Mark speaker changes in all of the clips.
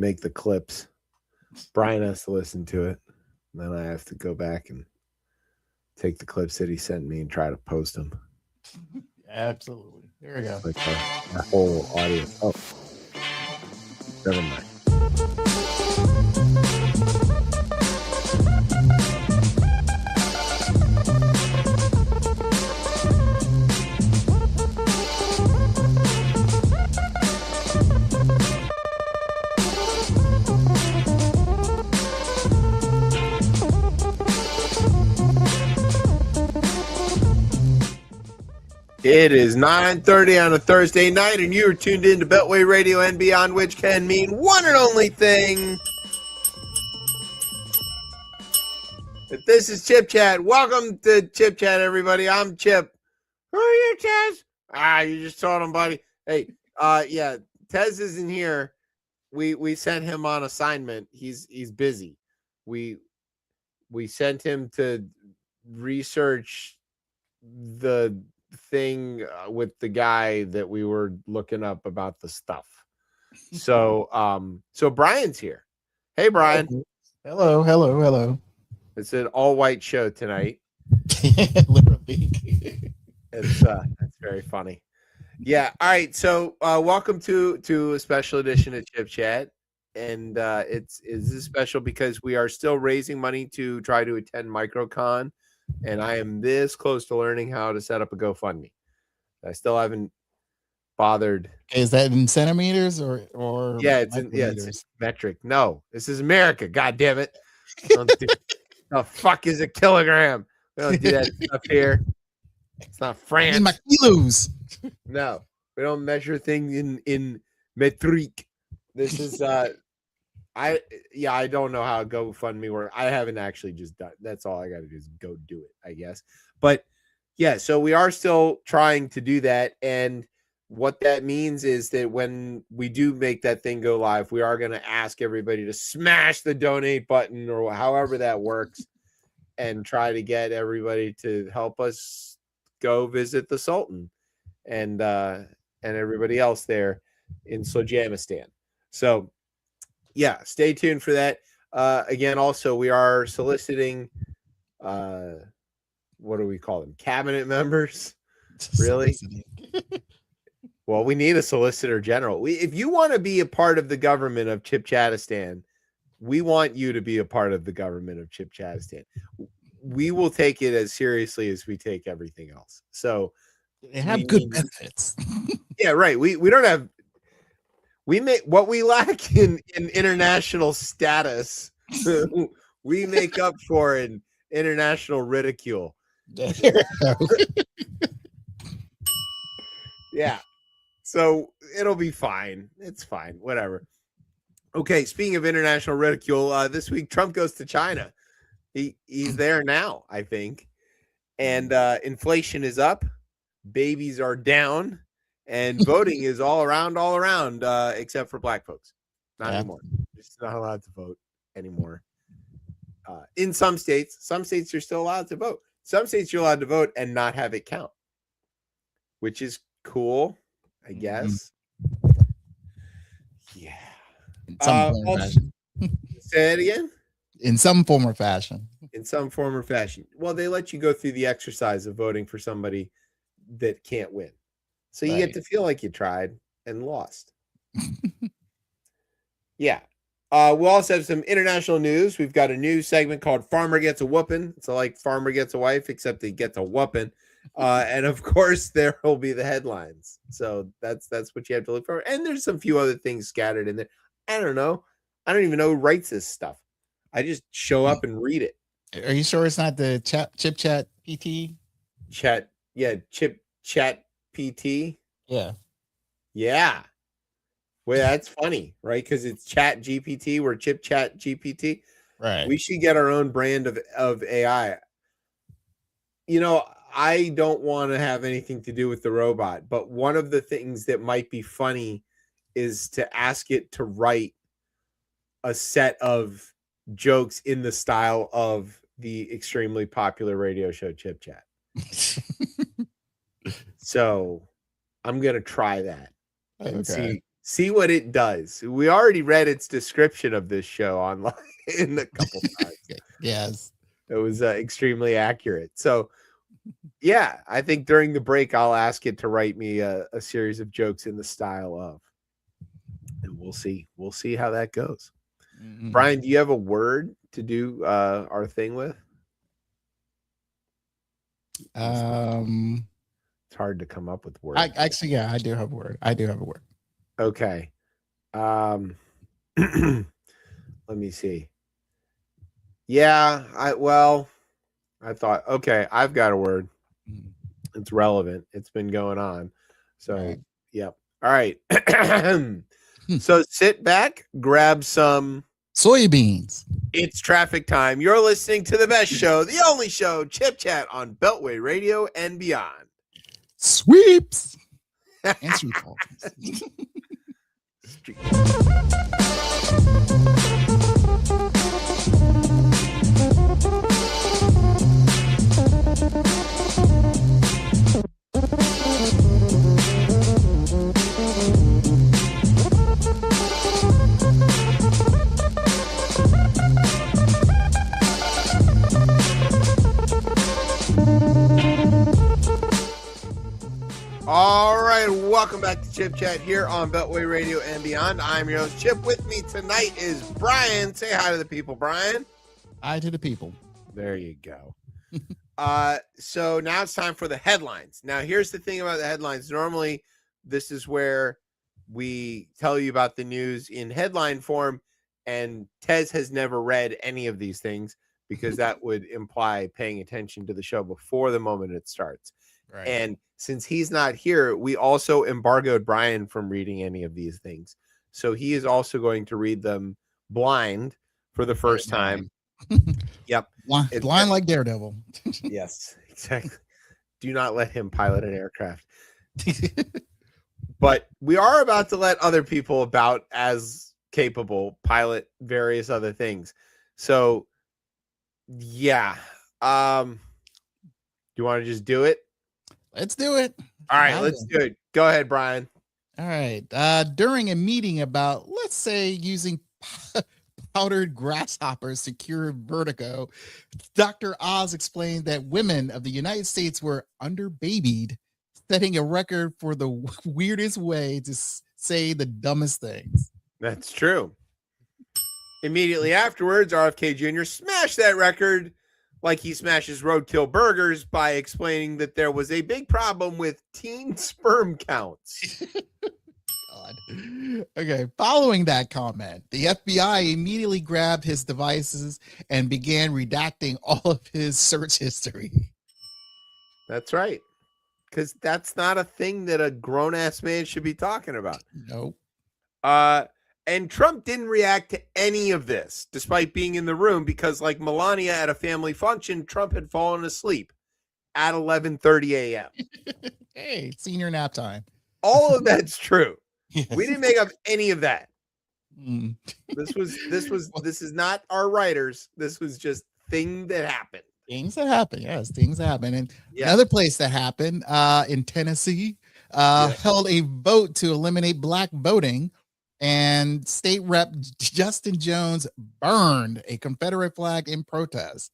Speaker 1: make the clips. Brian has to listen to it. And then I have to go back and take the clips that he sent me and try to post them.
Speaker 2: Absolutely. There we go.
Speaker 1: Like the whole audio. Oh, never mind. It is 9:30 on a Thursday night, and you are tuned in to Beltway Radio and Beyond, which can mean one and only thing. This is Chip Chat. Welcome to Chip Chat, everybody. I'm Chip. Who are you, Tez? You just told him, buddy. Hey, yeah, Tez isn't here. We sent him on assignment. He's busy. We sent him to research the thing with the guy that we were looking up about the stuff. So Brian's here. Hey, Brian.
Speaker 2: Hello.
Speaker 1: It's an all white show tonight.
Speaker 2: Literally.
Speaker 1: It's very funny. Yeah. All right. So welcome to a special edition of Chip Chat. And it's special because we are still raising money to try to attend MicroCon. And I am this close to learning how to set up a GoFundMe. I still haven't bothered.
Speaker 2: Is that in centimeters or
Speaker 1: yeah, it's metric. No, this is America. God damn it. The fuck is a kilogram? We don't do that stuff here. It's not France.
Speaker 2: In my kilos.
Speaker 1: No, we don't measure things in metric. This is I don't know how GoFundMe works. I haven't actually just done. That's all I got to do is go do it, I guess. But yeah, so we are still trying to do that, and what that means is that when we do make that thing go live, we are going to ask everybody to smash the donate button or however that works, and try to get everybody to help us go visit the Sultan and everybody else there in Slojamistan. So. Yeah, stay tuned for that. Again, also, we are soliciting, what do we call them? Cabinet members? Really? Well, we need a solicitor general. If you want to be a part of the government of Chipchatistan, we want you to be a part of the government of Chipchatistan. We will take it as seriously as we take everything else. So
Speaker 2: they have good benefits.
Speaker 1: Yeah, right. We don't have. We make what we lack in international status. We make up for in international ridicule. Yeah. So it'll be fine. It's fine. Whatever. Okay. Speaking of international ridicule, this week Trump goes to China. He's there now, I think. And inflation is up. Babies are down. And voting is all around, except for black folks. Not anymore. Just not allowed to vote anymore. In some states you're still allowed to vote. Some states you're allowed to vote and not have it count, which is cool, I guess. Yeah.
Speaker 2: In some form or fashion.
Speaker 1: Say it again?
Speaker 2: In some form or fashion.
Speaker 1: In some form or fashion. Well, they let you go through the exercise of voting for somebody that can't win. So you get to feel like you tried and lost. Yeah. We'll also have some international news. We've got a new segment called Farmer Gets a Whoopin'. It's like Farmer Gets a Wife, except he gets a whoopin'. And of course, there will be the headlines. So that's what you have to look for. And there's some few other things scattered in there. I don't know. I don't even know who writes this stuff. I just show up and read it.
Speaker 2: Are you sure it's not the Chip Chat PT?
Speaker 1: Chat. Yeah. Chip Chat PT. Yeah. Well, that's funny, right? Because it's Chat GPT. We're Chip Chat GPT.
Speaker 2: Right.
Speaker 1: We should get our own brand of AI. You know, I don't want to have anything to do with the robot, but one of the things that might be funny is to ask it to write a set of jokes in the style of the extremely popular radio show Chip Chat. So I'm gonna try that and See what it does. We already read its description of this show online in a couple times.
Speaker 2: Yes.
Speaker 1: It was extremely accurate. So, yeah, I think during the break, I'll ask it to write me a series of jokes in the style of. And we'll see. We'll see how that goes.
Speaker 2: Mm-hmm.
Speaker 1: Brian, do you have a word to do our thing with? It's hard to come up with words.
Speaker 2: I do have a word.
Speaker 1: Okay. Let me see. Yeah, I thought, okay, I've got a word. It's relevant. It's been going on. So,
Speaker 2: right.
Speaker 1: Yep. All right. So sit back, grab some
Speaker 2: soybeans.
Speaker 1: It's traffic time. You're listening to the best show, the only show, Chip Chat on Beltway Radio and beyond.
Speaker 2: Sweeps and street talks.
Speaker 1: All right, welcome back to Chip Chat here on Beltway Radio and beyond. I'm your host, Chip. With me tonight is Brian. Say hi to the people, Brian.
Speaker 2: Hi to the people.
Speaker 1: There you go. So now it's time for the headlines. Now, here's the thing about the headlines. Normally, this is where we tell you about the news in headline form, and Tez has never read any of these things because that would imply paying attention to the show before the moment it starts.
Speaker 2: Right.
Speaker 1: And since he's not here, we also embargoed Brian from reading any of these things. So he is also going to read them blind for the first time. Yep.
Speaker 2: Blind like Daredevil.
Speaker 1: Yes, exactly. Do not let him pilot an aircraft. But we are about to let other people about as capable pilot various other things. So, yeah. Do you want to just do it?
Speaker 2: Let's do it.
Speaker 1: All right, let's do it. Go ahead, Brian.
Speaker 2: All right. During a meeting about, let's say, using powdered grasshoppers to cure vertigo, Dr. Oz explained that women of the United States were underbabied, setting a record for the weirdest way to say the dumbest things.
Speaker 1: That's true. Immediately afterwards, RFK Jr. smashed that record like he smashes roadkill burgers by explaining that there was a big problem with teen sperm counts.
Speaker 2: God. Okay, following that comment, the FBI immediately grabbed his devices and began redacting all of his search history.
Speaker 1: That's right. Because that's not a thing that a grown-ass man should be talking about.
Speaker 2: Nope.
Speaker 1: And Trump didn't react to any of this, despite being in the room, because like Melania at a family function, Trump had fallen asleep at 11:30 a.m.
Speaker 2: Hey, senior nap time.
Speaker 1: All of that's true. Yes. We didn't make up any of that.
Speaker 2: Mm.
Speaker 1: This is not our writers. This was just thing that happened.
Speaker 2: Things that happen. Yes, things that happen. And another place that happened in Tennessee held a vote to eliminate black voting. And State Rep Justin Jones burned a Confederate flag in protest.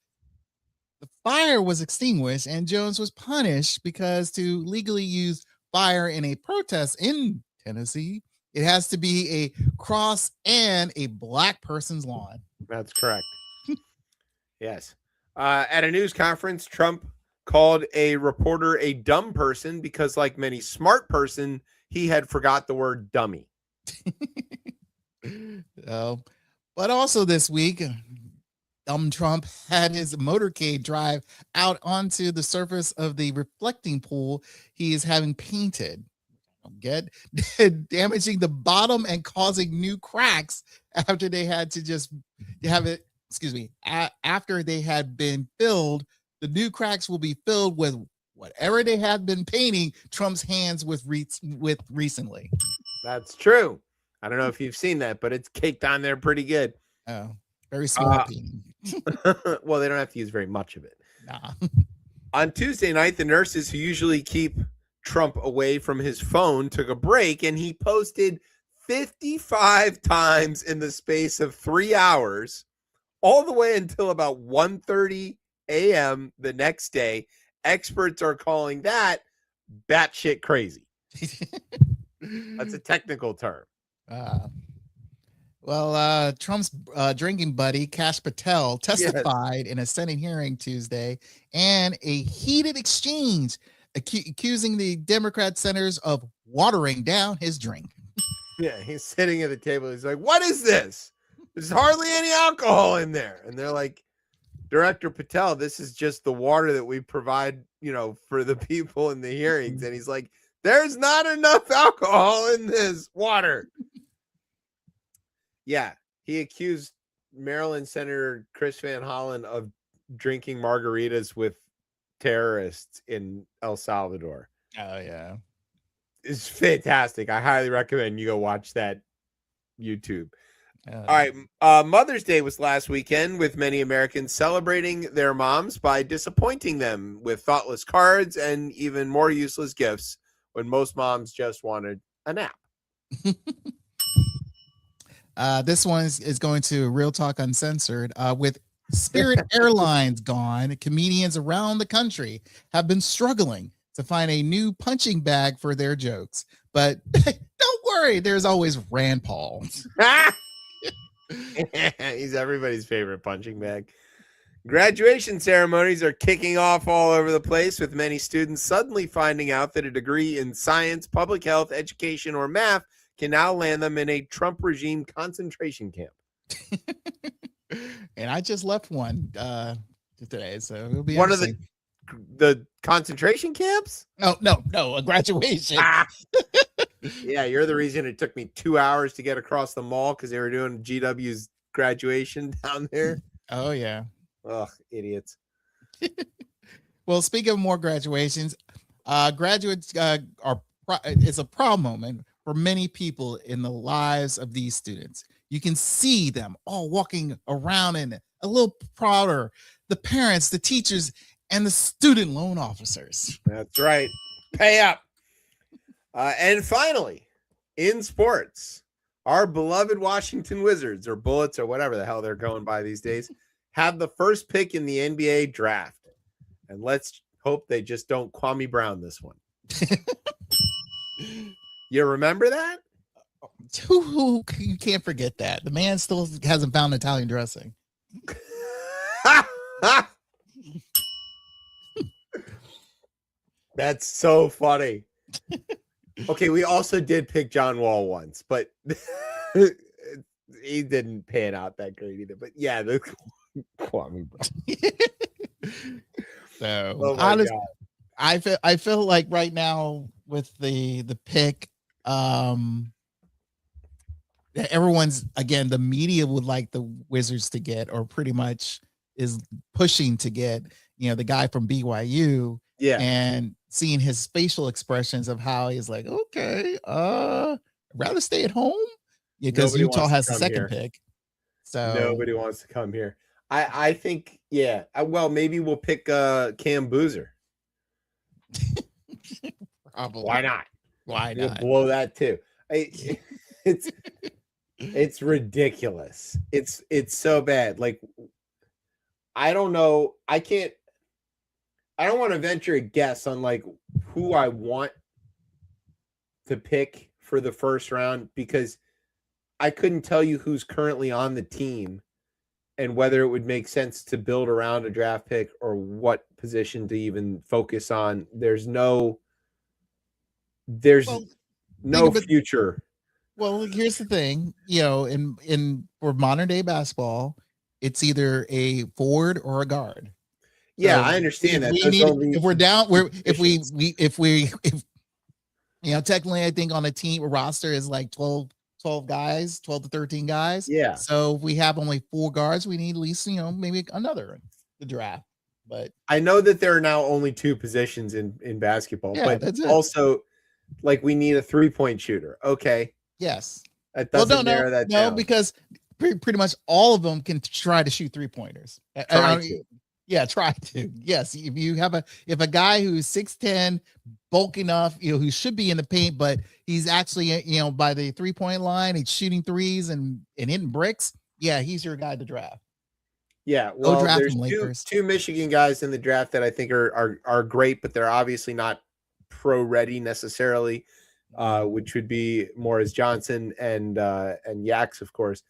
Speaker 2: The fire was extinguished, and Jones was punished because to legally use fire in a protest in Tennessee, it has to be a cross and a black person's lawn.
Speaker 1: That's correct. Yes. At a news conference, Trump called a reporter a dumb person because, like many smart person, he had forgot the word dummy.
Speaker 2: But also this week, dumb Trump had his motorcade drive out onto the surface of the reflecting pool he is having painted. Damaging the bottom and causing new cracks after they had to just have it. Excuse me. After they had been filled, the new cracks will be filled with whatever they had been painting Trump's hands with recently.
Speaker 1: That's true. I don't know if you've seen that, but it's caked on there pretty good.
Speaker 2: Oh, very small painting.
Speaker 1: Well, they don't have to use very much of it.
Speaker 2: Nah.
Speaker 1: On Tuesday night, the nurses who usually keep Trump away from his phone took a break, and he posted 55 times in the space of 3 hours, all the way until about 1:30 a.m. the next day. Experts are calling that batshit crazy. That's a technical term.
Speaker 2: Trump's drinking buddy, Kash Patel, testified in a Senate hearing Tuesday, and a heated exchange accusing the Democrat senators of watering down his drink.
Speaker 1: Yeah, he's sitting at the table. He's like, "What is this? There's hardly any alcohol in there." And they're like, "Director Patel, this is just the water that we provide, for the people in the hearings." And he's like, "There's not enough alcohol in this water." Yeah, he accused Maryland Senator Chris Van Hollen of drinking margaritas with terrorists in El Salvador.
Speaker 2: Oh, yeah.
Speaker 1: It's fantastic. I highly recommend you go watch that YouTube. All right. Mother's Day was last weekend, with many Americans celebrating their moms by disappointing them with thoughtless cards and even more useless gifts when most moms just wanted a nap.
Speaker 2: This one is going to Real Talk Uncensored. With Spirit Airlines gone, comedians around the country have been struggling to find a new punching bag for their jokes. But don't worry, there's always Rand Paul.
Speaker 1: He's everybody's favorite punching bag. Graduation ceremonies are kicking off all over the place, with many students suddenly finding out that a degree in science, public health, education, or math can now land them in a Trump regime concentration camp.
Speaker 2: And I just left one today, so it'll be
Speaker 1: one of the concentration camps.
Speaker 2: No, a graduation.
Speaker 1: Yeah, you're the reason it took me 2 hours to get across the mall, because they were doing GW's graduation down there.
Speaker 2: Oh yeah.
Speaker 1: Ugh, idiots.
Speaker 2: Well, speaking of more graduations, graduates it's a proud moment for many people in the lives of these students. You can see them all walking around and a little prouder. The parents, the teachers, and the student loan officers.
Speaker 1: That's right. Pay up. And finally, in sports, our beloved Washington Wizards, or Bullets, or whatever the hell they're going by these days, have the first pick in the NBA draft. And let's hope they just don't Kwame Brown this one. You remember that?
Speaker 2: Who you can't forget that. The man still hasn't found Italian dressing.
Speaker 1: That's so funny. Okay, we also did pick John Wall once, but he didn't pan out that great either. But yeah, the Kwame Brown.
Speaker 2: So honestly, I feel like right now with the pick, everyone's, again, the media would like the Wizards to get, or pretty much is pushing to get, the guy from BYU.
Speaker 1: Yeah.
Speaker 2: And seeing his facial expressions of how he's like, okay, I'd rather stay at home. Yeah, because Utah has the second pick. So
Speaker 1: nobody wants to come here. I think, yeah. Well, maybe we'll pick Cam Boozer. Why not?
Speaker 2: Why not?
Speaker 1: We'll blow that too. It's ridiculous. It's so bad. Like, I don't know. I don't want to venture a guess on like who I want to pick for the first round, because I couldn't tell you who's currently on the team and whether it would make sense to build around a draft pick or what position to even focus on. There's no future.
Speaker 2: Well, here's the thing, in for modern day basketball, it's either a forward or a guard.
Speaker 1: Yeah, I understand that.
Speaker 2: If we're down, technically, I think on a team, a roster is like 12 guys, 12 to 13 guys.
Speaker 1: Yeah.
Speaker 2: So if we have only 4 guards, we need at least, maybe another in the draft. But
Speaker 1: I know that there are now only 2 positions in basketball, but also like we need a 3-point shooter. Okay.
Speaker 2: Yes.
Speaker 1: That doesn't narrow that down.
Speaker 2: No, because pretty much all of them can try to shoot 3-pointers. Yeah, try to. Yes, if a guy who's 6'10", bulk enough, who should be in the paint, but he's actually by the 3-point line, he's shooting threes and hitting bricks. Yeah, he's your guy to draft.
Speaker 1: Yeah,
Speaker 2: Go
Speaker 1: well,
Speaker 2: draft
Speaker 1: there's
Speaker 2: him, Lakers.
Speaker 1: two Michigan guys in the draft that I think are great, but they're obviously not pro ready necessarily, which would be Morris Johnson and Yaks, of course.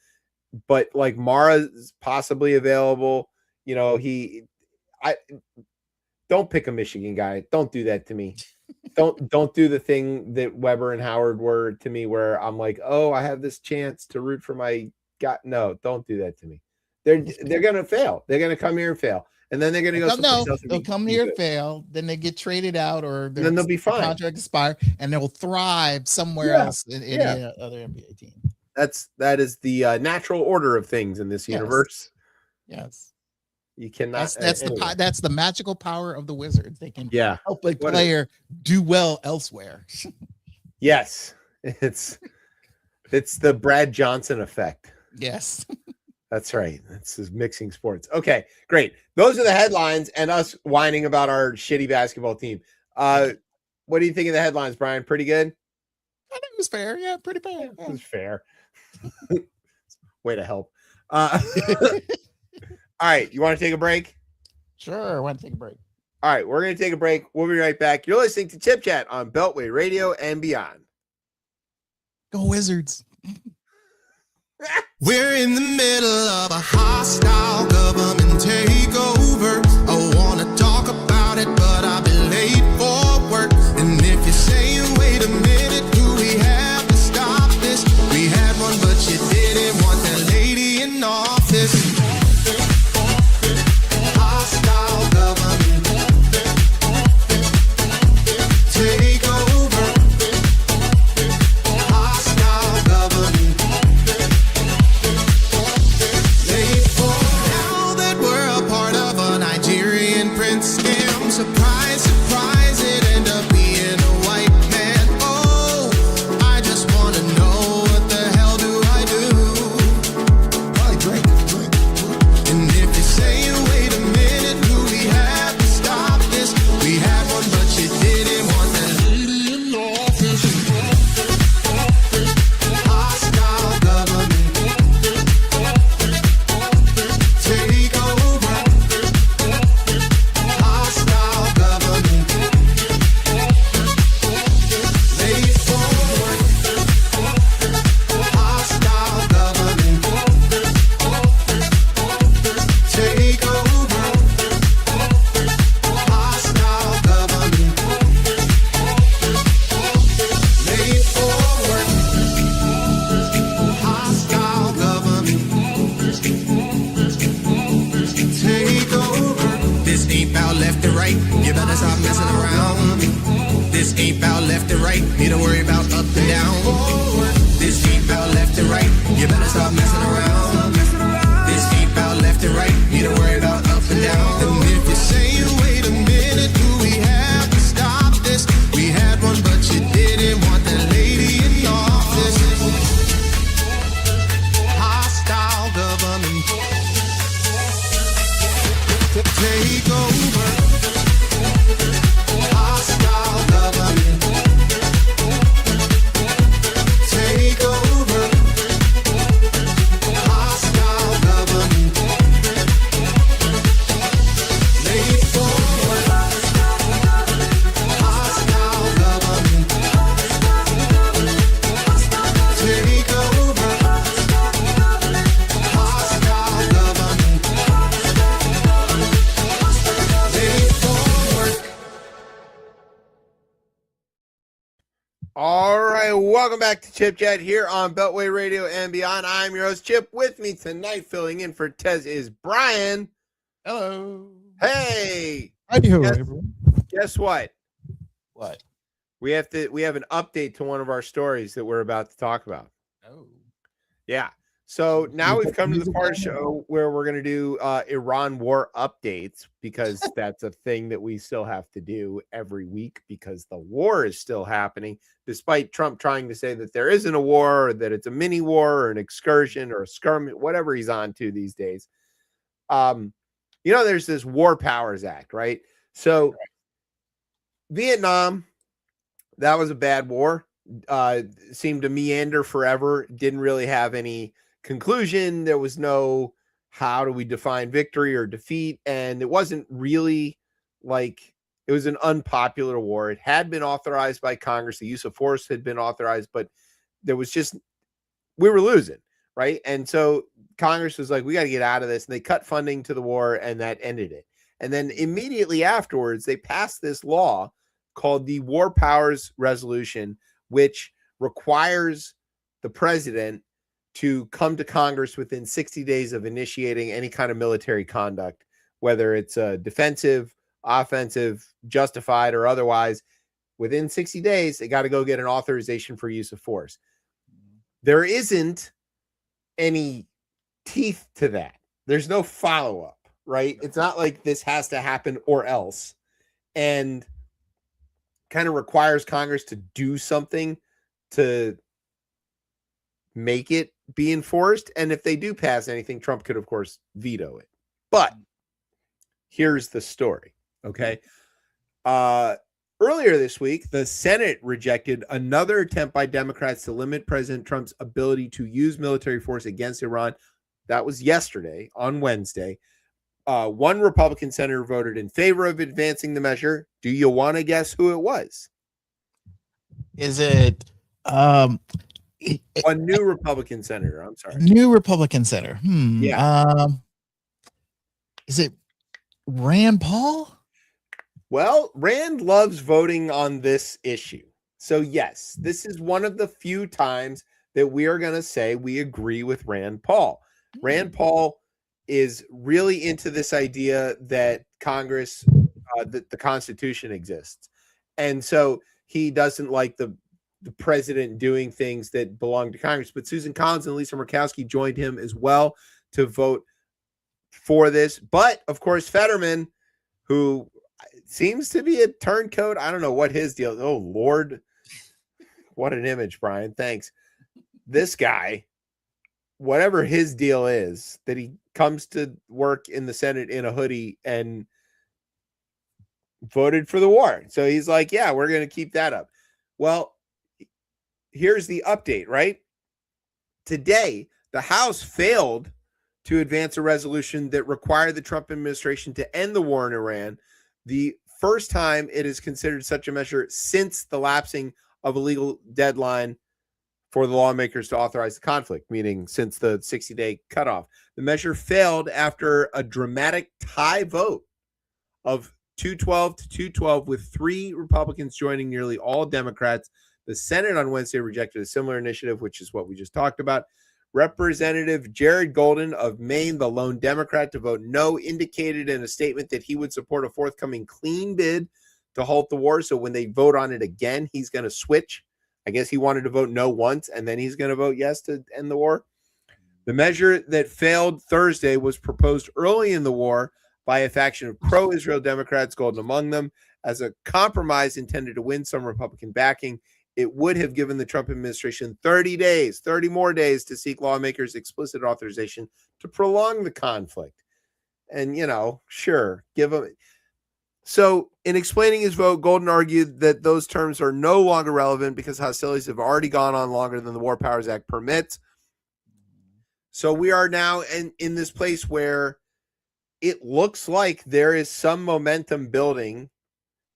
Speaker 1: But like Mara is possibly available. I don't pick a Michigan guy. Don't do that to me. Don't do the thing that Weber and Howard were to me, where I'm like, oh, I have this chance to root for my guy. No, don't do that to me. They're gonna fail. They're gonna come here and fail, and then they're gonna go someplace else.
Speaker 2: They'll come here and fail. Then they get traded out, or
Speaker 1: then they'll be fine.
Speaker 2: Contract expire, and they'll thrive somewhere else in any other NBA team.
Speaker 1: That is the natural order of things in this universe.
Speaker 2: Yes.
Speaker 1: You cannot.
Speaker 2: That's the magical power of the Wizards. They can help a player do well elsewhere.
Speaker 1: Yes, it's the Brad Johnson effect.
Speaker 2: Yes,
Speaker 1: that's right. That's mixing sports. Okay, great. Those are the headlines, and us whining about our shitty basketball team. What do you think of the headlines, Brian? Pretty good.
Speaker 2: I think it was fair. Yeah, pretty fair.
Speaker 1: It was fair. Way to help. All right, you want to take a break?
Speaker 2: Sure, I want to take a break.
Speaker 1: All right, we're going to take a break. We'll be right back. You're listening to Chip Chat on Beltway Radio and beyond.
Speaker 2: Go Wizards.
Speaker 3: We're in the middle of a hostile government takeover. I want to talk about it, but I've been late for work. And if you're saying, wait a minute, do we have to stop this? We had one, but you didn't want that lady in office. Surprise, surprise, it ended up being a white man. Oh, I just want to know what the hell do I do? Probably drink. And if you're saying, wait a minute, do we have to stop this? We had one, but you didn't want that lady in office. Hostile government. Take over. You better stop messing around. This ain't about left and right. Need to worry about up and down. This ain't about left and right. You better stop messing around. This ain't about left and right. Need to worry about up and down. And if you're saying, wait a minute, do we have to stop this? We had one, but you didn't want that lady in office. Hostile government. Take over. Hostile government. Take over. Hostile government. Lay forward. Hostile government. Take over. Hostile government. Lay forward.
Speaker 1: All right, welcome back to Chip Chat here on Beltway Radio and beyond. I'm your host, Chip. With me tonight, filling in for Tez, is Brian.
Speaker 2: Hello.
Speaker 1: Hey.
Speaker 2: How do you doing, everyone?
Speaker 1: Guess what?
Speaker 2: What?
Speaker 1: We have an update to one of our stories that we're about to talk about.
Speaker 2: Oh.
Speaker 1: Yeah. So now we've come to the part of the show where we're going to do Iran war updates, because that's a thing that we still have to do every week, because the war is still happening, despite Trump trying to say that there isn't a war, or that it's a mini war or an excursion or a skirmish, whatever he's on to these days. there's this War Powers Act, right? So Vietnam, that was a bad war. Seemed to meander forever. Didn't really have any conclusion. There was no how do we define victory or defeat, and it wasn't really like it was an unpopular war. It had been authorized by Congress. The use of force had been authorized, but there was just we were losing, right? And so Congress was like, we got to get out of this, and they cut funding to the war, and that ended it. And then immediately afterwards, they passed this law called the War Powers Resolution, which requires the president to come to Congress within 60 days of initiating any kind of military conduct, whether it's defensive, offensive, justified, or otherwise. Within 60 days, they got to go get an authorization for use of force. There isn't any teeth to that. There's no follow-up, right? It's not like this has to happen or else. And kind of requires Congress to do something to make it be enforced. And if they do pass anything, Trump could, of course, veto it. But here's the story, okay? Earlier this week, the Senate rejected another attempt by Democrats to limit President Trump's ability to use military force against Iran. That was yesterday, on Wednesday. One Republican senator voted in favor of advancing the measure. Do you want to guess who it was?
Speaker 2: Is it
Speaker 1: a new Republican senator? I'm sorry.
Speaker 2: New Republican senator.
Speaker 1: Yeah.
Speaker 2: Is it Rand Paul?
Speaker 1: Well, Rand loves voting on this issue. So yes, this is one of the few times that we are going to say we agree with Rand Paul. Rand Paul is really into this idea that Congress, that the Constitution exists. And so he doesn't like the president doing things that belong to Congress. But Susan Collins and Lisa Murkowski joined him as well to vote for this. But, of course, Fetterman, who seems to be a turncoat. I don't know what his deal is. Oh, Lord. What an image, Brian. Thanks. This guy, whatever his deal is, that he comes to work in the Senate in a hoodie and voted for the war. So he's like, yeah, we're going to keep that up. Well, here's the update, right? Today, the House failed to advance a resolution that required the Trump administration to end the war in Iran, the first time it is considered such a measure since the lapsing of a legal deadline for the lawmakers to authorize the conflict, meaning since the 60-day cutoff. The measure failed after a dramatic tie vote of 212 to 212, with 3 Republicans joining nearly all Democrats. The Senate on Wednesday rejected a similar initiative, which is what we just talked about. Representative Jared Golden of Maine, the lone Democrat to vote no, indicated in a statement that he would support a forthcoming clean bid to halt the war. So when they vote on it again, he's going to switch. I guess he wanted to vote no once, and then he's going to vote yes to end the war. The measure that failed Thursday was proposed early in the war by a faction of pro-Israel Democrats, Golden among them, as a compromise intended to win some Republican backing. It would have given the Trump administration 30 more days to seek lawmakers' explicit authorization to prolong the conflict. And, sure, give them. So in explaining his vote, Golden argued that those terms are no longer relevant because hostilities have already gone on longer than the War Powers Act permits. So we are now in this place where it looks like there is some momentum building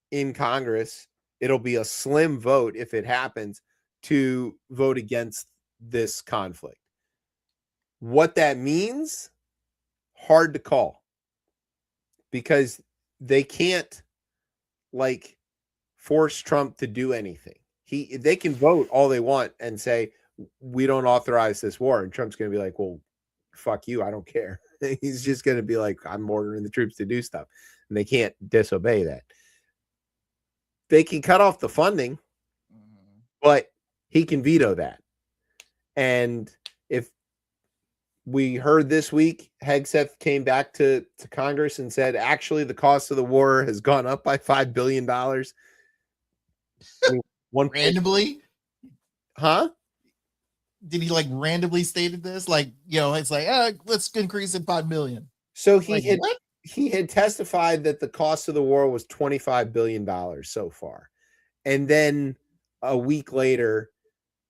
Speaker 1: in Congress. It'll be a slim vote if it happens to vote against this conflict. What that means, hard to call, because they can't force Trump to do anything. They can vote all they want and say, we don't authorize this war. And Trump's going to be like, well, fuck you. I don't care. He's just going to be like, I'm ordering the troops to do stuff. And they can't disobey that. They can cut off the funding, but he can veto that. And if we heard this week, Hegseth came back to Congress and said, actually, the cost of the war has gone up by $5 billion.
Speaker 2: Randomly?
Speaker 1: Huh?
Speaker 2: Did he randomly stated this? It's let's increase it $5 million.
Speaker 1: So he he had testified that the cost of the war was $25 billion so far. And then a week later,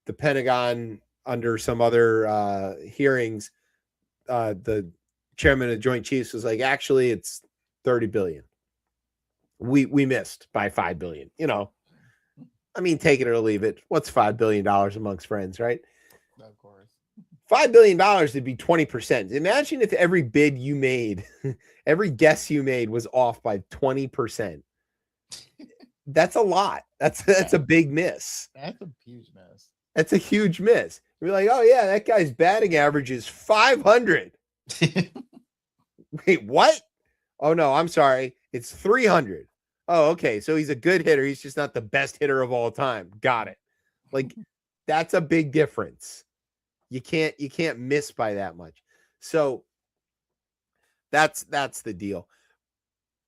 Speaker 1: the Pentagon, under some other hearings, the chairman of the Joint Chiefs was like, actually, it's 30 billion. We missed by 5 billion. You know, I mean, take it or leave it. What's $5 billion amongst friends, right?
Speaker 2: Of course.
Speaker 1: $5 billion would be 20%. Imagine if every bid you made, every guess you made was off by 20%. That's a lot. That's a big miss.
Speaker 2: That's a huge miss.
Speaker 1: That's a huge miss. You're like, oh yeah, that guy's batting average is 500. Wait, what? Oh no, I'm sorry. It's 300. Oh, okay. So he's a good hitter. He's just not the best hitter of all time. Got it. Like, that's a big difference. You can't miss by that much. So that's the deal.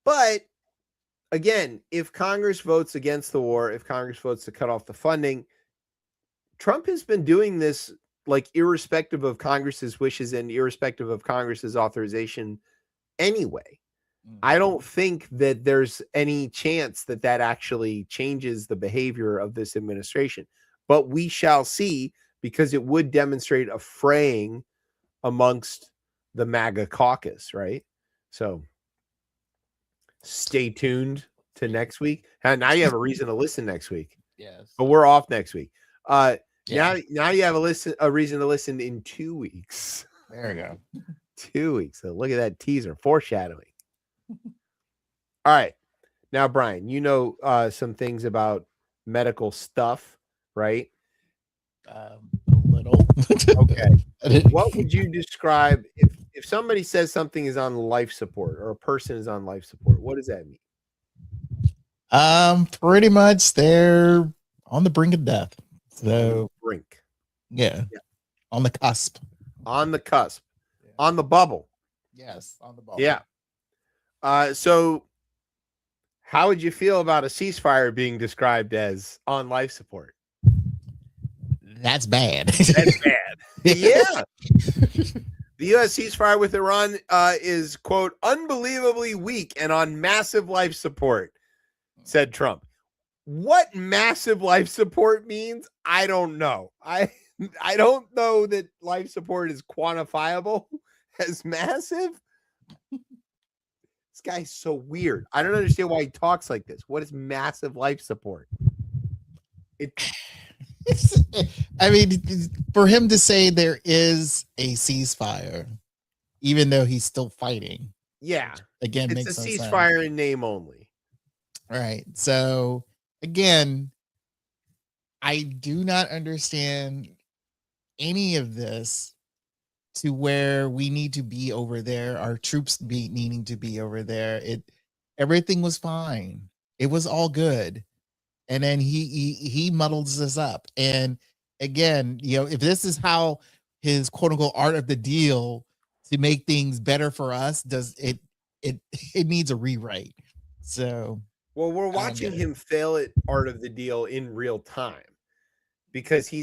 Speaker 1: But again, if Congress votes against the war, if Congress votes to cut off the funding, Trump has been doing this like irrespective of Congress's wishes and irrespective of Congress's authorization anyway. I don't think that there's any chance that that actually changes the behavior of this administration, but we shall see, because it would demonstrate a fraying amongst the MAGA caucus, right? So stay tuned to next week. And now you have a reason to listen next week.
Speaker 2: Yes.
Speaker 1: But we're off next week.
Speaker 2: Yeah.
Speaker 1: Now you have a reason to listen in 2 weeks.
Speaker 2: There we go.
Speaker 1: 2 weeks. So look at that teaser, foreshadowing. All right. Now, Brian, you know some things about medical stuff, right?
Speaker 2: A little.
Speaker 1: Okay. What would you describe if somebody says something is on life support or a person is on life support? What does that mean?
Speaker 2: Pretty much they're on the brink of death. So
Speaker 1: brink.
Speaker 2: Yeah. On the cusp.
Speaker 1: On the cusp.
Speaker 2: Yeah.
Speaker 1: On the bubble.
Speaker 2: Yes, on the bubble.
Speaker 1: Yeah. So how would you feel about a ceasefire being described as on life support?
Speaker 2: That's bad.
Speaker 1: That's bad. Yeah. The U.S. ceasefire with Iran is, quote, unbelievably weak and on massive life support, said Trump. What massive life support means, I don't know. I don't know that life support is quantifiable as massive. This guy's so weird. I don't understand why he talks like this. What is massive life support?
Speaker 2: I mean, for him to say there is a ceasefire, even though he's still fighting.
Speaker 1: Yeah.
Speaker 2: Again,
Speaker 1: it's
Speaker 2: makes
Speaker 1: a
Speaker 2: no
Speaker 1: ceasefire
Speaker 2: sense.
Speaker 1: in name only.
Speaker 2: All right. So again, I do not understand any of this to where we need to be over there, our troops needing to be over there. Everything was fine. It was all good. And then he muddles this up. And again, you know, if this is how his quote unquote art of the deal to make things better for us, does it needs a rewrite. So
Speaker 1: well, we're watching him fail at art of the deal in real time, because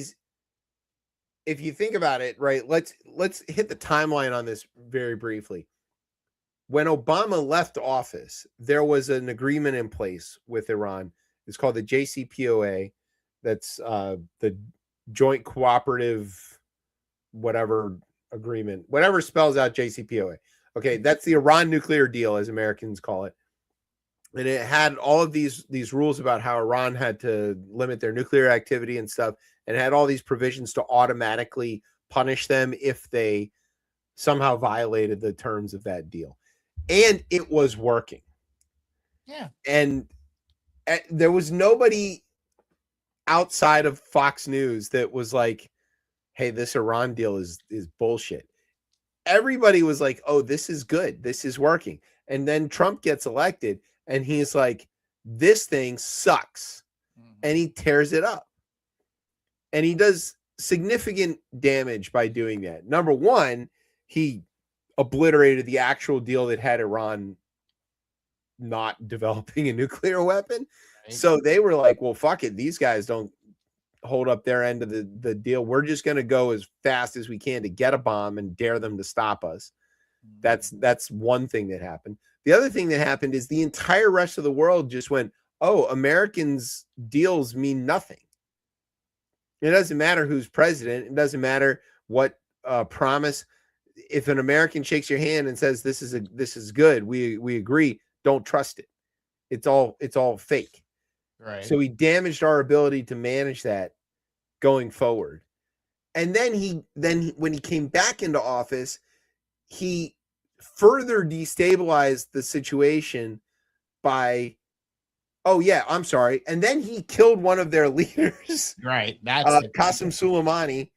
Speaker 1: if you think about it, right, let's hit the timeline on this very briefly. When Obama left office, there was an agreement in place with Iran. It's called the JCPOA. That's the Joint Cooperative whatever agreement, whatever spells out JCPOA. Okay, that's the Iran nuclear deal, as Americans call it. And it had all of these rules about how Iran had to limit their nuclear activity and stuff, and it had all these provisions to automatically punish them if they somehow violated the terms of that deal. And it was working.
Speaker 2: Yeah.
Speaker 1: And there was nobody outside of Fox News that was like, hey, this Iran deal is bullshit. Everybody was like, oh, this is good. This is working. And then Trump gets elected and he's like, this thing sucks. And he tears it up. And he does significant damage by doing that. Number one, he obliterated the actual deal that had Iran not developing a nuclear weapon. Right. So they were like, well, fuck it. These guys don't hold up their end of the deal. We're just going to go as fast as we can to get a bomb and dare them to stop us. That's one thing that happened. The other thing that happened is the entire rest of the world just went, oh, Americans' deals mean nothing. It doesn't matter who's president. It doesn't matter what promise. If an American shakes your hand and says this is good, we agree. Don't trust it. It's all fake.
Speaker 2: Right.
Speaker 1: So he damaged our ability to manage that going forward. And then when he came back into office, he further destabilized the situation by, oh yeah, I'm sorry. And then he killed one of their leaders.
Speaker 2: Right. That's
Speaker 1: Qasem Soleimani.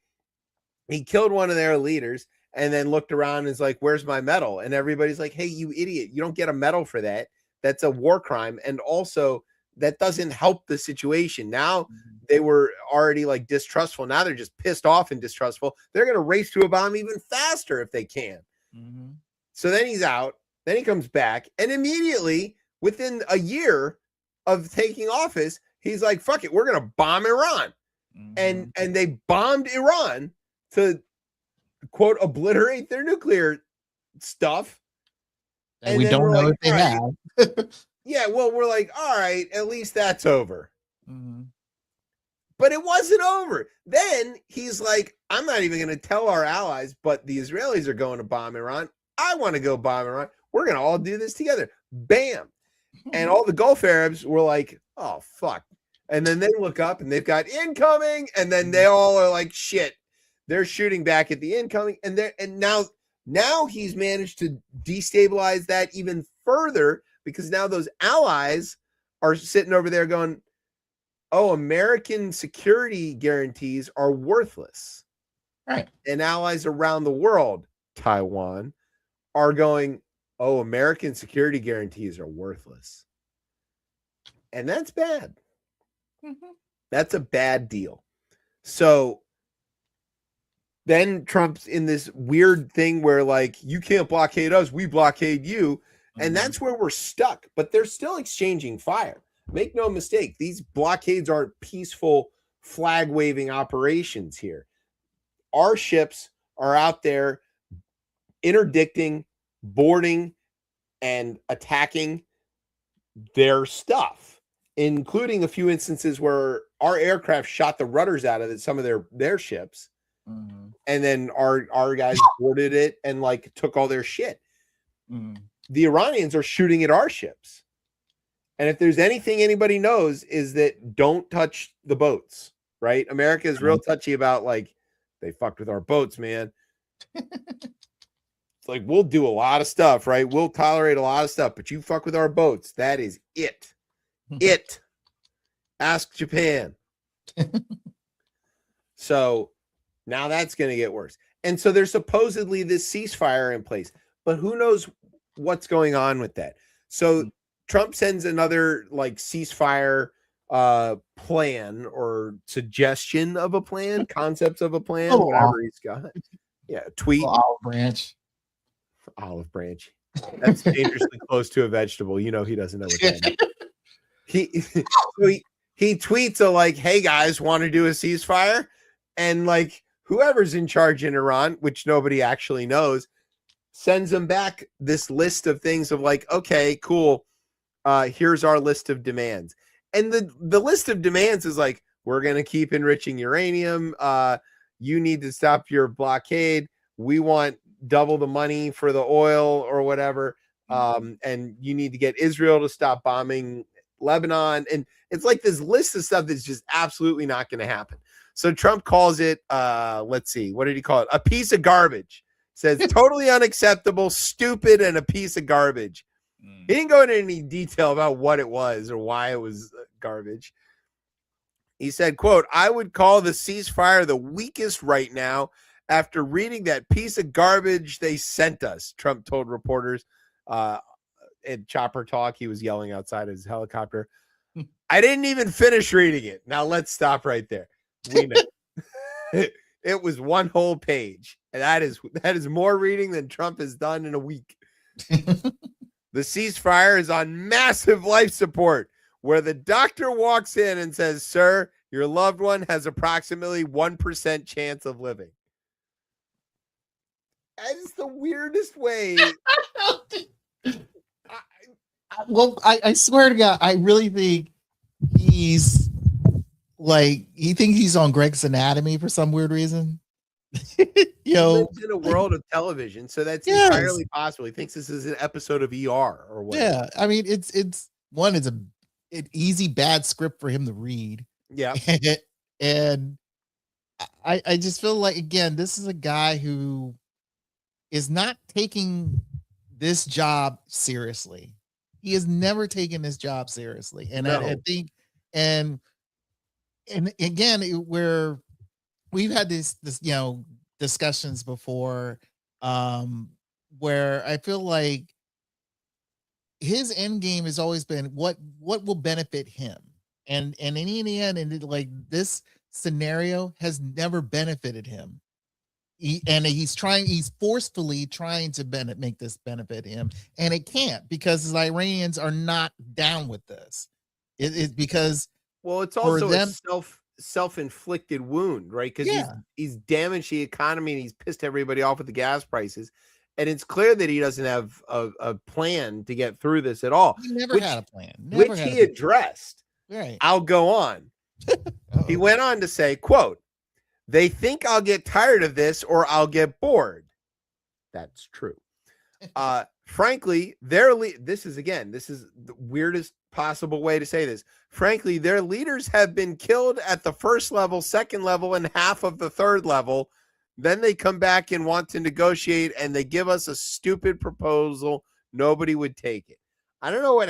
Speaker 1: He killed one of their leaders and then looked around and is like, where's my medal? And everybody's like, hey, you idiot. You don't get a medal for that. That's a war crime. And also that doesn't help the situation. Now they were already like distrustful. Now they're just pissed off and distrustful. They're going to race to a bomb even faster if they can.
Speaker 2: Mm-hmm.
Speaker 1: So then he's out. Then he comes back. And immediately within a year of taking office, he's like, fuck it. We're going to bomb Iran.
Speaker 2: Mm-hmm.
Speaker 1: And they bombed Iran to, quote, obliterate their nuclear stuff.
Speaker 2: And we don't know if they have.
Speaker 1: Yeah, well, we're like, all right, at least that's over.
Speaker 2: Mm-hmm.
Speaker 1: But it wasn't over. Then he's like, I'm not even going to tell our allies, but the Israelis are going to bomb Iran. I want to go bomb Iran. We're going to all do this together. Bam. And all the Gulf Arabs were like, oh, fuck. And then they look up and they've got incoming. And then they all are like, shit. They're shooting back at the incoming. And now he's managed to destabilize that even further, because now those allies are sitting over there going, oh, American security guarantees are worthless.
Speaker 2: Right.
Speaker 1: And allies around the world, Taiwan, are going, oh, American security guarantees are worthless. And that's bad.
Speaker 2: Mm-hmm.
Speaker 1: That's a bad deal. So then Trump's in this weird thing where, like, you can't blockade us, we blockade you. And that's where we're stuck. But they're still exchanging fire. Make no mistake, these blockades aren't peaceful flag-waving operations here. Our ships are out there interdicting, boarding, and attacking their stuff, including a few instances where our aircraft shot the rudders out of some of their ships.
Speaker 2: Mm-hmm.
Speaker 1: And then our guys boarded it and like took all their shit.
Speaker 2: Mm-hmm.
Speaker 1: The Iranians are shooting at our ships. And if there's anything anybody knows is that don't touch the boats, right? America is real touchy about, like, they fucked with our boats, man. It's like, we'll do a lot of stuff, right? We'll tolerate a lot of stuff, but you fuck with our boats. That is it. It. Ask Japan. So now that's going to get worse. And so there's supposedly this ceasefire in place, but who knows what's going on with that. So Trump sends another like ceasefire plan or suggestion of a plan, concepts of a plan, whatever he's got. Yeah, tweet. Olive branch. That's dangerously close to a vegetable. You know he doesn't know what that is. He tweets like, hey guys, want to do a ceasefire? And like whoever's in charge in Iran, which nobody actually knows, sends them back this list of things of like, okay, cool. Here's our list of demands. And the list of demands is like, we're going to keep enriching uranium. You need to stop your blockade. We want double the money for the oil or whatever. And you need to get Israel to stop bombing Lebanon. And it's like this list of stuff that's just absolutely not going to happen. So Trump calls it, let's see, what did he call it? A piece of garbage. Says totally unacceptable, stupid, and a piece of garbage. He didn't go into any detail about what it was or why it was garbage. He said, quote, I would call the ceasefire the weakest right now after reading that piece of garbage they sent us, Trump told reporters at Chopper Talk. He was yelling outside his helicopter. I didn't even finish reading it. Now let's stop right there. We know. It was one whole page. And that is more reading than Trump has done in a week. The ceasefire is on massive life support, where the doctor walks in and says, sir, your loved one has approximately 1% chance of living. That is the weirdest way.
Speaker 2: Well, I swear to God, I really think he's like, he thinks he's on Greg's Anatomy for some weird reason.
Speaker 1: He lives in a world of television, so that's entirely possible. He thinks this is an episode of ER or what.
Speaker 2: Yeah, I mean, it's an easy bad script for him to read.
Speaker 1: Yeah,
Speaker 2: and I just feel like, again, this is a guy who is not taking this job seriously. He has never taken this job seriously, and I think, and again, where we've had this discussions before, where I feel like his end game has always been what will benefit him, and in the end, and like this scenario has never benefited him. He's forcefully trying to make this benefit him, and it can't, because the Iranians are not down with this. It's because,
Speaker 1: well, it's also a self-inflicted wound, right? Because he's damaged the economy and he's pissed everybody off with the gas prices, and it's clear that he doesn't have a plan to get through this at all.
Speaker 2: He never had a plan,
Speaker 1: which he addressed.
Speaker 2: Right.
Speaker 1: I'll go on. He went on to say, quote, "They think I'll get tired of this or I'll get bored." That's true. Frankly, this is the weirdest possible way to say this. Frankly, their leaders have been killed at the first level, second level, and half of the third level. Then they come back and want to negotiate, and they give us a stupid proposal. Nobody would take it. I don't know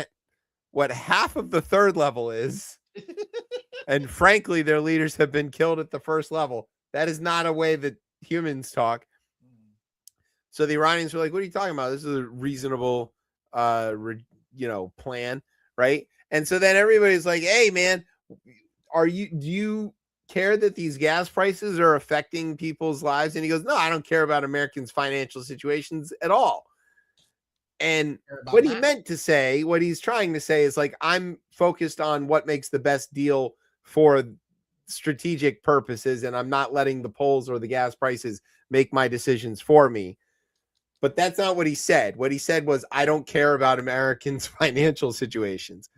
Speaker 1: what half of the third level is. And frankly, their leaders have been killed at the first level. That is not a way that humans talk. So the Iranians were like, "What are you talking about? This is a reasonable, plan, right?" And so then everybody's like, "Hey, man, do you care that these gas prices are affecting people's lives?" And he goes, "No, I don't care about Americans' financial situations at all." And what he meant to say, what he's trying to say is like, I'm focused on what makes the best deal for strategic purposes, and I'm not letting the polls or the gas prices make my decisions for me. But that's not what he said. What he said was, I don't care about Americans' financial situations.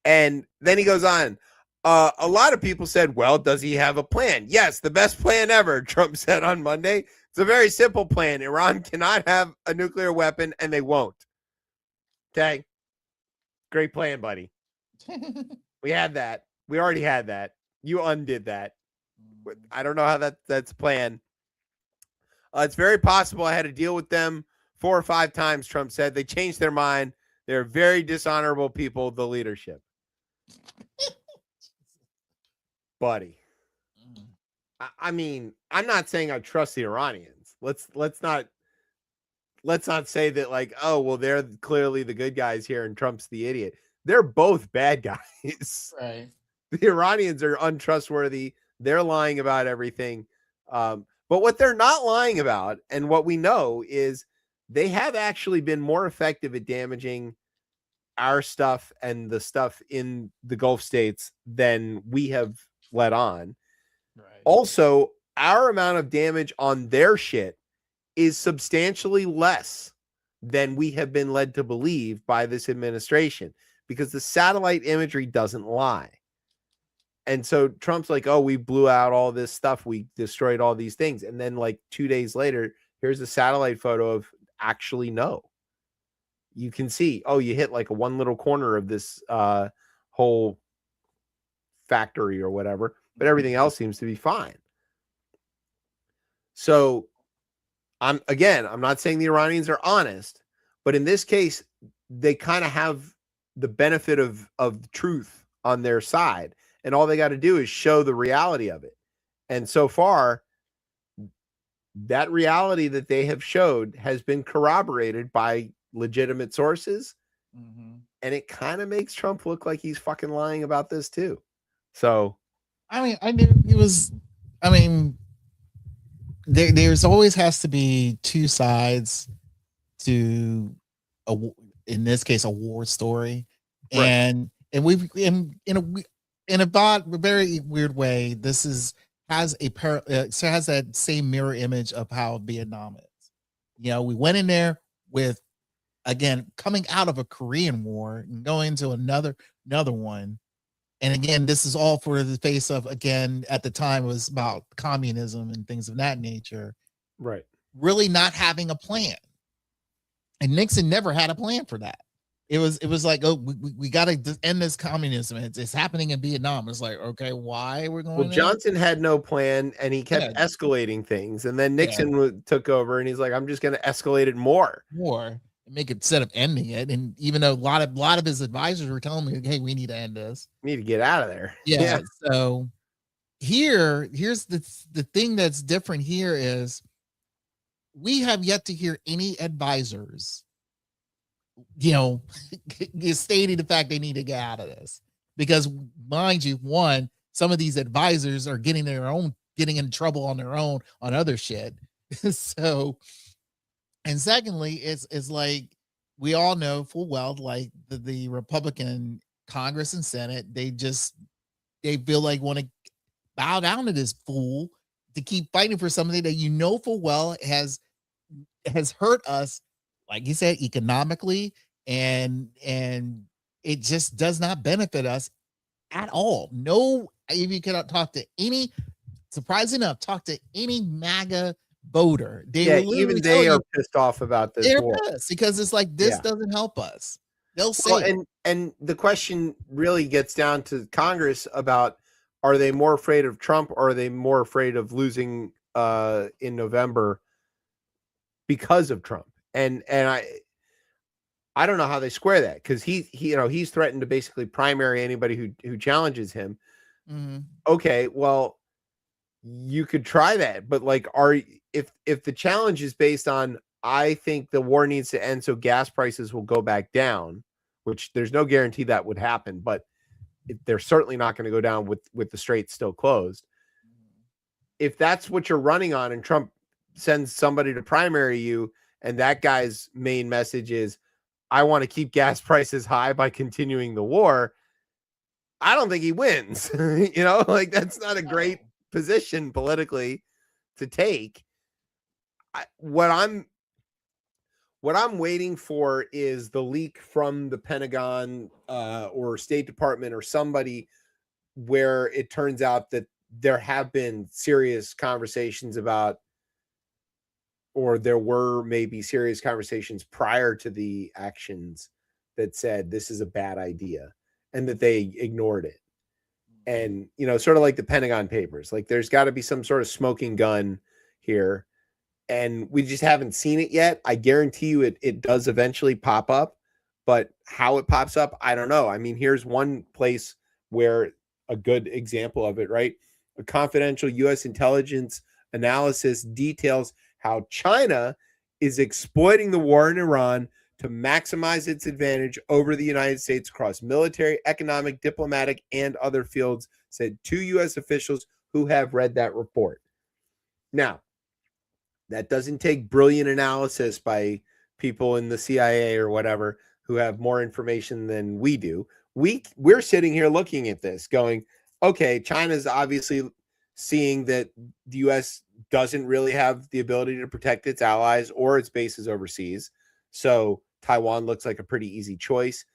Speaker 1: And then he goes on. A lot of people said, well, does he have a plan? Yes, the best plan ever, Trump said on Monday. It's a very simple plan. Iran cannot have a nuclear weapon, and they won't. Okay? Great plan, buddy. We had that. We already had that. You undid that. I don't know how that's planned. It's very possible I had to deal with them 4 or 5 times, Trump said. They changed their mind. They're very dishonorable people, the leadership. Buddy. I mean, I'm not saying I trust the Iranians. Let's not say that like, oh, well, they're clearly the good guys here and Trump's the idiot. They're both bad guys.
Speaker 2: Right.
Speaker 1: The Iranians are untrustworthy. They're lying about everything. But what they're not lying about, and what we know, is they have actually been more effective at damaging our stuff and the stuff in the Gulf states than we have let on. Right. Also, our amount of damage on their shit is substantially less than we have been led to believe by this administration, because the satellite imagery doesn't lie. And so Trump's like, oh, we blew out all this stuff. We destroyed all these things. And then like 2 days later, here's a satellite photo of actually no. You can see, oh, you hit like one little corner of this whole factory or whatever, but everything else seems to be fine. So I'm not saying the Iranians are honest, but in this case, they kind of have the benefit of truth on their side. And all they got to do is show the reality of it. And so far, that reality that they have showed has been corroborated by legitimate sources. Mm-hmm. And it kind of makes Trump look like he's fucking lying about this too. So,
Speaker 2: I mean, I knew he was, I mean, there's always has to be two sides to in this case, a war story. Right. And we've, in a very weird way, this has that same mirror image of how Vietnam is. We went in there with, again, coming out of a Korean War and going into another one. And again, this is all for the face of, again, at the time it was about communism and things of that nature.
Speaker 1: Right.
Speaker 2: Really not having a plan. And Nixon never had a plan for that. It was like, oh, we got to end this communism. It's happening in Vietnam. It's like, okay, why we're going?
Speaker 1: Well, Johnson had no plan, and he kept escalating things, and then Nixon took over, and he's like, I'm just going to escalate it more,
Speaker 2: make it instead of ending it. And even though a lot of his advisors were telling me, hey, we need to end this.
Speaker 1: We need to get out of there.
Speaker 2: Yeah. So here's the thing that's different here is we have yet to hear any advisors, stating the fact they need to get out of this. Because mind you, one, some of these advisors are getting in trouble on their own on other shit. So, and secondly, it's like we all know full well, like the Republican Congress and Senate, they feel like want to bow down to this fool to keep fighting for something that full well has hurt us, like you said, economically, and it just does not benefit us at all. No, if you cannot talk to any MAGA voter,
Speaker 1: even they are pissed off about this war.
Speaker 2: Pissed because it's like this doesn't help us. They'll say
Speaker 1: and the question really gets down to Congress about, are they more afraid of Trump or are they more afraid of losing in November because of Trump? And I don't know how they square that, because he's threatened to basically primary anybody who challenges him.
Speaker 2: Mm-hmm.
Speaker 1: Okay, well, you could try that, but like, if the challenge is based on, I think the war needs to end so gas prices will go back down, which there's no guarantee that would happen, but they're certainly not going to go down with the straits still closed. If that's what you're running on, and Trump sends somebody to primary you, and that guy's main message is, I want to keep gas prices high by continuing the war, I don't think he wins. Like, that's not a great position politically to take. What I'm waiting for is the leak from the Pentagon or State Department or somebody, where it turns out that there have been serious conversations about, or there were maybe serious conversations prior to the actions that said this is a bad idea, and that they ignored it. And, sort of like the Pentagon Papers, like there's got to be some sort of smoking gun here, and we just haven't seen it yet. I guarantee you it does eventually pop up, but how it pops up, I don't know. I mean, here's one place where a good example of it, right? A confidential U.S. intelligence analysis details how China is exploiting the war in Iran to maximize its advantage over the United States across military, economic, diplomatic, and other fields, said 2 U.S. officials who have read that report. Now, that doesn't take brilliant analysis by people in the CIA or whatever who have more information than we do. We're sitting here looking at this going, okay, China's obviously seeing that the U.S. doesn't really have the ability to protect its allies or its bases overseas. So Taiwan looks like a pretty easy choice.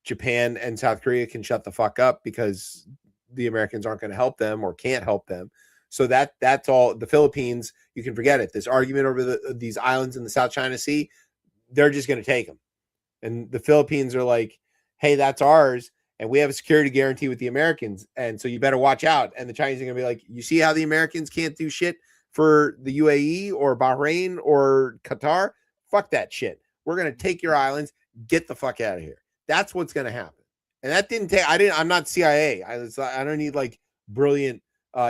Speaker 1: Japan and South Korea can shut the fuck up because the Americans aren't going to help them or can't help them. So that's all. The Philippines, you can forget it. This argument over these islands in the South China Sea, they're just going to take them. And the Philippines are like, hey, that's ours, and we have a security guarantee with the Americans, and so you better watch out. And the Chinese are going to be like, you see how the Americans can't do shit for the UAE or Bahrain or Qatar? Fuck that shit. We're going to take your islands. Get the fuck out of here. That's what's going to happen. And that didn't take, I'm not CIA. I don't need like brilliant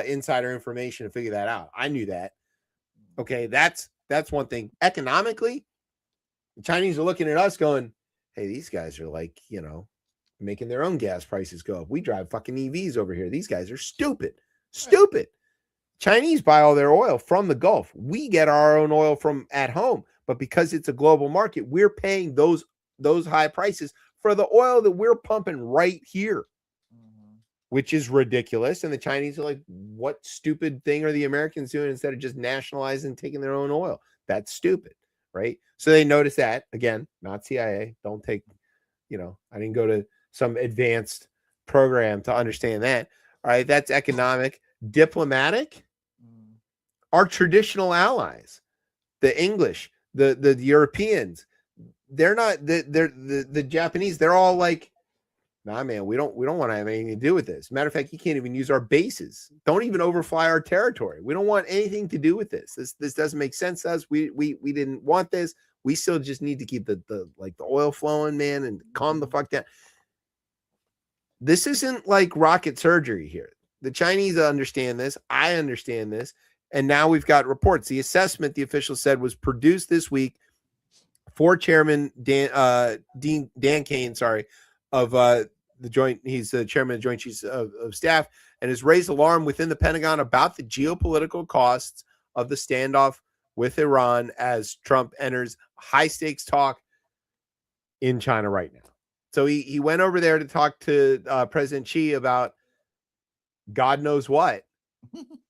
Speaker 1: insider information to figure that out. I knew that. Okay. That's one thing. Economically, the Chinese are looking at us going, hey, these guys are like, making their own gas prices go up. We drive fucking EVs over here. These guys are stupid. Chinese buy all their oil from the Gulf. We get our own oil from at home, but because it's a global market, we're paying those high prices for the oil that we're pumping right here, which is ridiculous. And the Chinese are like, what stupid thing are the Americans doing instead of just nationalizing, taking their own oil? That's stupid, right? So they noticed that. Again, not CIA. Don't take, I didn't go to some advanced program to understand that. All right, that's economic. Diplomatic, our traditional allies, the English, the Europeans, they're not the Japanese. They're all like, nah, man, we don't want to have anything to do with this. Matter of fact, you can't even use our bases. Don't even overfly our territory. We don't want anything to do with this. This doesn't make sense to us. We didn't want this. We still just need to keep the oil flowing, man, and calm the fuck down. This isn't like rocket surgery here. The Chinese understand this. I understand this. And now we've got reports. The assessment, the official said, was produced this week for Chairman Dan Kane, of the Joint. He's the chairman of the Joint Chiefs of Staff, and has raised alarm within the Pentagon about the geopolitical costs of the standoff with Iran as Trump enters high-stakes talk in China right now. So he went over there to talk to President Xi about God knows what.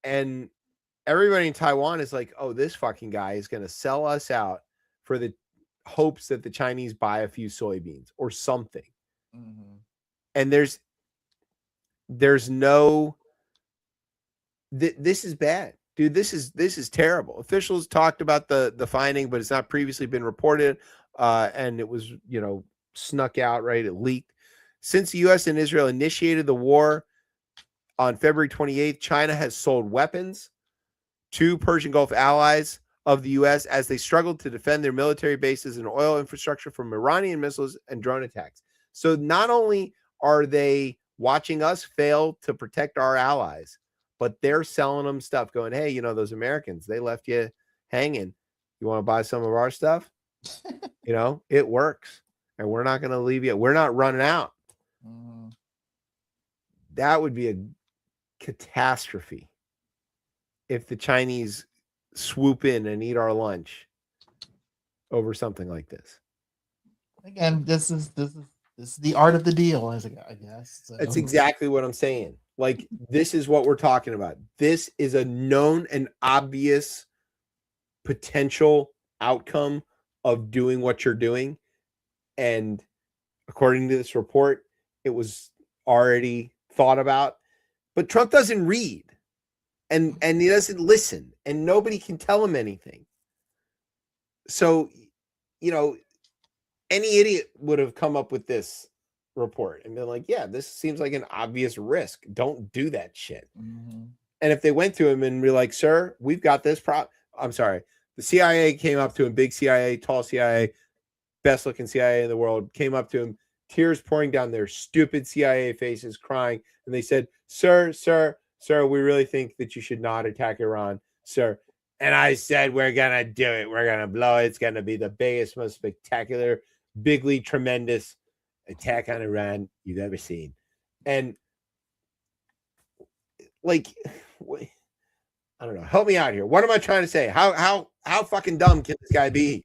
Speaker 1: And everybody in Taiwan is like, oh, this fucking guy is going to sell us out for the hopes that the Chinese buy a few soybeans or something. Mm-hmm. And there's no, this is bad, dude. This is terrible. Officials talked about the finding, but it's not previously been reported. And it was, snuck out, right? It leaked. Since the U.S. and Israel initiated the war on February 28th, China has sold weapons to Persian Gulf allies of the U.S. as they struggled to defend their military bases and oil infrastructure from Iranian missiles and drone attacks. So not only are they watching us fail to protect our allies, but they're selling them stuff going, hey, those Americans, they left you hanging. You want to buy some of our stuff? It works. And we're not going to leave you. We're not running out. That would be a catastrophe if the Chinese swoop in and eat our lunch over something like this.
Speaker 2: Again, this is the art of the deal, I guess. So.
Speaker 1: That's exactly what I'm saying. Like, this is what we're talking about. This is a known and obvious potential outcome of doing what you're doing. And according to this report, it was already thought about. But Trump doesn't read. And he doesn't listen. And nobody can tell him anything. So, any idiot would have come up with this report and been like, yeah, this seems like an obvious risk. Don't do that shit. Mm-hmm. And if they went to him and be like, sir, we've got this I'm sorry. The CIA came up to him, big CIA, tall CIA, best looking CIA in the world, came up to him, tears pouring down their stupid CIA faces, crying. And they said, sir, we really think that you should not attack Iran, sir. And I said, we're going to do it. We're going to blow it. It's going to be the biggest, most spectacular, bigly tremendous attack on Iran you've ever seen. And like, I don't know. Help me out here. What am I trying to say? How fucking dumb can this guy be?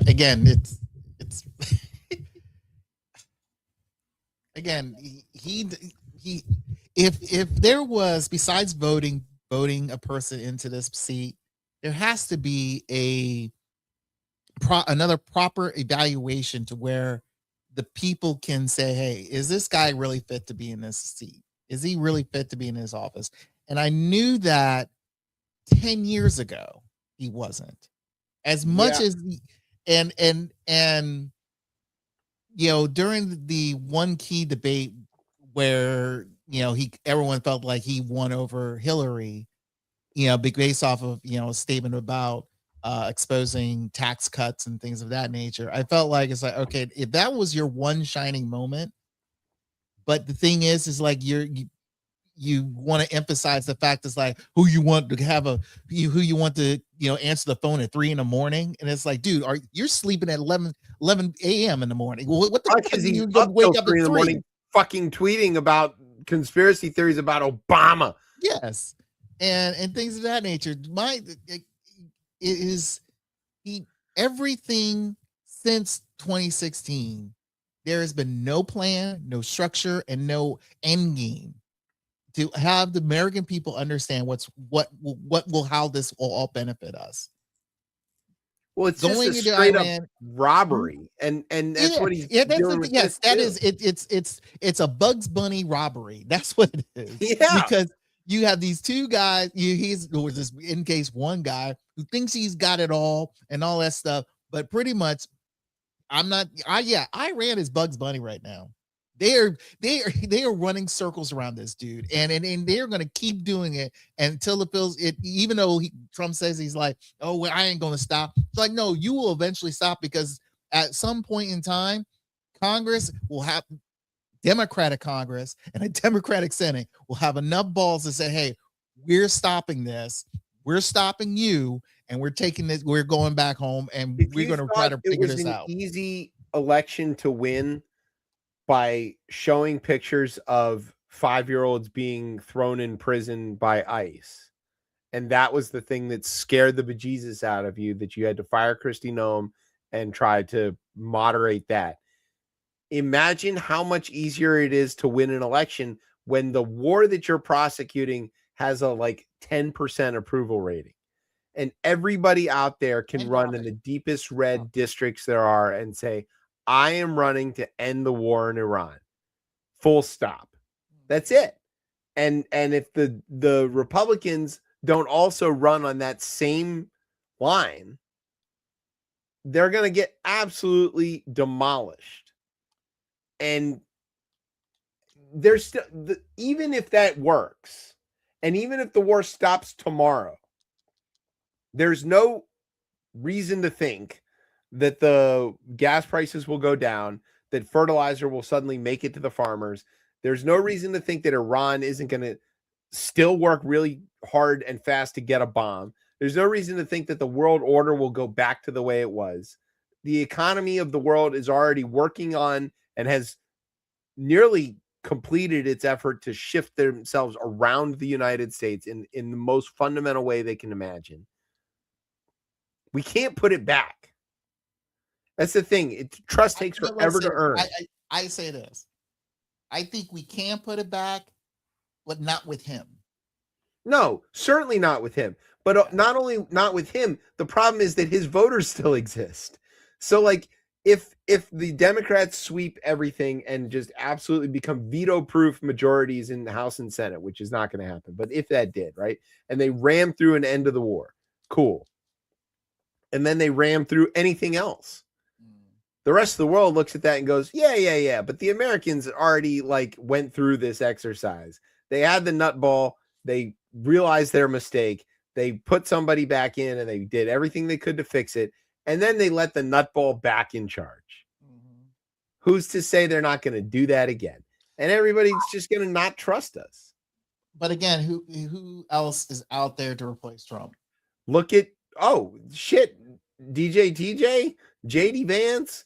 Speaker 2: Again, it's again, he if there was, besides voting a person into this seat, there has to be another proper evaluation to where the people can say, hey, is this guy really fit to be in this seat? Is he really fit to be in his office? And I knew that 10 years ago he wasn't. As much as and during the one key debate where everyone felt like he won over Hillary, based off of a statement about exposing tax cuts and things of that nature. I felt like it's like, okay, if that was your one shining moment, but the thing is like you want to emphasize the fact is like who you want to answer the phone at 3 a.m. and it's like, dude, you're sleeping at 11 a.m. in the morning. Well, what the fuck is you wake up at 3 in the morning
Speaker 1: fucking tweeting about conspiracy theories about Obama?
Speaker 2: Yes, and things of that nature. Everything since 2016, there has been no plan, no structure, and no end game to have the American people understand how this will all benefit us.
Speaker 1: Well, it's
Speaker 2: going
Speaker 1: just a
Speaker 2: into
Speaker 1: straight
Speaker 2: Iran.
Speaker 1: up robbery, and that's what he's
Speaker 2: that's
Speaker 1: doing
Speaker 2: the
Speaker 1: with
Speaker 2: thing. Yes,
Speaker 1: this
Speaker 2: that
Speaker 1: too.
Speaker 2: is it's a Bugs Bunny robbery. That's what it is.
Speaker 1: Yeah,
Speaker 2: Because you have these two guys. Or this in case one guy who thinks he's got it all and all that stuff, but pretty much, Iran is Bugs Bunny right now. They are running circles around this dude, and they're going to keep doing it until it feels it. Even though Trump says he's like, oh, well, I ain't going to stop. It's like, no, you will eventually stop, because at some point in time, Congress will have Democratic Congress and a Democratic Senate will have enough balls to say, hey, we're stopping this. We're stopping you, and we're taking this. We're going back home, and we're going to try to figure this out.
Speaker 1: Easy election to win by showing pictures of 5-year-olds being thrown in prison by ICE. And that was the thing that scared the bejesus out of you, that you had to fire Kristi Noem and try to moderate that. Imagine how much easier it is to win an election when the war that you're prosecuting has a like 10% approval rating. And everybody out there can run in the deepest red districts there are and say, I am running to end the war in Iran. Full stop. That's it. And if the Republicans don't also run on that same line, they're going to get absolutely demolished. And there's still, even if that works, and even if the war stops tomorrow, there's no reason to think that the gas prices will go down, that fertilizer will suddenly make it to the farmers. There's no reason to think that Iran isn't going to still work really hard and fast to get a bomb. There's no reason to think that the world order will go back to the way it was. The economy of the world is already working on and has nearly completed its effort to shift themselves around the United States in the most fundamental way they can imagine. We can't put it back. That's the thing. Trust takes forever to earn.
Speaker 2: I say this. I think we can put it back, but not with him.
Speaker 1: No, certainly not with him. But not only not with him, the problem is that his voters still exist. So, like, if the Democrats sweep everything and just absolutely become veto-proof majorities in the House and Senate, which is not going to happen, but if that did, right, and they ram through an end of the war, cool. And then they ram through anything else. The rest of the world looks at that and goes, yeah. But the Americans already like went through this exercise. They had the nutball. They realized their mistake. They put somebody back in and they did everything they could to fix it. And then they let the nutball back in charge. Mm-hmm. Who's to say they're not going to do that again? And everybody's just going to not trust us.
Speaker 2: But again, who else is out there to replace Trump?
Speaker 1: Look at, DJ TJ, JD Vance.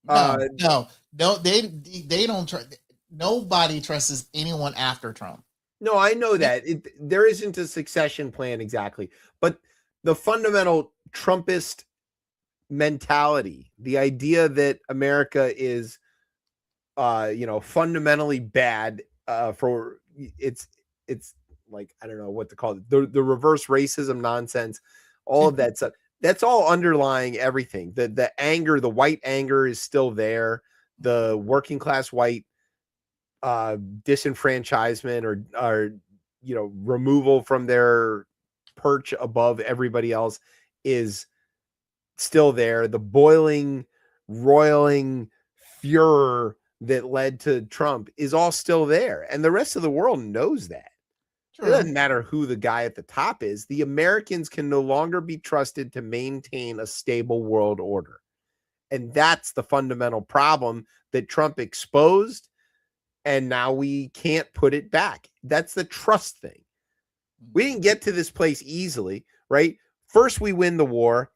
Speaker 2: No, they don't trust. Nobody trusts anyone after Trump.
Speaker 1: No, I know that there isn't a succession plan exactly, but the fundamental Trumpist mentality, the idea that America is, fundamentally bad, for it's like, I don't know what to call it, the reverse racism nonsense, all of that stuff. That's all underlying everything. The anger, the white anger is still there. The working class white disenfranchisement or removal from their perch above everybody else is still there. The boiling, roiling furor that led to Trump is all still there. And the rest of the world knows that. It doesn't matter who the guy at the top is. The Americans can no longer be trusted to maintain a stable world order. And that's the fundamental problem that Trump exposed. And now we can't put it back. That's the trust thing. We didn't get to this place easily, right? First, we win the war.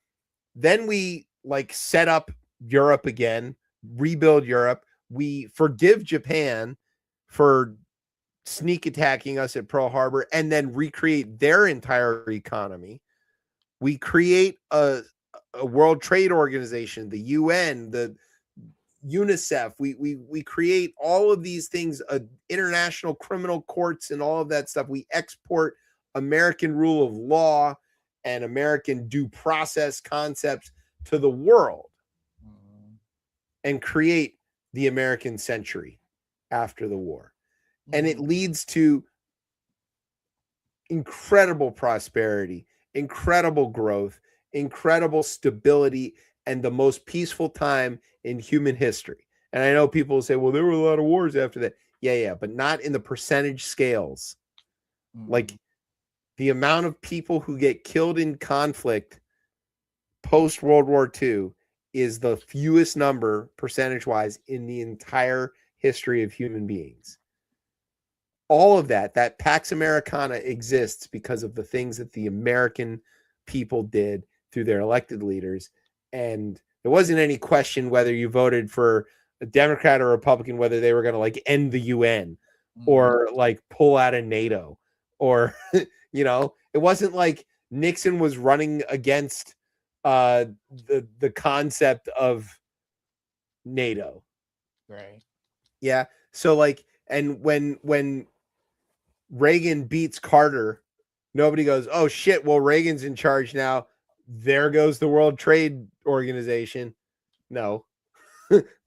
Speaker 1: Then we set up Europe again, rebuild Europe. We forgive Japan for sneak attacking us at Pearl Harbor and then recreate their entire economy. We create a World Trade Organization, the UN, the UNICEF. We create all of these things, international criminal courts and all of that stuff. We export American rule of law and American due process concepts to the world and create the American century after the war. And it leads to incredible prosperity, incredible growth, incredible stability, and the most peaceful time in human history. And I know people will say, well, there were a lot of wars after that. Yeah, but not in the percentage scales. Like the amount of people who get killed in conflict post World War II is the fewest number percentage-wise in the entire history of human beings. All of that Pax Americana exists because of the things that the American people did through their elected leaders. And there wasn't any question whether you voted for a Democrat or Republican, whether they were going to like end the UN or like pull out of NATO or, you know, it wasn't like Nixon was running against the concept of NATO.
Speaker 2: Right.
Speaker 1: Yeah. So like, and when Reagan beats Carter, nobody goes, oh shit, well, Reagan's in charge now. There goes the World Trade Organization. No.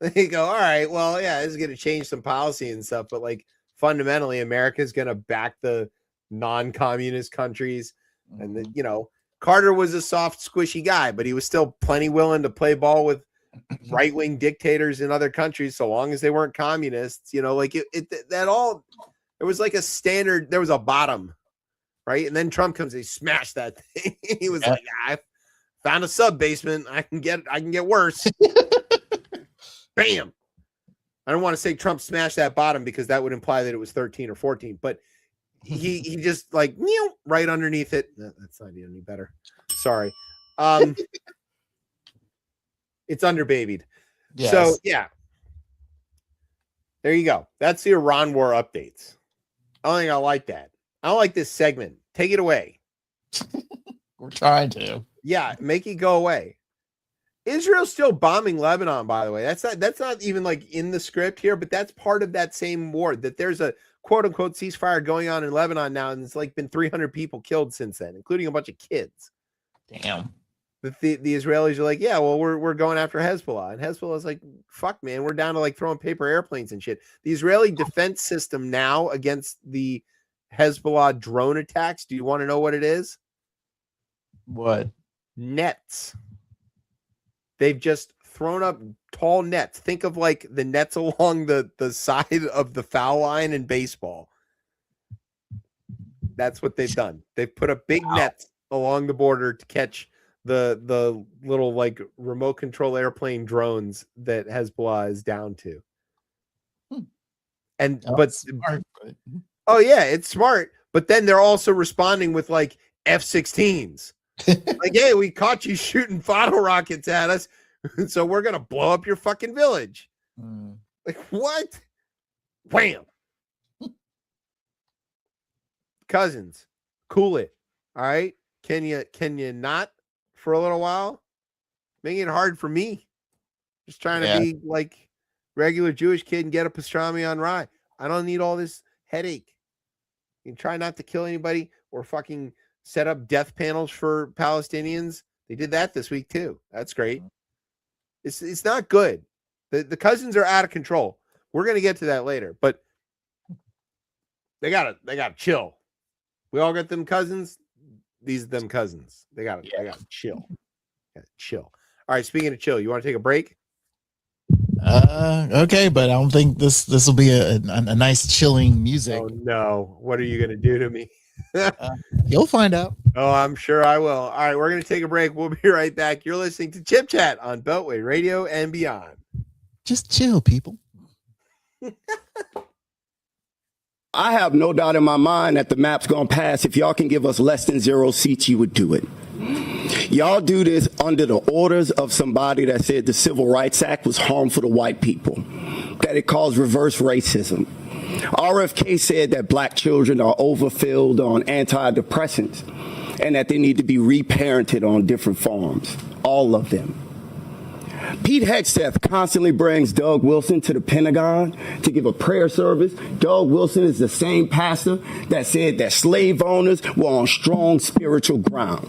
Speaker 1: They go, all right, well, yeah, this is going to change some policy and stuff, but like fundamentally, America's going to back the non-communist countries. And then, you know, Carter was a soft, squishy guy, but he was still plenty willing to play ball with right-wing dictators in other countries, so long as they weren't communists. You know, like that all. It was like a standard. There was a bottom, right? And then Trump comes, he smashed that thing. He was like, I found a sub basement. I can get worse. Bam. I don't want to say Trump smashed that bottom because that would imply that it was 13 or 14, but he just like right underneath it. That's not any better. Sorry. It's underbabied. Yes. So yeah. There you go. That's the Iran war updates. I don't think I like that. I don't like this segment. Take it away.
Speaker 2: We're trying to.
Speaker 1: Yeah, make it go away. Israel's still bombing Lebanon, by the way. That's not even like in the script here, but that's part of that same war, that there's a quote unquote ceasefire going on in Lebanon now, and it's like been 300 people killed since then, including a bunch of kids.
Speaker 2: Damn.
Speaker 1: The Israelis are like, yeah, well, we're going after Hezbollah. And Hezbollah's like, fuck, man, we're down to like throwing paper airplanes and shit. The Israeli defense system now against the Hezbollah drone attacks, do you want to know what it is?
Speaker 2: What?
Speaker 1: Nets. They've just thrown up tall nets. Think of like the nets along the side of the foul line in baseball. That's what they've done. They've put up big nets along the border to catch the little like remote control airplane drones that Hezbollah is down to. And smart, but... oh yeah, it's smart. But then they're also responding with like F-16s. Like, hey, we caught you shooting bottle rockets at us, so we're gonna blow up your fucking village. Like what? Wham! Cousins, cool it. All right. Can you not for a little while? Making it hard for me. Just trying to be like regular Jewish kid and get a pastrami on rye. I don't need all this headache. You can try not to kill anybody or fucking set up death panels for Palestinians. They did that this week too. That's great. It's not good. The cousins are out of control. We're gonna get to that later, but they gotta chill. We all got them cousins. These are them cousins. They gotta chill. Chill. All right. Speaking of chill, you want to take a break?
Speaker 2: Okay, but I don't think this will be a nice chilling music.
Speaker 1: Oh no! What are you gonna do to me?
Speaker 2: You'll find out.
Speaker 1: Oh, I'm sure I will. All right, we're gonna take a break. We'll be right back. You're listening to Chip Chat on Beltway Radio and beyond.
Speaker 2: Just chill, people.
Speaker 4: I have no doubt in my mind that the map's gonna pass. If y'all can give us less than 0 seats, you would do it. Y'all do this under the orders of somebody that said the Civil Rights Act was harmful to white people, that it caused reverse racism. RFK said that black children are overfilled on antidepressants and that they need to be reparented on different farms, all of them. Pete Hegseth constantly brings Doug Wilson to the Pentagon to give a prayer service. Doug Wilson is the same pastor that said that slave owners were on strong spiritual ground.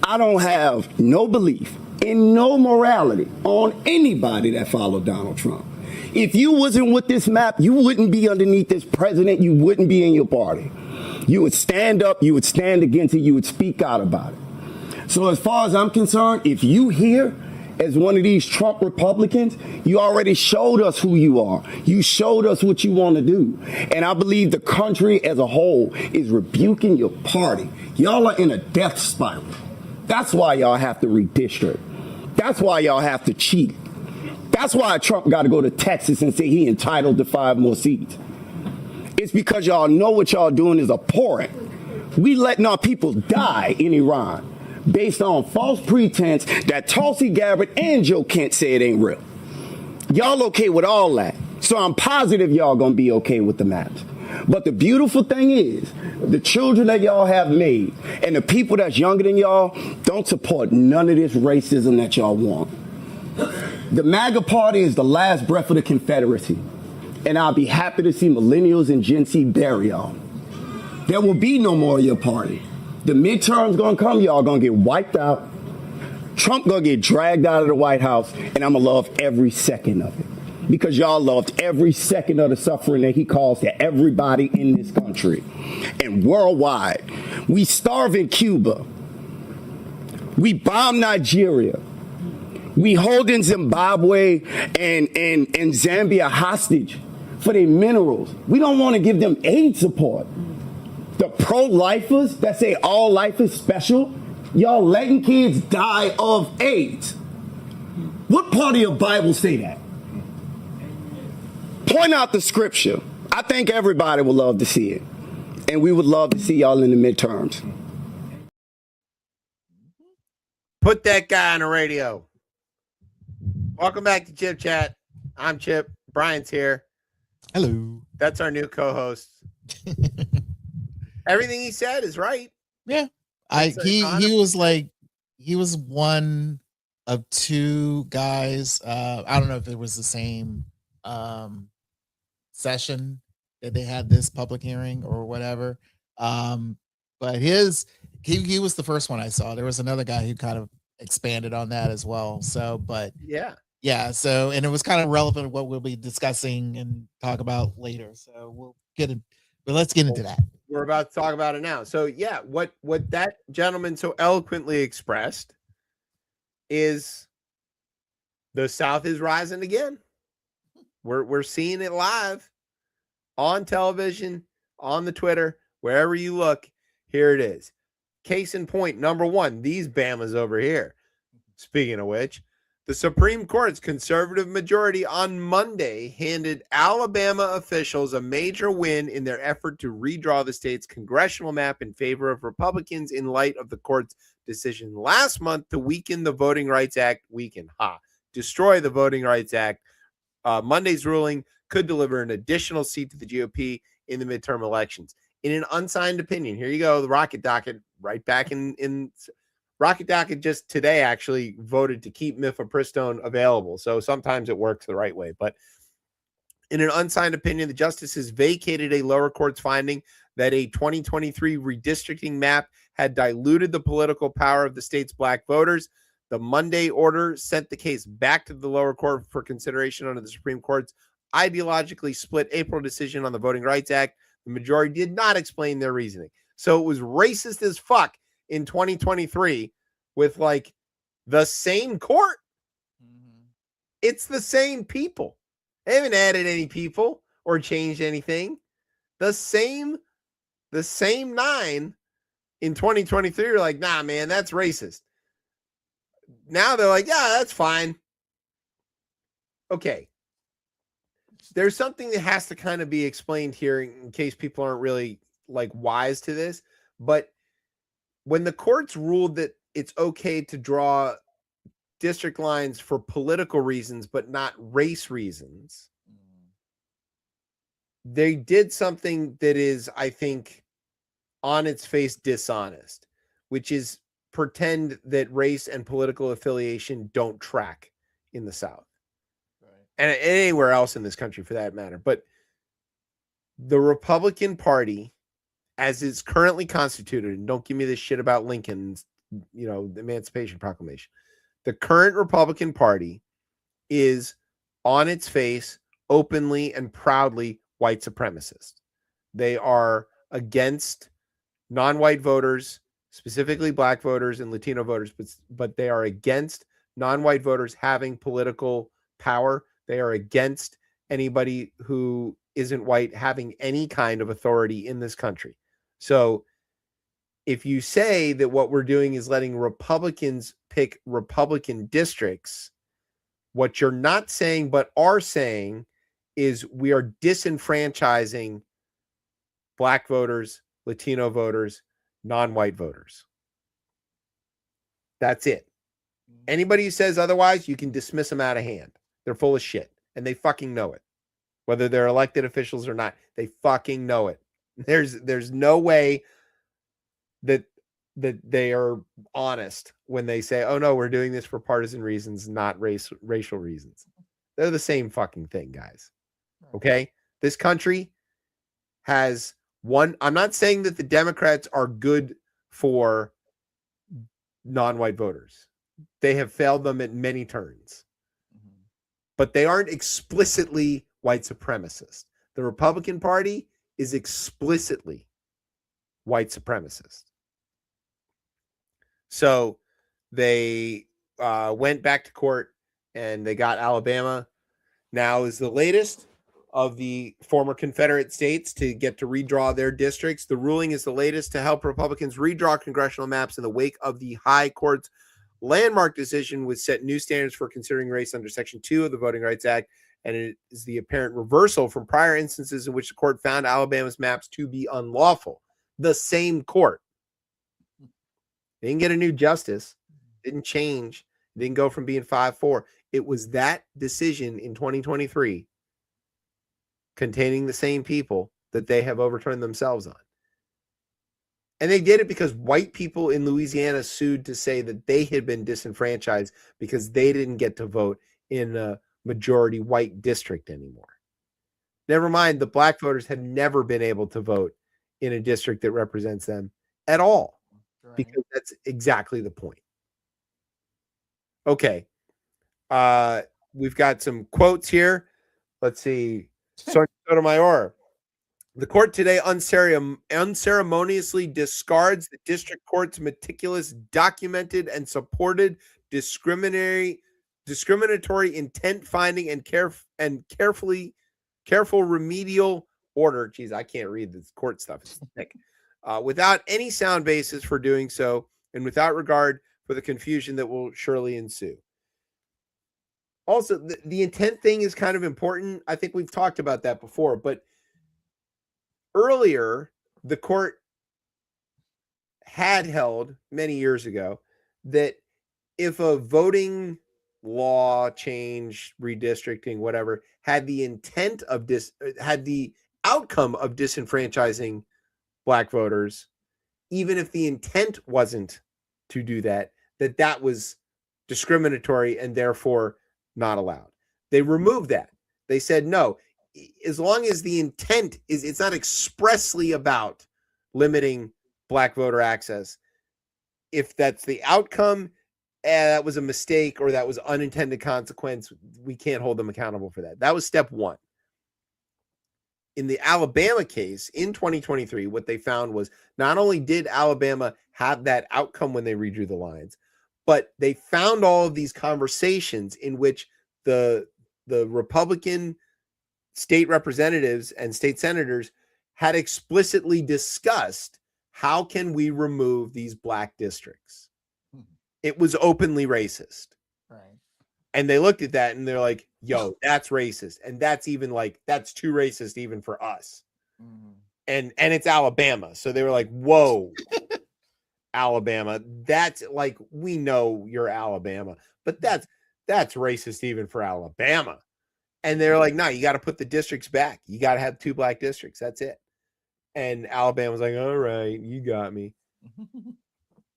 Speaker 4: I don't have no belief and no morality on anybody that followed Donald Trump. If you wasn't with this map, you wouldn't be underneath this president. You wouldn't be in your party. You would stand up, you would stand against it, you would speak out about it. So as far as I'm concerned, if you here as one of these Trump Republicans, you already showed us who you are. You showed us what you want to do. And I believe the country as a whole is rebuking your party. Y'all are in a death spiral. That's why y'all have to redistrict. That's why y'all have to cheat. That's why Trump got to go to Texas and say he entitled to 5 more seats. It's because y'all know what y'all doing is abhorrent. We letting our people die in Iran based on false pretense that Tulsi Gabbard and Joe Kent say it ain't real. Y'all okay with all that. So I'm positive y'all gonna be okay with the maps. But the beautiful thing is, the children that y'all have made and the people that's younger than y'all don't support none of this racism that y'all want. The MAGA party is the last breath of the Confederacy. And I'll be happy to see millennials and Gen Z bury y'all. There will be no more of your party. The midterms gonna come, y'all gonna get wiped out. Trump gonna get dragged out of the White House, and I'm gonna love every second of it. Because y'all loved every second of the suffering that he caused to everybody in this country. And worldwide, we starve in Cuba. We bomb Nigeria. We holding Zimbabwe and Zambia hostage for their minerals. We don't want to give them aid support. The pro-lifers that say all life is special, y'all letting kids die of AIDS. What part of your Bible say that? Point out the scripture. I think everybody would love to see it. And we would love to see y'all in the midterms.
Speaker 1: Put that guy on the radio. Welcome back to Chip Chat. I'm Chip. Brian's here.
Speaker 2: Hello.
Speaker 1: That's our new co-host. Everything he said is right.
Speaker 2: Yeah. He was one of 2 guys. I don't know if it was the same session that they had this public hearing or whatever. But he was the first one I saw. There was another guy who kind of expanded on that as well. So, but yeah. So, and it was kind of relevant to what we'll be discussing and talk about later. So we'll get it, but let's get into that.
Speaker 1: We're about to talk about it now. So yeah, what that gentleman so eloquently expressed is the South is rising again. We're seeing it live on television, on the Twitter, wherever you look. Here it is. Case in point, number 1, these Bamas over here. Speaking of which, the Supreme Court's conservative majority on Monday handed Alabama officials a major win in their effort to redraw the state's congressional map in favor of Republicans in light of the court's decision last month to weaken the Voting Rights Act. Destroy the Voting Rights Act. Monday's ruling could deliver an additional seat to the GOP in the midterm elections. In an unsigned opinion, here you go, the Rocket Docket, right back in Rocket Docket just today actually voted to keep mifepristone available. So sometimes it works the right way. But in an unsigned opinion, the justices vacated a lower court's finding that a 2023 redistricting map had diluted the political power of the state's black voters. The Monday order sent the case back to the lower court for consideration under the Supreme Court's ideologically split April decision on the Voting Rights Act. The majority did not explain their reasoning. So it was racist as fuck in 2023 with like the same court. Mm-hmm. It's the same people. They haven't added any people or changed anything. The same 9 in 2023 are like, nah, man, that's racist. Now they're like, yeah, that's fine. Okay. There's something that has to kind of be explained here in case people aren't really like wise to this. But when the courts ruled that it's okay to draw district lines for political reasons, but not race reasons, they did something that is, I think, on its face dishonest, which is pretend that race and political affiliation don't track in the South. And anywhere else in this country for that matter. But the Republican Party, as it's currently constituted, and don't give me this shit about Lincoln's, the Emancipation Proclamation. The current Republican Party is on its face, openly and proudly white supremacist. They are against non-white voters, specifically black voters and Latino voters, but they are against non-white voters having political power. They are against anybody who isn't white having any kind of authority in this country. So if you say that what we're doing is letting Republicans pick Republican districts, what you're not saying but are saying is we are disenfranchising black voters, Latino voters, non-white voters. That's it. Anybody who says otherwise, you can dismiss them out of hand. They're full of shit, and they fucking know it. Whether they're elected officials or not, they fucking know it. There's no way that they are honest when they say, oh no, we're doing this for partisan reasons, not racial reasons. They're the same fucking thing, guys. Okay? This country has one. I'm not saying that the Democrats are good for non-white voters. They have failed them at many turns. But they aren't explicitly white supremacist. The Republican Party is explicitly white supremacist. So they went back to court and they got Alabama. Now is the latest of the former Confederate states to get to redraw their districts. The ruling is the latest to help Republicans redraw congressional maps in the wake of the high court's landmark decision, which set new standards for considering race under Section 2 of the Voting Rights Act. And it is the apparent reversal from prior instances in which the court found Alabama's maps to be unlawful. The same court. They didn't get a new justice. Didn't change. Didn't go from being 5-4. It was that decision in 2023 containing the same people that they have overturned themselves on. And they did it because white people in Louisiana sued to say that they had been disenfranchised because they didn't get to vote in a majority white district anymore. Never mind, the black voters had never been able to vote in a district that represents them at all. Right. Because that's exactly the point. Okay. We've got some quotes here. Let's see. Sotomayor. The court today unceremoniously discards the district court's meticulous, documented, and supported discriminatory intent finding and careful remedial order. Geez, I can't read this court stuff. It's thick. Without any sound basis for doing so, and without regard for the confusion that will surely ensue. Also, the intent thing is kind of important. I think we've talked about that before, but earlier, the court had held many years ago that if a voting law change, redistricting, whatever, had the intent of had the outcome of disenfranchising black voters, even if the intent wasn't to do that, that was discriminatory and therefore not allowed. They removed that. They said, no, as long as the intent is, it's not expressly about limiting black voter access. If that's the outcome, that was a mistake or that was unintended consequence, we can't hold them accountable for that. That was step one. In the Alabama case in 2023, what they found was not only did Alabama have that outcome when they redrew the lines, but they found all of these conversations in which the Republican state representatives and state senators had explicitly discussed how can we remove these black districts. It was openly racist. Right. And they looked at that and they're like, yo, that's racist. And that's even like, that's too racist even for us. Mm-hmm. And it's Alabama. So they were like, whoa, Alabama. That's like, we know you're Alabama, but that's racist even for Alabama. And they're like, no, you got to put the districts back. You got to have 2 black districts. That's it. And Alabama was like, all right, you got me.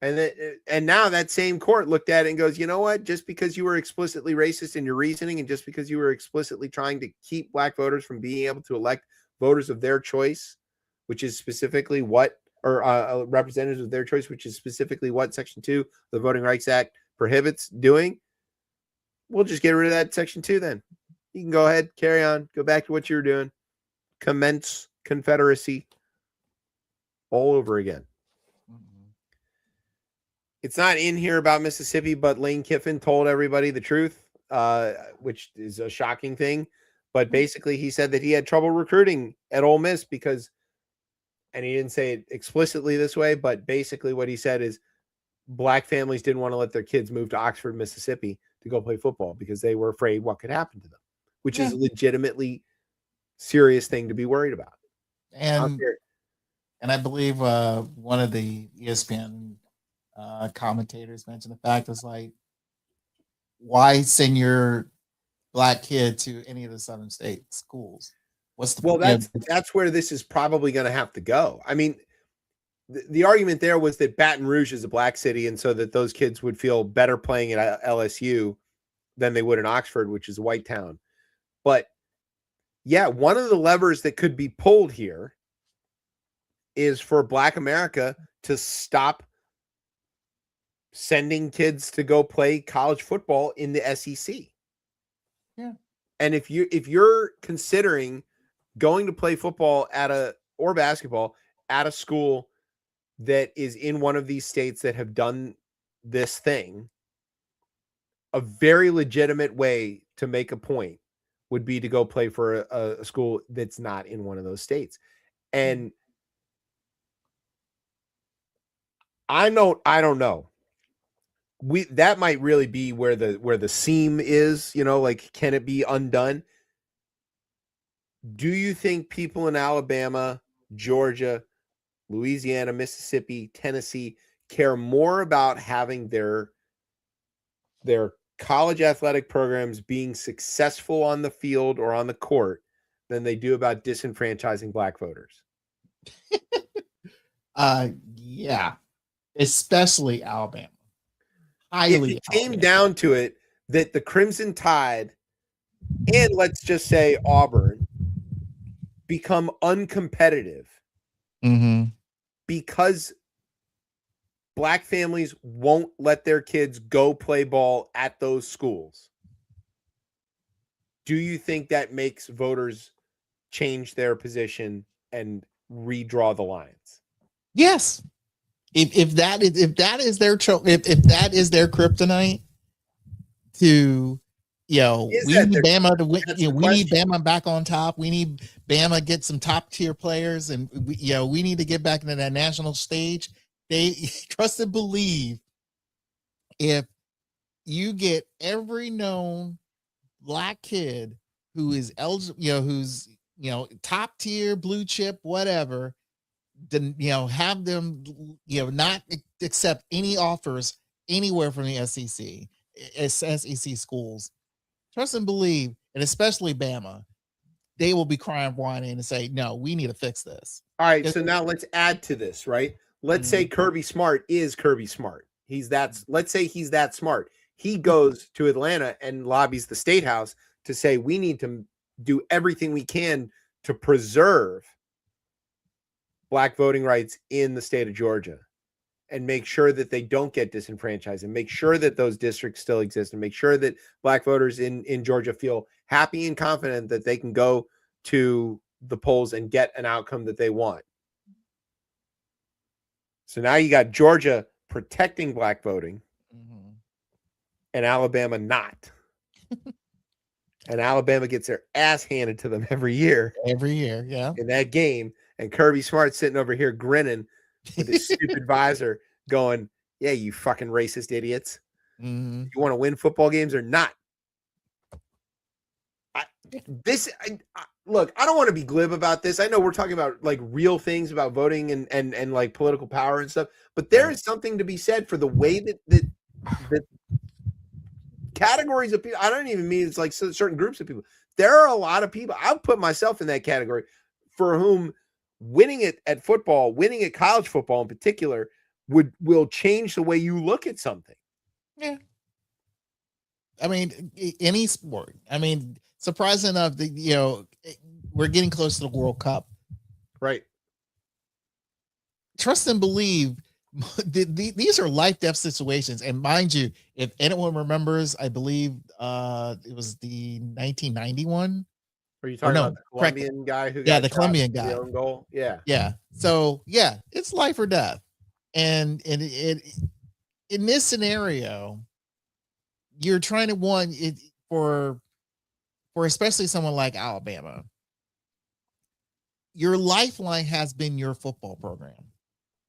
Speaker 1: And now that same court looked at it and goes, you know what? Just because you were explicitly racist in your reasoning and just because you were explicitly trying to keep black voters from being able to elect voters of their choice, which is specifically what, or representatives of their choice, which is specifically what Section 2 of the Voting Rights Act prohibits doing, we'll just get rid of that section 2 then. You can go ahead, carry on, go back to what you were doing, commence Confederacy all over again. It's not in here about Mississippi, but Lane Kiffin told everybody the truth, which is a shocking thing. But basically, he said that he had trouble recruiting at Ole Miss because, and he didn't say it explicitly this way, but basically what he said is black families didn't want to let their kids move to Oxford, Mississippi to go play football because they were afraid what could happen to them, which is a legitimately serious thing to be worried about.
Speaker 2: And I believe one of the ESPN commentators mentioned the fact is like, why send your black kid to any of the southern state schools? What's the
Speaker 1: that's where this is probably going to have to go. I mean, the argument there was that Baton Rouge is a black city, and so that those kids would feel better playing at LSU than they would in Oxford, which is a white town. But yeah, one of the levers that could be pulled here is for Black America to stop sending kids to go play college football in the SEC.
Speaker 2: Yeah.
Speaker 1: And if you're considering going to play football or basketball at a school that is in one of these states that have done this thing, a very legitimate way to make a point would be to go play for a school that's not in one of those states. And I don't know. That might really be where the seam is, like, can it be undone? Do you think people in Alabama, Georgia, Louisiana, Mississippi, Tennessee care more about having their college athletic programs being successful on the field or on the court than they do about disenfranchising black voters?
Speaker 2: Yeah, especially Alabama.
Speaker 1: If it came down to it, that the Crimson Tide and let's just say Auburn become uncompetitive because black families won't let their kids go play ball at those schools, do you think that makes voters change their position and redraw the lines?
Speaker 2: Yes. If that is their kryptonite to, we need Bama to win. We need Bama back on top. We need Bama get some top tier players, and we need to get back into that national stage. They trust and believe if you get every known black kid who is eligible, who's top tier, blue chip, whatever. Then have them not accept any offers anywhere from the SEC schools. Trust and believe, and especially Bama, they will be crying, whining, and say, "No, we need to fix this."
Speaker 1: All right, so now let's add to this, right? Let's say Kirby Smart is Kirby Smart. Let's say he's that smart. He goes to Atlanta and lobbies the State House to say we need to do everything we can to preserve black voting rights in the state of Georgia and make sure that they don't get disenfranchised and make sure that those districts still exist and make sure that black voters in Georgia feel happy and confident that they can go to the polls and get an outcome that they want. So now you got Georgia protecting black voting and Alabama not. And Alabama gets their ass handed to them every year.
Speaker 2: Yeah.
Speaker 1: In that game. And Kirby Smart sitting over here grinning with his stupid visor going, yeah, you fucking racist idiots. You want to win football games or not? Look, I don't want to be glib about this. I know we're talking about like real things about voting and like political power and stuff, but there is something to be said for the way that categories of people, I don't even mean it's like certain groups of people. There are a lot of people, I'll put myself in that category, for whom winning it at football, winning at college football in particular, will change the way you look at something.
Speaker 2: Yeah. I mean, any sport. I mean, surprising enough, we're getting close to the World Cup.
Speaker 1: Right.
Speaker 2: Trust and believe these are life death situations. And mind you, if anyone remembers, I believe it was the 1991.
Speaker 1: Are you talking
Speaker 2: no,
Speaker 1: about the Colombian guy who
Speaker 2: Yeah,
Speaker 1: got
Speaker 2: the
Speaker 1: dropped
Speaker 2: Colombian
Speaker 1: for the
Speaker 2: guy.
Speaker 1: own goal? Yeah.
Speaker 2: Yeah. So yeah, it's life or death. And it in this scenario, you're trying to it for especially someone like Alabama. Your lifeline has been your football program.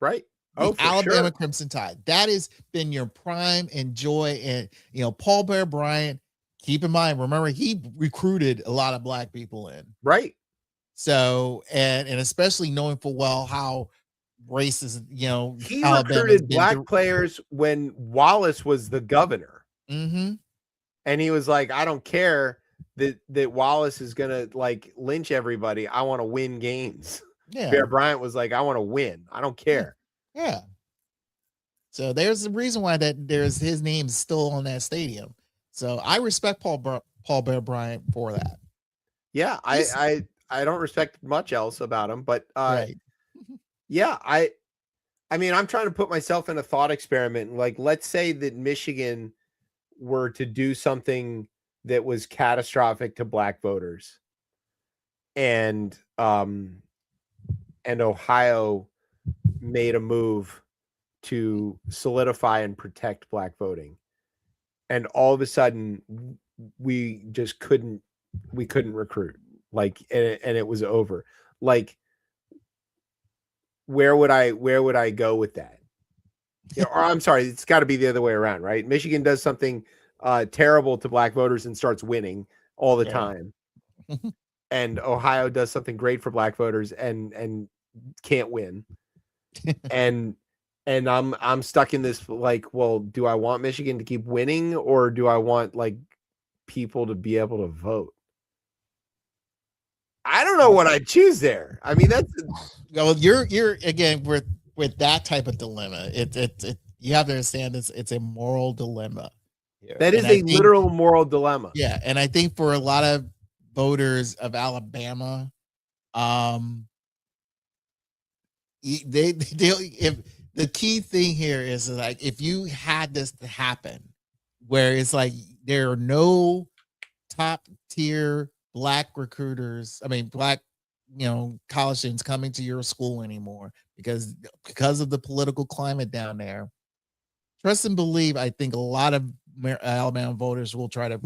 Speaker 1: Right.
Speaker 2: The Alabama
Speaker 1: sure.
Speaker 2: Crimson Tide. That has been your prime and joy. And Paul Bear Bryant, keep in mind, remember, he recruited a lot of black people in.
Speaker 1: Right.
Speaker 2: So, and especially knowing full well how racist,
Speaker 1: he
Speaker 2: Alabama's
Speaker 1: recruited black players when Wallace was the governor.
Speaker 2: Mm-hmm.
Speaker 1: And he was like, I don't care that Wallace is gonna like lynch everybody. I want to win games.
Speaker 2: Yeah.
Speaker 1: Bear Bryant was like, I want to win. I don't care.
Speaker 2: Yeah. So there's a reason why there's his name still on that stadium. So I respect Paul Bear Bryant for that.
Speaker 1: Yeah, I don't respect much else about him, but
Speaker 2: right.
Speaker 1: Yeah, I mean, I'm trying to put myself in a thought experiment. Like, let's say that Michigan were to do something that was catastrophic to black voters, and Ohio made a move to solidify and protect black voting, and all of a sudden we just couldn't recruit, like, and it was over. Like, where would I go with that? Or I'm sorry, it's got to be the other way around, right? Michigan does something terrible to black voters and starts winning all the time. And Ohio does something great for black voters and can't win. and I'm stuck in this, like, well, do I want Michigan to keep winning, or do I want like people to be able to vote? I don't know what I'd choose there. I mean, that's
Speaker 2: well, you're again with that type of dilemma. It you have to understand it's a moral dilemma.
Speaker 1: That is a literal moral dilemma.
Speaker 2: Yeah, and I think for a lot of voters of Alabama, if the key thing here is like, if you had this to happen, where it's like there are no top tier black recruiters, black, college students coming to your school anymore because of the political climate down there. Trust and believe, I think a lot of Alabama voters will try to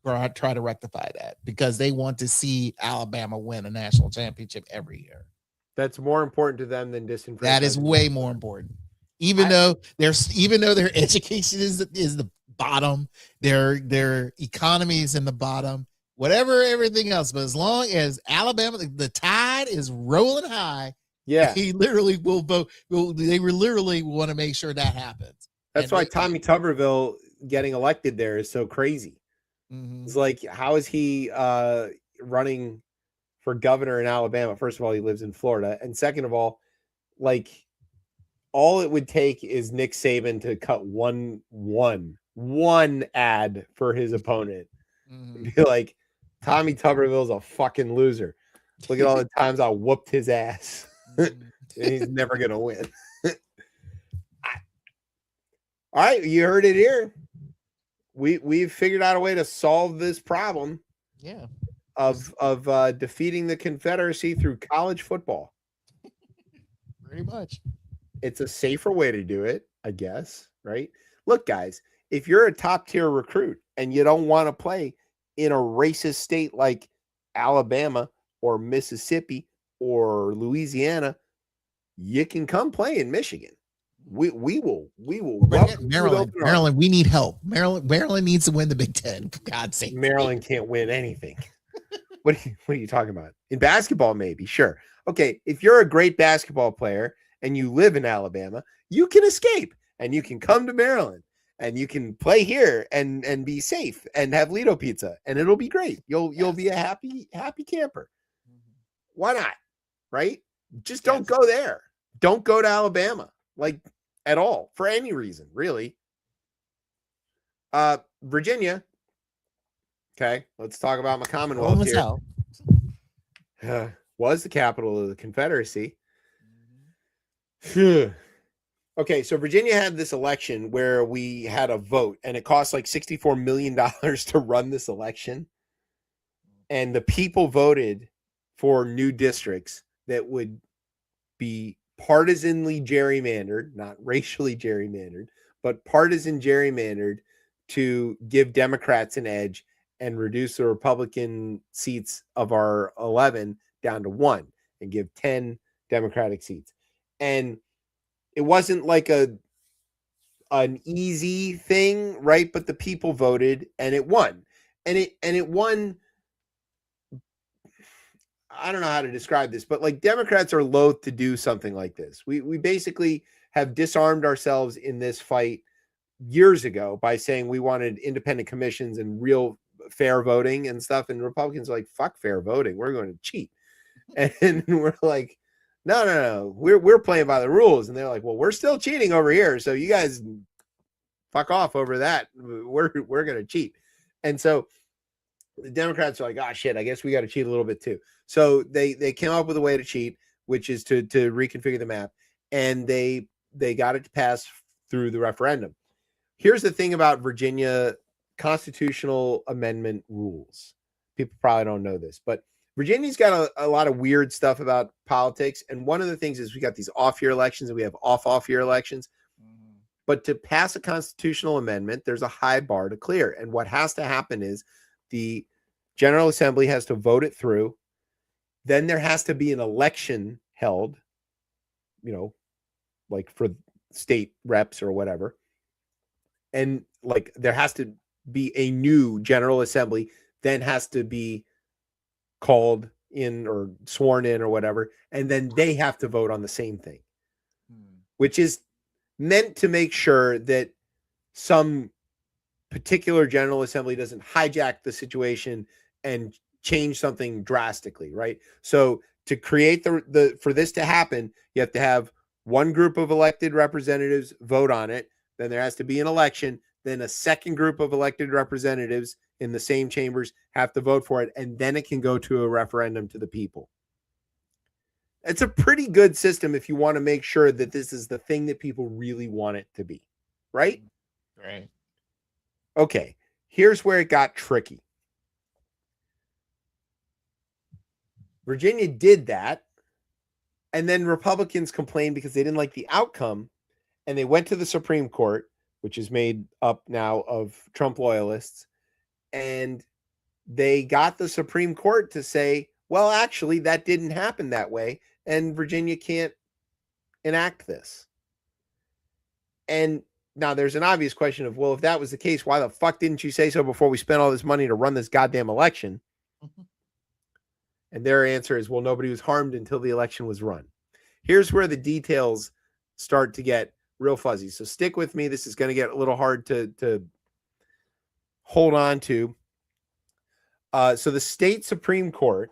Speaker 2: rectify that because they want to see Alabama win a national championship every year.
Speaker 1: That's more important to them than disenfranchisement.
Speaker 2: That is way more important. Even though their education is the bottom, their economy is in the bottom, whatever everything else. But as long as Alabama, the tide is rolling high,
Speaker 1: yeah,
Speaker 2: he literally will vote. They literally want to make sure that happens.
Speaker 1: That's why Tommy Tuberville getting elected there is so crazy. Mm-hmm. It's like, how is he running for governor in Alabama? First of all, he lives in Florida, and second of all, like, all it would take is Nick Saban to cut one ad for his opponent. Mm-hmm. Be like, Tommy Tuberville's a fucking loser. Look at all the times I whooped his ass. He's never gonna win. All right, you heard it here. We've figured out a way to solve this problem.
Speaker 2: Yeah.
Speaker 1: Of defeating the Confederacy through college football.
Speaker 2: Pretty much.
Speaker 1: It's a safer way to do it, I guess, right? Look, guys, if you're a top tier recruit and you don't want to play in a racist state like Alabama or Mississippi or Louisiana, you can come play in Michigan. We will
Speaker 2: Maryland, we need help. Maryland needs to win the Big Ten, for God's sake.
Speaker 1: Maryland can't win anything. What are you talking about? In basketball, maybe, sure. Okay, if you're a great basketball player and you live in Alabama, you can escape and you can come to Maryland and you can play here and be safe and have Lido pizza and it'll be great. You'll be a happy camper. Why not? Right? Just don't go there. Don't go to Alabama, like, at all, for any reason, really. Virginia. Okay, let's talk about my Commonwealth here. Was the capital of the Confederacy. Okay, so Virginia had this election where we had a vote, and it cost like $64 million to run this election. And the people voted for new districts that would be partisanly gerrymandered, not racially gerrymandered, but partisan gerrymandered to give Democrats an edge and reduce the Republican seats of our 11 down to 1 and give 10 Democratic seats. And it wasn't like an easy thing, right? But the people voted and it won. And it won. I don't know how to describe this, but like Democrats are loath to do something like this. We basically have disarmed ourselves in this fight years ago by saying we wanted independent commissions and real fair voting and stuff. And Republicans are like, fuck fair voting. We're going to cheat. And we're like, no. We're playing by the rules. And they're like, well, we're still cheating over here. So you guys fuck off over that. We're going to cheat. And so the Democrats are like, oh shit, I guess we got to cheat a little bit too. So they came up with a way to cheat, which is to reconfigure the map, and they got it to pass through the referendum. Here's the thing about Virginia constitutional amendment rules. People probably don't know this, but Virginia's got a lot of weird stuff about politics, and one of the things is we got these off-year elections and we have off-year elections. But to pass a constitutional amendment, there's a high bar to clear, and what has to happen is the General Assembly has to vote it through. Then there has to be an election held, like for state reps or whatever. And like there has to be a new General Assembly, then has to be called in or sworn in or whatever. And then they have to vote on the same thing, which is meant to make sure that some particular General Assembly doesn't hijack the situation and change something drastically, right? So to create the for this to happen, you have to have one group of elected representatives vote on it. Then there has to be an election. Then a second group of elected representatives in the same chambers have to vote for it. And then it can go to a referendum to the people. It's a pretty good system if you want to make sure that this is the thing that people really want it to be, right?
Speaker 2: Right.
Speaker 1: Okay, here's where it got tricky. Virginia did that, and then Republicans complained because they didn't like the outcome, and they went to the Supreme Court, which is made up now of Trump loyalists, and they got the Supreme Court to say, well, actually, that didn't happen that way, and Virginia can't enact this. And now there's an obvious question of, well, if that was the case, why the fuck didn't you say so before we spent all this money to run this goddamn election? And their answer is, well, nobody was harmed until the election was run. Here's where the details start to get real fuzzy. So stick with me. This is going to get a little hard to hold on to. So the state Supreme Court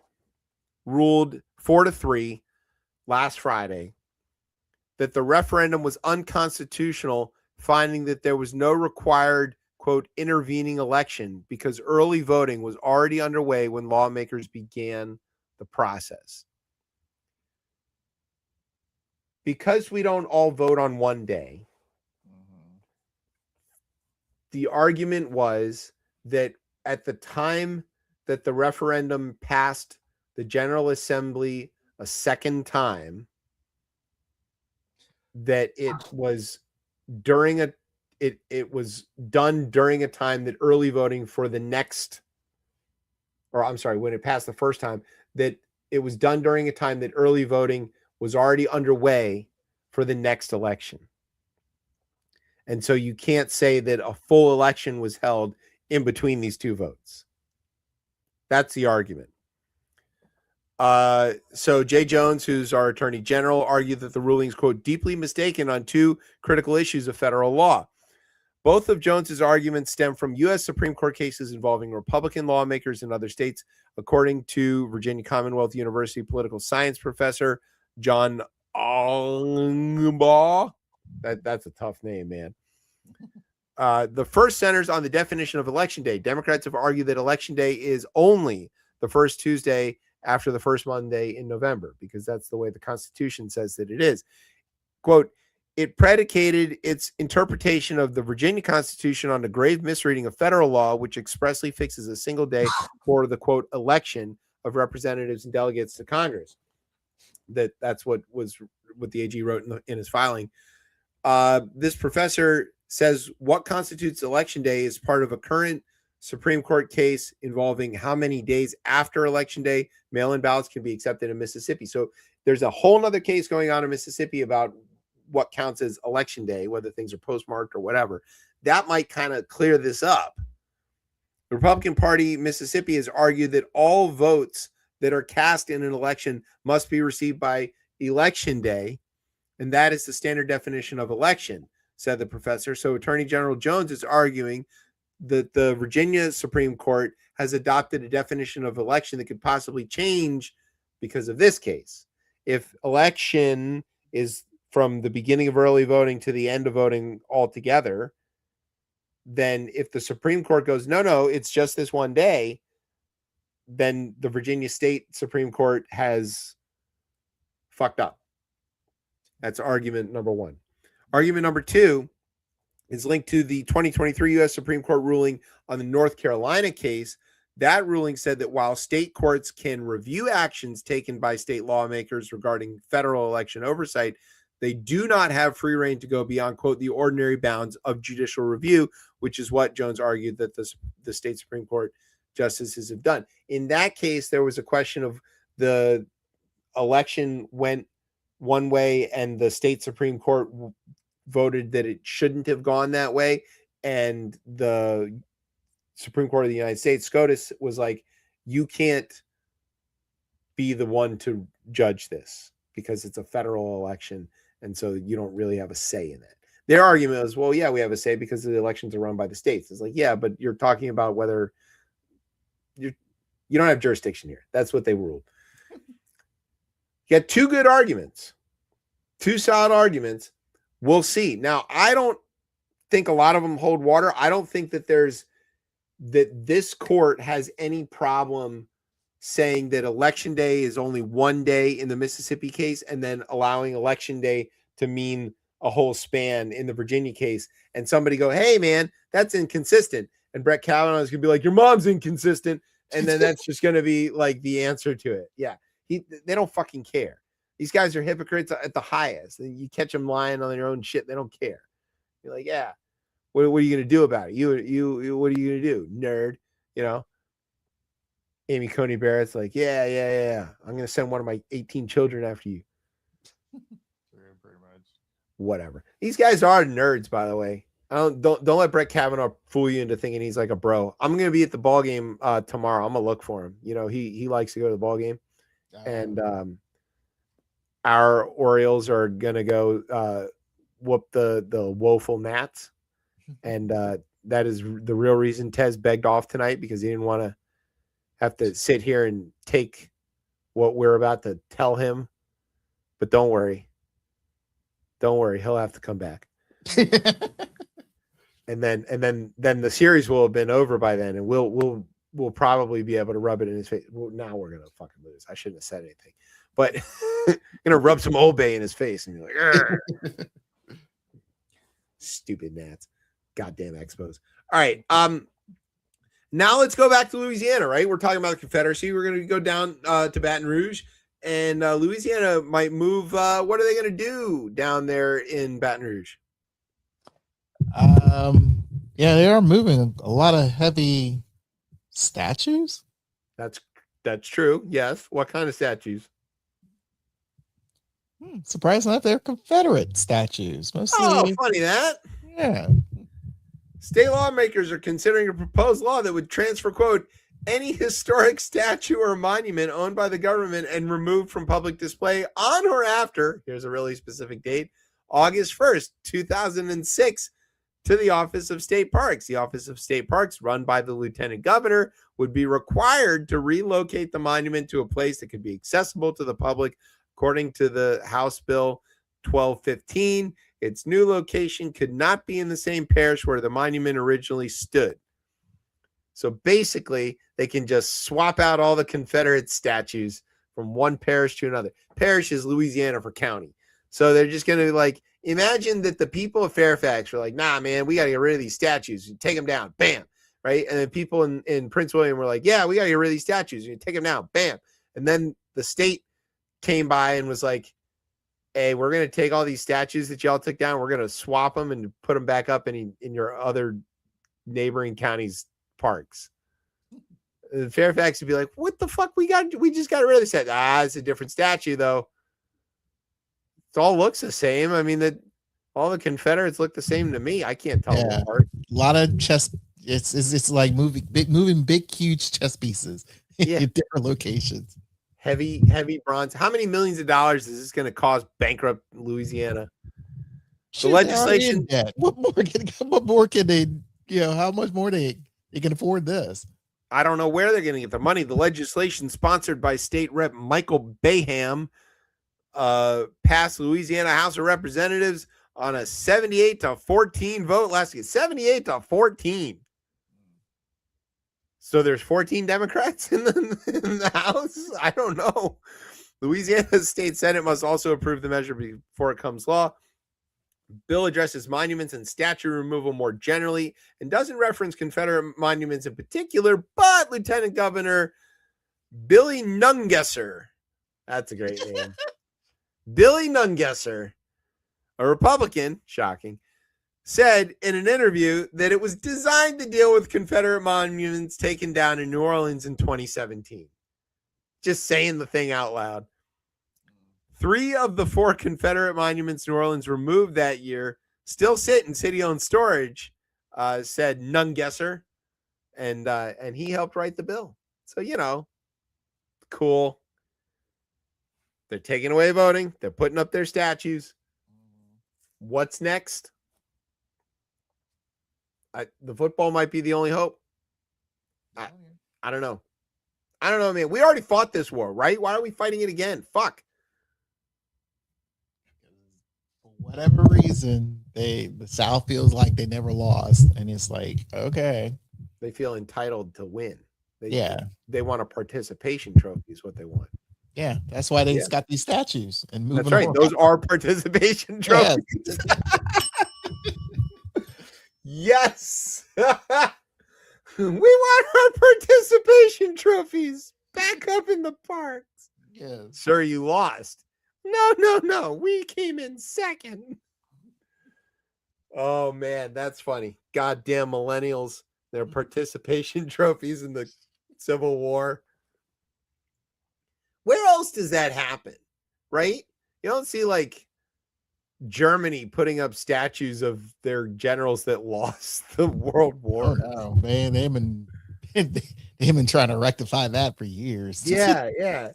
Speaker 1: ruled 4-3 last Friday that the referendum was unconstitutional, finding that there was no required, quote, intervening election because early voting was already underway when lawmakers began the process. Because we don't all vote on one day, the argument was that at the time that the referendum passed the General Assembly a second time, that it was it was done during a time that early voting for the next, or I'm sorry, when it passed the first time, that it was done during a time that early voting was already underway for the next election. And so you can't say that a full election was held in between these two votes. That's the argument. So Jay Jones, who's our attorney general, argued that the ruling is, quote, deeply mistaken on two critical issues of federal law. Both of Jones's arguments stem from U.S. Supreme Court cases involving Republican lawmakers in other states, according to Virginia Commonwealth University political science professor John Allenbaugh. That's a tough name, man. The first centers on the definition of election day. Democrats have argued that election day is only the first Tuesday after the first Monday in November, because that's the way the Constitution says that it is. Quote, it predicated its interpretation of the Virginia Constitution on the grave misreading of federal law, which expressly fixes a single day for the, quote, election of representatives and delegates to Congress. That's what the AG wrote in his filing. This professor says what constitutes election day is part of a current Supreme Court case involving how many days after election day mail-in ballots can be accepted in Mississippi. So there's a whole nother case going on in Mississippi about what counts as election day, whether things are postmarked or whatever. That might kind of clear this up. The Republican Party Mississippi has argued that all votes that are cast in an election must be received by election day, and that is the standard definition of election, said the professor. So Attorney General Jones is arguing that the Virginia Supreme Court has adopted a definition of election that could possibly change because of this case. If election is from the beginning of early voting to the end of voting altogether, then if the Supreme Court goes, no, it's just this one day, then the Virginia State Supreme Court has fucked up. That's argument number one. Argument number two is linked to the 2023 U.S. Supreme Court ruling on the North Carolina case. That ruling said that while state courts can review actions taken by state lawmakers regarding federal election oversight, they do not have free rein to go beyond, quote, the ordinary bounds of judicial review, which is what Jones argued that the state Supreme Court justices have done. In that case, there was a question of the election went one way and the state Supreme Court voted that it shouldn't have gone that way. And the Supreme Court of the United States, SCOTUS, was like, you can't be the one to judge this because it's a federal election. And so you don't really have a say in it. Their argument was, well, yeah, we have a say because the elections are run by the states. It's like, yeah, but you're talking about whether you don't have jurisdiction here. That's what they ruled. You got two good arguments, two solid arguments. We'll see. Now, I don't think a lot of them hold water. I don't think that this court has any problem saying that election day is only one day in the Mississippi case and then allowing election day to mean a whole span in the Virginia case. And somebody go, hey, man, that's inconsistent. And Brett Kavanaugh is going to be like, your mom's inconsistent. And then that's just going to be like the answer to it. Yeah. They don't fucking care. These guys are hypocrites at the highest. You catch them lying on their own shit. They don't care. You're like, yeah, what are you going to do about it? You, what are you going to do, nerd? You know, Amy Coney Barrett's like, yeah. I'm going to send one of my 18 children after you.
Speaker 2: Pretty much.
Speaker 1: Whatever. These guys are nerds, by the way. Don't let Brett Kavanaugh fool you into thinking he's like a bro. I'm going to be at the ball game tomorrow. I'm going to look for him. You know, he likes to go to the ball game. And our Orioles are going to go whoop the woeful Nats. And that is the real reason Tez begged off tonight, because he didn't want to have to sit here and take what we're about to tell him. But don't worry. He'll have to come back. and then the series will have been over by then, and we'll probably be able to rub it in his face. Well, now we're gonna fucking lose. I shouldn't have said anything, but gonna rub some Old Bay in his face and be like, stupid Nats, goddamn Expos. All right, now let's go back to Louisiana. Right, we're talking about the Confederacy. We're gonna go down to Baton Rouge, and Louisiana might move. What are they gonna do down there in Baton Rouge?
Speaker 2: Yeah, they are moving a lot of heavy statues.
Speaker 1: That's true. Yes. What kind of statues?
Speaker 2: Surprising enough, they're Confederate statues. Mostly.
Speaker 1: Oh, funny that.
Speaker 2: Yeah.
Speaker 1: State lawmakers are considering a proposed law that would transfer, quote, any historic statue or monument owned by the government and removed from public display on or after, here's a really specific date, August 1st, 2006, to the Office of State Parks. The Office of State Parks, run by the Lieutenant Governor, would be required to relocate the monument to a place that could be accessible to the public. According to the House Bill 1215, its new location could not be in the same parish where the monument originally stood. So basically, they can just swap out all the Confederate statues from one parish to another. Parish is Louisiana for county. So they're just going to, like, Imagine that the people of Fairfax were like, nah, man, we got to get rid of these statues. You take them down, bam, right? And then people in Prince William were like, yeah, we got to get rid of these statues. You take them down, bam. And then the state came by and was like, hey, we're going to take all these statues that y'all took down. We're going to swap them and put them back up in your other neighboring counties' parks. And Fairfax would be like, what the fuck? We just got rid of this. It's a different statue, though. It all looks the same. I mean, all the Confederates look the same to me. I can't tell them apart.
Speaker 2: A lot of chess. It's like moving big, huge chess pieces in different locations.
Speaker 1: Heavy bronze. How many millions of dollars is this going to cost bankrupt Louisiana? The legislation.
Speaker 2: What more can they? How much more they can afford this?
Speaker 1: I don't know where they're going to get the money. The legislation sponsored by State Rep Michael Baham passed Louisiana House of Representatives on a 78-14 vote last week. 78-14. So there's 14 Democrats in the House? I don't know. Louisiana's state Senate must also approve the measure before it becomes law. Bill addresses monuments and statue removal more generally and doesn't reference Confederate monuments in particular, but Lieutenant Governor Billy Nungesser, that's a great name, Billy Nungesser, a Republican, shocking, said in an interview that it was designed to deal with Confederate monuments taken down in New Orleans in 2017. Just saying the thing out loud. 3 of the 4 Confederate monuments New Orleans removed that year still sit in city-owned storage, said Nungesser, and he helped write the bill. So, cool. They're taking away voting. They're putting up their statues. What's next? The football might be the only hope. I don't know. I don't know, man. We already fought this war, right? Why are we fighting it again? Fuck.
Speaker 2: For whatever reason, the South feels like they never lost, and it's like, okay,
Speaker 1: they feel entitled to win. They want a participation trophy is what they want.
Speaker 2: Yeah, that's why they got these statues and moving.
Speaker 1: That's right. Those are participation trophies. Yes. We want our participation trophies back up in the parks.
Speaker 2: Yeah.
Speaker 1: Sir, you lost. No. We came in second. Oh, man, that's funny. Goddamn millennials. Their participation trophies in the Civil War. Where else does that happen? Right? You don't see like Germany putting up statues of their generals that lost the World War.
Speaker 2: Oh no, man, they've been trying to rectify that for years.
Speaker 1: Yeah.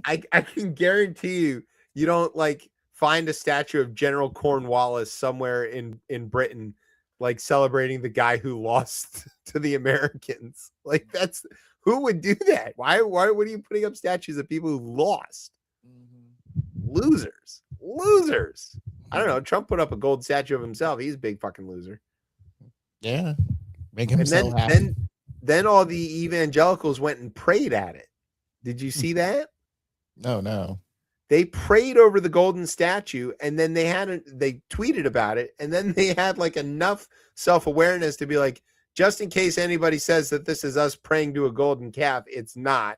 Speaker 1: I can guarantee you don't like find a statue of General Cornwallis somewhere in Britain, like celebrating the guy who lost to the Americans. Like that's who would do that? Why are you putting up statues of people who lost? Losers. I don't know. Trump put up a gold statue of himself. He's a big fucking loser.
Speaker 2: Yeah. Make himself happy.
Speaker 1: Then all the evangelicals went and prayed at it. Did you see that?
Speaker 2: No.
Speaker 1: They prayed over the golden statue, and then they tweeted about it, and then they had like enough self-awareness to be like, just in case anybody says that this is us praying to a golden calf, it's not.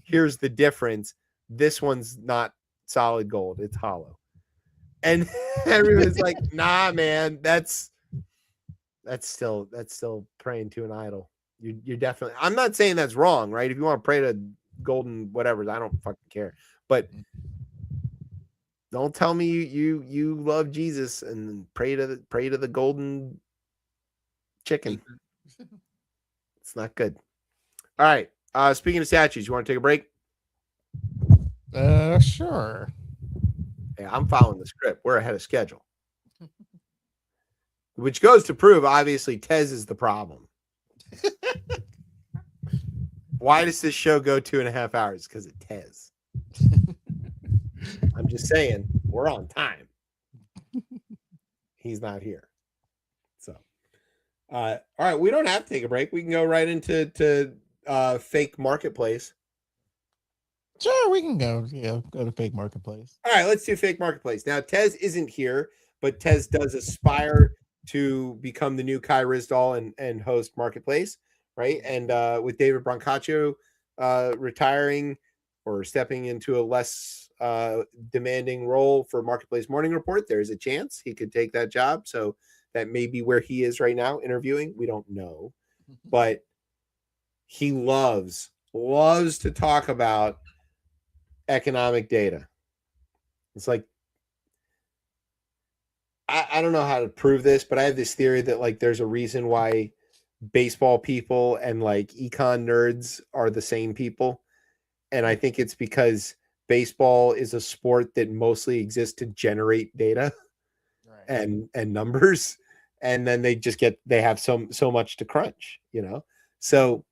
Speaker 1: Here's the difference. This one's not solid gold. It's hollow. And everyone's like, nah, man, that's still praying to an idol. You're definitely, I'm not saying that's wrong, right? If you want to pray to golden whatever, I don't fucking care. But don't tell me you love Jesus and pray to the golden chicken. It's not good. All right. Speaking of statues, you want to take a break?
Speaker 2: Sure.
Speaker 1: Yeah, I'm following the script. We're ahead of schedule. Which goes to prove, obviously, Tez is the problem. Why does this show go 2.5 hours? Because of Tez. I'm just saying, we're on time. He's not here. So, all right, we don't have to take a break. We can go right into fake marketplace.
Speaker 2: Sure, we can go. Yeah, go to fake marketplace.
Speaker 1: All right, let's do fake marketplace. Now, Tez isn't here, but Tez does aspire to become the new Kai Ryssdal and host Marketplace, right? And with David Brancaccio retiring or stepping into a less demanding role for Marketplace Morning Report, there's a chance he could take that job. So that may be where he is right now interviewing. We don't know, but he loves to talk about economic data. It's like, I don't know how to prove this, but I have this theory that like there's a reason why baseball people and like econ nerds are the same people. And I think it's because baseball is a sport that mostly exists to generate data and numbers. And then they have so much to crunch, you know? So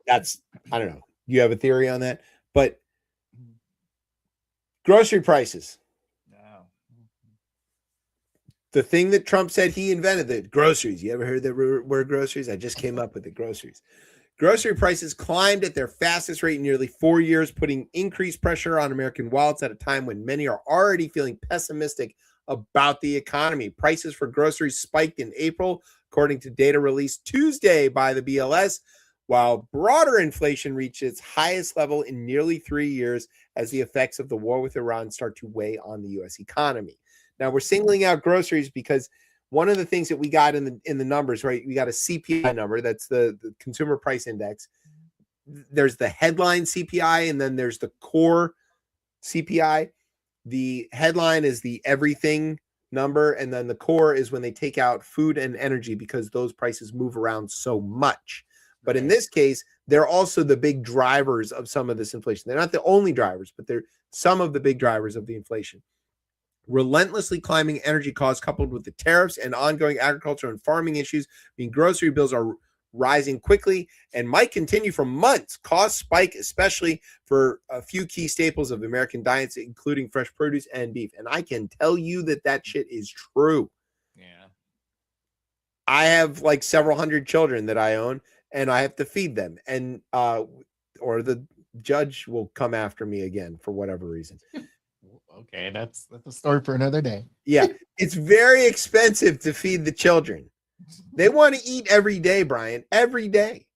Speaker 1: that's, I don't know. You have a theory on that, but grocery prices. The thing that Trump said he invented, the groceries. You ever heard that word groceries? I just came up with the groceries. Grocery prices climbed at their fastest rate in nearly 4 years, putting increased pressure on American wallets at a time when many are already feeling pessimistic about the economy. Prices for groceries spiked in April, according to data released Tuesday by the BLS, while broader inflation reached its highest level in nearly 3 years as the effects of the war with Iran start to weigh on the U.S. economy. Now, we're singling out groceries because one of the things that we got in the numbers, right? We got a CPI number. That's the consumer price index. There's the headline CPI, and then there's the core CPI. The headline is the everything number, and then the core is when they take out food and energy because those prices move around so much. But in this case, they're also the big drivers of some of this inflation. They're not the only drivers, but they're some of the big drivers of the inflation. Relentlessly climbing energy costs coupled with the tariffs and ongoing agriculture and farming issues mean grocery bills are rising quickly and might continue for months. Costs spike, especially for a few key staples of American diets, including fresh produce and beef. And I can tell you that shit is true.
Speaker 2: Yeah.
Speaker 1: I have like several hundred children that I own, and I have to feed them. And or the judge will come after me again for whatever reason.
Speaker 2: Okay, that's a story for another day.
Speaker 1: Yeah, it's very expensive to feed the children. They want to eat every day, Brian, every day.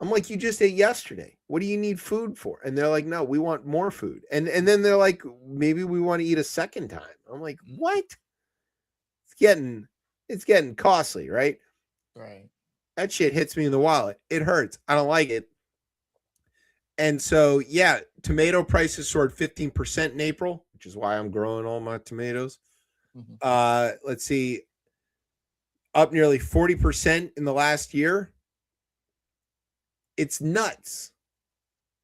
Speaker 1: I'm like, you just ate yesterday. What do you need food for? And they're like, no, we want more food. And then they're like, maybe we want to eat a second time. I'm like, what? It's getting costly, right?
Speaker 2: Right.
Speaker 1: That shit hits me in the wallet. It hurts. I don't like it. And so, yeah, tomato prices soared 15% in April, which is why I'm growing all my tomatoes.
Speaker 2: Mm-hmm.
Speaker 1: Let's see, up nearly 40% in the last year. It's nuts.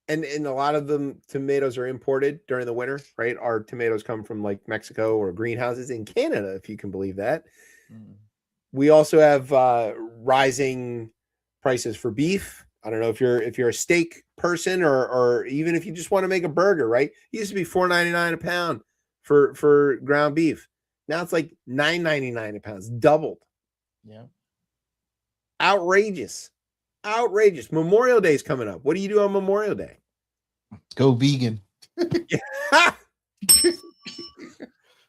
Speaker 1: And a lot of them tomatoes are imported during the winter, right? Our tomatoes come from like Mexico or greenhouses in Canada, if you can believe that. Mm. We also have rising prices for beef. I don't know if you're a steak person or even if you just want to make a burger, right? It used to be $4.99 a pound for ground beef. Now it's like $9.99 a pound. It's doubled.
Speaker 2: Yeah.
Speaker 1: Outrageous. Memorial Day is coming up. What do you do on Memorial Day?
Speaker 2: Go vegan.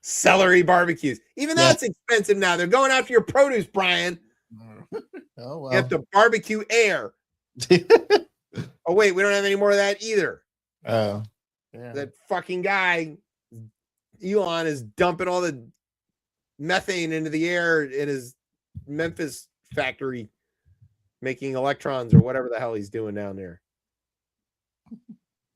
Speaker 1: Celery barbecues. Even that's expensive now. They're going after your produce, Brian.
Speaker 2: Oh, well.
Speaker 1: You have to barbecue air. Oh, wait, we don't have any more of that either.
Speaker 2: Oh, yeah.
Speaker 1: That fucking guy, Elon, is dumping all the methane into the air in his Memphis factory, making electrons or whatever the hell he's doing down there.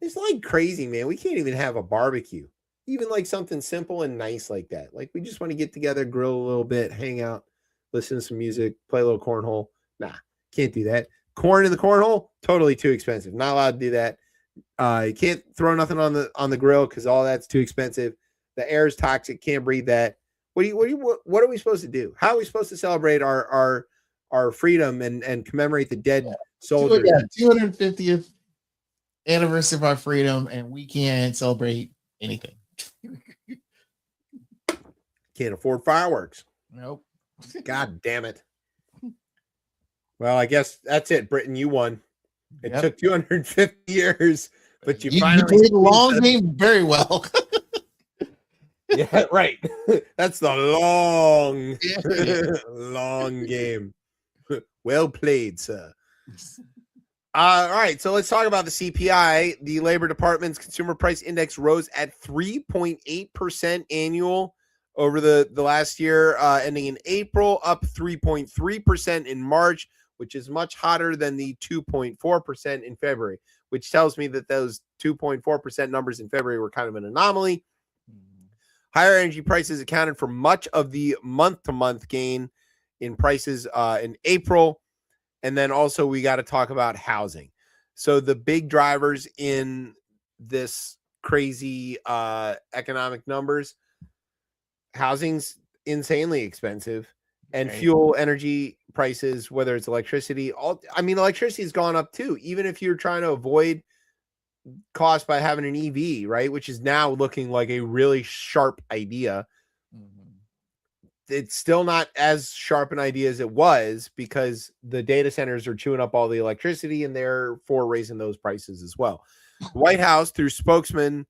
Speaker 1: It's like crazy, man. We can't even have a barbecue, even like something simple and nice like that. Like we just want to get together, grill a little bit, hang out, listen to some music, play a little cornhole. Nah, can't do that. Corn in the cornhole, totally too expensive. Not allowed to do that. You can't throw nothing on the grill because all that's too expensive. The air is toxic. Can't breathe that. What are we supposed to do? How are we supposed to celebrate our freedom and commemorate the dead soldiers?
Speaker 2: 250th anniversary of our freedom, and we can't celebrate anything.
Speaker 1: Can't afford fireworks.
Speaker 2: Nope.
Speaker 1: God damn it. Well, I guess that's it, Britain. You won. It took 250 years, but you finally
Speaker 2: played the long game very well.
Speaker 1: Yeah, right. That's the long,
Speaker 2: Yeah.
Speaker 1: long game. Well played, sir. All right, so let's talk about the CPI. The Labor Department's Consumer Price Index rose at 3.8% annual over the last year, ending in April, up 3.3% in March, which is much hotter than the 2.4% in February, which tells me that those 2.4% numbers in February were kind of an anomaly. Higher energy prices accounted for much of the month-to-month gain in prices in April. And then also we got to talk about housing. So the big drivers in this crazy economic numbers, housing's insanely expensive, and fuel, energy prices, whether it's electricity, electricity has gone up too, even if you're trying to avoid cost by having an EV, right? Which is now looking like a really sharp idea. It's still not as sharp an idea as it was because the data centers are chewing up all the electricity and therefore raising those prices as well. The White House, through spokesman,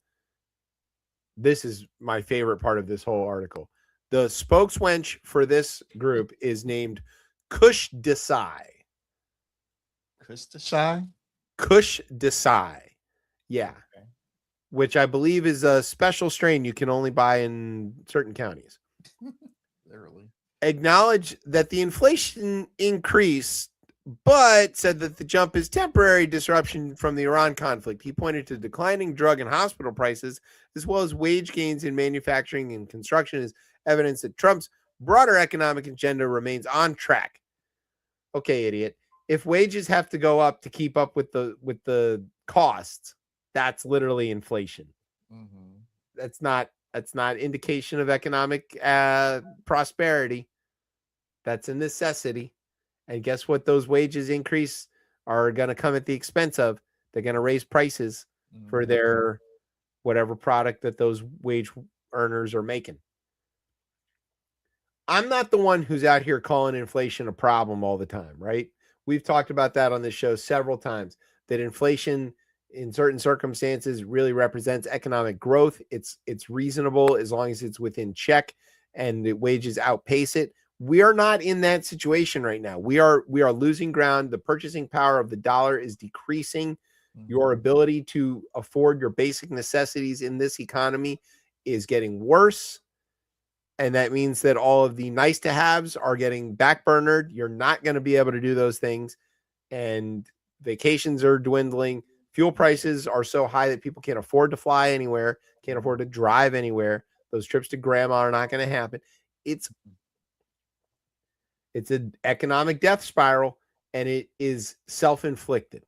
Speaker 1: this is my favorite part of this whole article. The spokeswench for this group is named Kush Desai.
Speaker 2: Kush Desai?
Speaker 1: Kush Desai. Yeah. Okay. Which I believe is a special strain you can only buy in certain counties.
Speaker 2: Literally.
Speaker 1: Acknowledged that the inflation increased, but said that the jump is temporary disruption from the Iran conflict. He pointed to declining drug and hospital prices, as well as wage gains in manufacturing and construction as evidence that Trump's broader economic agenda remains on track. Okay, idiot. If wages have to go up to keep up with the costs, that's literally inflation. That's not indication of economic prosperity. That's a necessity. And guess what? Those wages increase are going to come at the expense of. They're going to raise prices for their whatever product that those wage earners are making. I'm not the one who's out here calling inflation a problem all the time, right? We've talked about that on this show several times, that inflation in certain circumstances really represents economic growth. It's reasonable as long as it's within check and the wages outpace it. We are not in that situation right now. We are losing ground. The purchasing power of the dollar is decreasing. Your ability to afford your basic necessities in this economy is getting worse. And that means that all of the nice to haves are getting backburnered. You're not going to be able to do those things. And vacations are dwindling. Fuel prices are so high that people can't afford to fly anywhere, can't afford to drive anywhere. Those trips to grandma are not going to happen. It's an economic death spiral, and it is self-inflicted.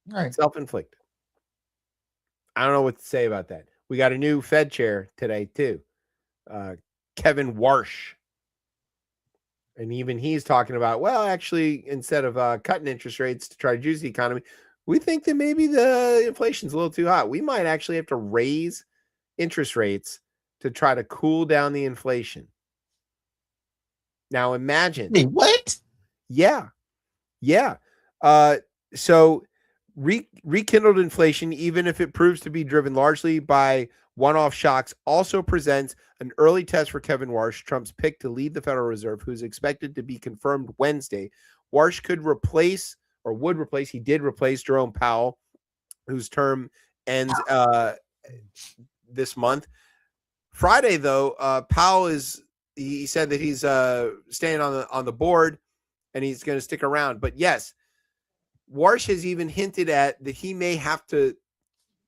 Speaker 2: Right.
Speaker 1: Self-inflicted. I don't know what to say about that. We got a new Fed chair today, too. Kevin Warsh. And even he's talking about, well, actually, instead of cutting interest rates to try to juice the economy, we think that maybe the inflation's a little too hot. We might actually have to raise interest rates to try to cool down the inflation. Now imagine.
Speaker 2: Wait, what?
Speaker 1: Yeah. So rekindled inflation, even if it proves to be driven largely by one-off shocks, also presents an early test for Kevin Warsh, Trump's pick to lead the Federal Reserve, who's expected to be confirmed Wednesday. Warsh he did replace Jerome Powell, whose term ends this month. Friday, though, Powell he said that he's staying on the board and he's going to stick around. But yes, Warsh has even hinted at that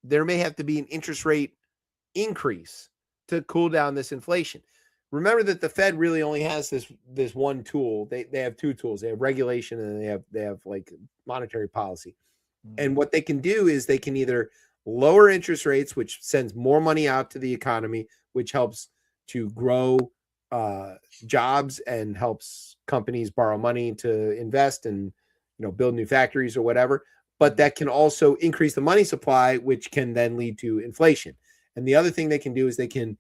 Speaker 1: there may have to be an interest rate increase to cool down this inflation. Remember that the Fed really only has this one tool. They have two tools. They have regulation and they have like monetary policy. And what they can do is they can either lower interest rates, which sends more money out to the economy, which helps to grow jobs and helps companies borrow money to invest and build new factories or whatever. But that can also increase the money supply, which can then lead to inflation. And the other thing they can do is they can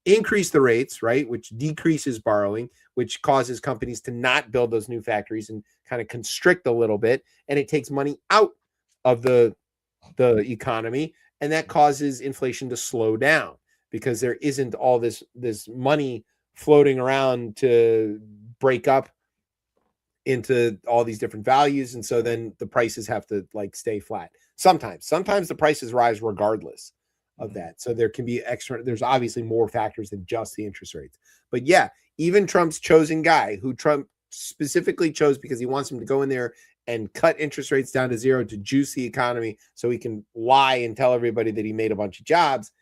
Speaker 1: increase the rates, right, which decreases borrowing, which causes companies to not build those new factories and kind of constrict a little bit, and it takes money out of the economy, and that causes inflation to slow down. because there isn't all this money floating around to break up into all these different values. And so then the prices have to like stay flat. Sometimes the prices rise regardless of that. So there can be there's obviously more factors than just the interest rates. But yeah, even Trump's chosen guy, who Trump specifically chose because he wants him to go in there and cut interest rates down to zero to juice the economy so he can lie and tell everybody that he made a bunch of jobs.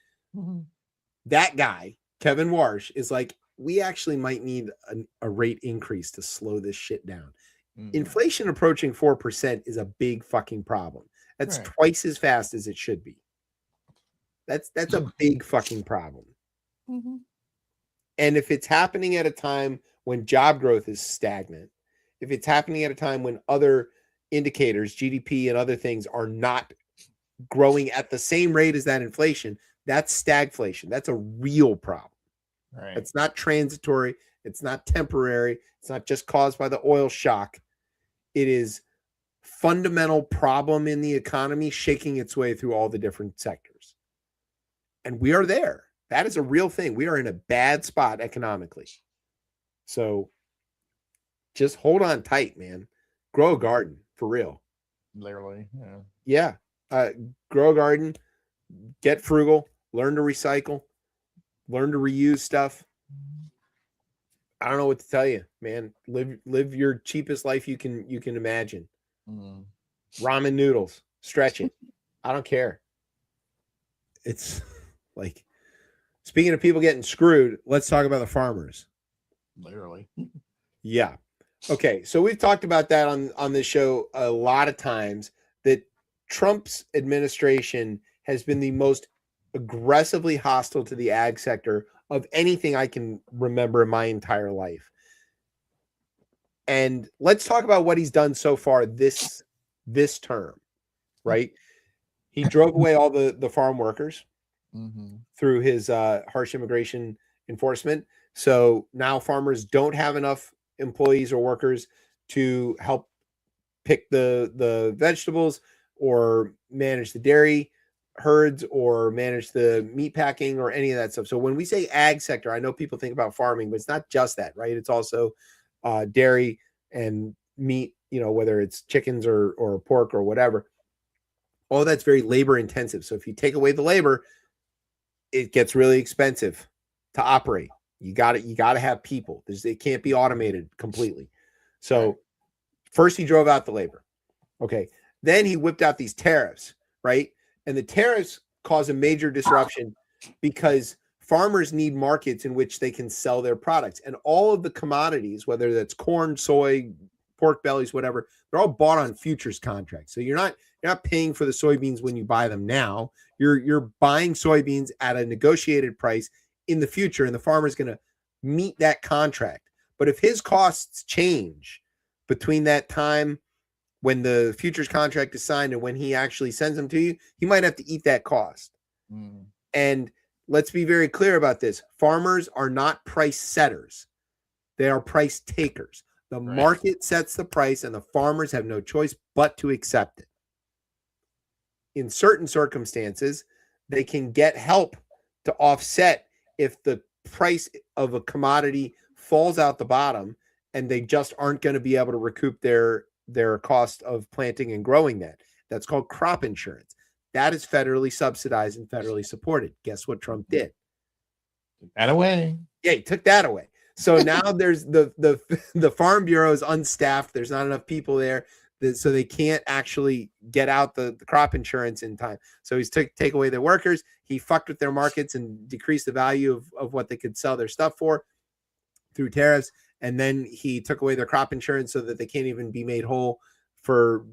Speaker 1: That guy, Kevin Warsh, is like, we actually might need a rate increase to slow this shit down. Inflation approaching 4% is a big fucking problem. That's twice as fast as it should be. That's a big fucking problem. And if it's happening at a time when job growth is stagnant, if it's happening at a time when other indicators, GDP and other things, are not growing at the same rate as that inflation, that's stagflation. That's a real problem. Right. It's not transitory. It's not temporary. It's not just caused by the oil shock. It is fundamental problem in the economy shaking its way through all the different sectors. And we are there. That is a real thing. We are in a bad spot economically. So just hold on tight, man. Grow a garden for real.
Speaker 2: Literally. Yeah.
Speaker 1: Grow a garden, get frugal, learn to recycle, learn to reuse stuff. I don't know what to tell you, man. Live your cheapest life you can imagine. Ramen noodles, stretch it. I don't care. It's like, speaking of people getting screwed, let's talk about the farmers.
Speaker 2: Literally.
Speaker 1: Yeah. Okay. So we've talked about that on this show a lot of times, that Trump's administration has been the most aggressively hostile to the ag sector of anything I can remember in my entire life. And let's talk about what he's done so far this term, right? He drove away all the farm workers through his harsh immigration enforcement. So now farmers don't have enough employees or workers to help pick the vegetables or manage the dairy herds or manage the meat packing or any of that stuff. So when we say ag sector, I know people think about farming, but it's not just that, right? It's also dairy and meat, whether it's chickens or pork or whatever. All that's very labor intensive. So if you take away the labor, it gets really expensive to operate. You got to have people. It can't be automated completely. So first he drove out the labor. Okay. Then he whipped out these tariffs, right? And the tariffs cause a major disruption because farmers need markets in which they can sell their products. And all of the commodities, whether that's corn, soy, pork bellies, whatever, they're all bought on futures contracts. So you're not paying for the soybeans when you buy them now. You're buying soybeans at a negotiated price in the future, and the farmer's going to meet that contract. But if his costs change between that time when the futures contract is signed and when he actually sends them to you, he might have to eat that cost. And let's be very clear about this. Farmers are not price setters. They are price takers. The market sets the price and the farmers have no choice but to accept it. In certain circumstances, they can get help to offset if the price of a commodity falls out the bottom and they just aren't going to be able to recoup their cost of planting and growing that. That's called crop insurance. That is federally subsidized and federally supported. Guess what Trump did?
Speaker 2: Took that away.
Speaker 1: Yeah, he took that away. So now there's the Farm Bureau is unstaffed. There's not enough people there, so they can't actually get out the crop insurance in time. So he's take away their workers. He fucked with their markets and decreased the value of what they could sell their stuff for through tariffs. And then he took away their crop insurance so that they can't even be made whole for,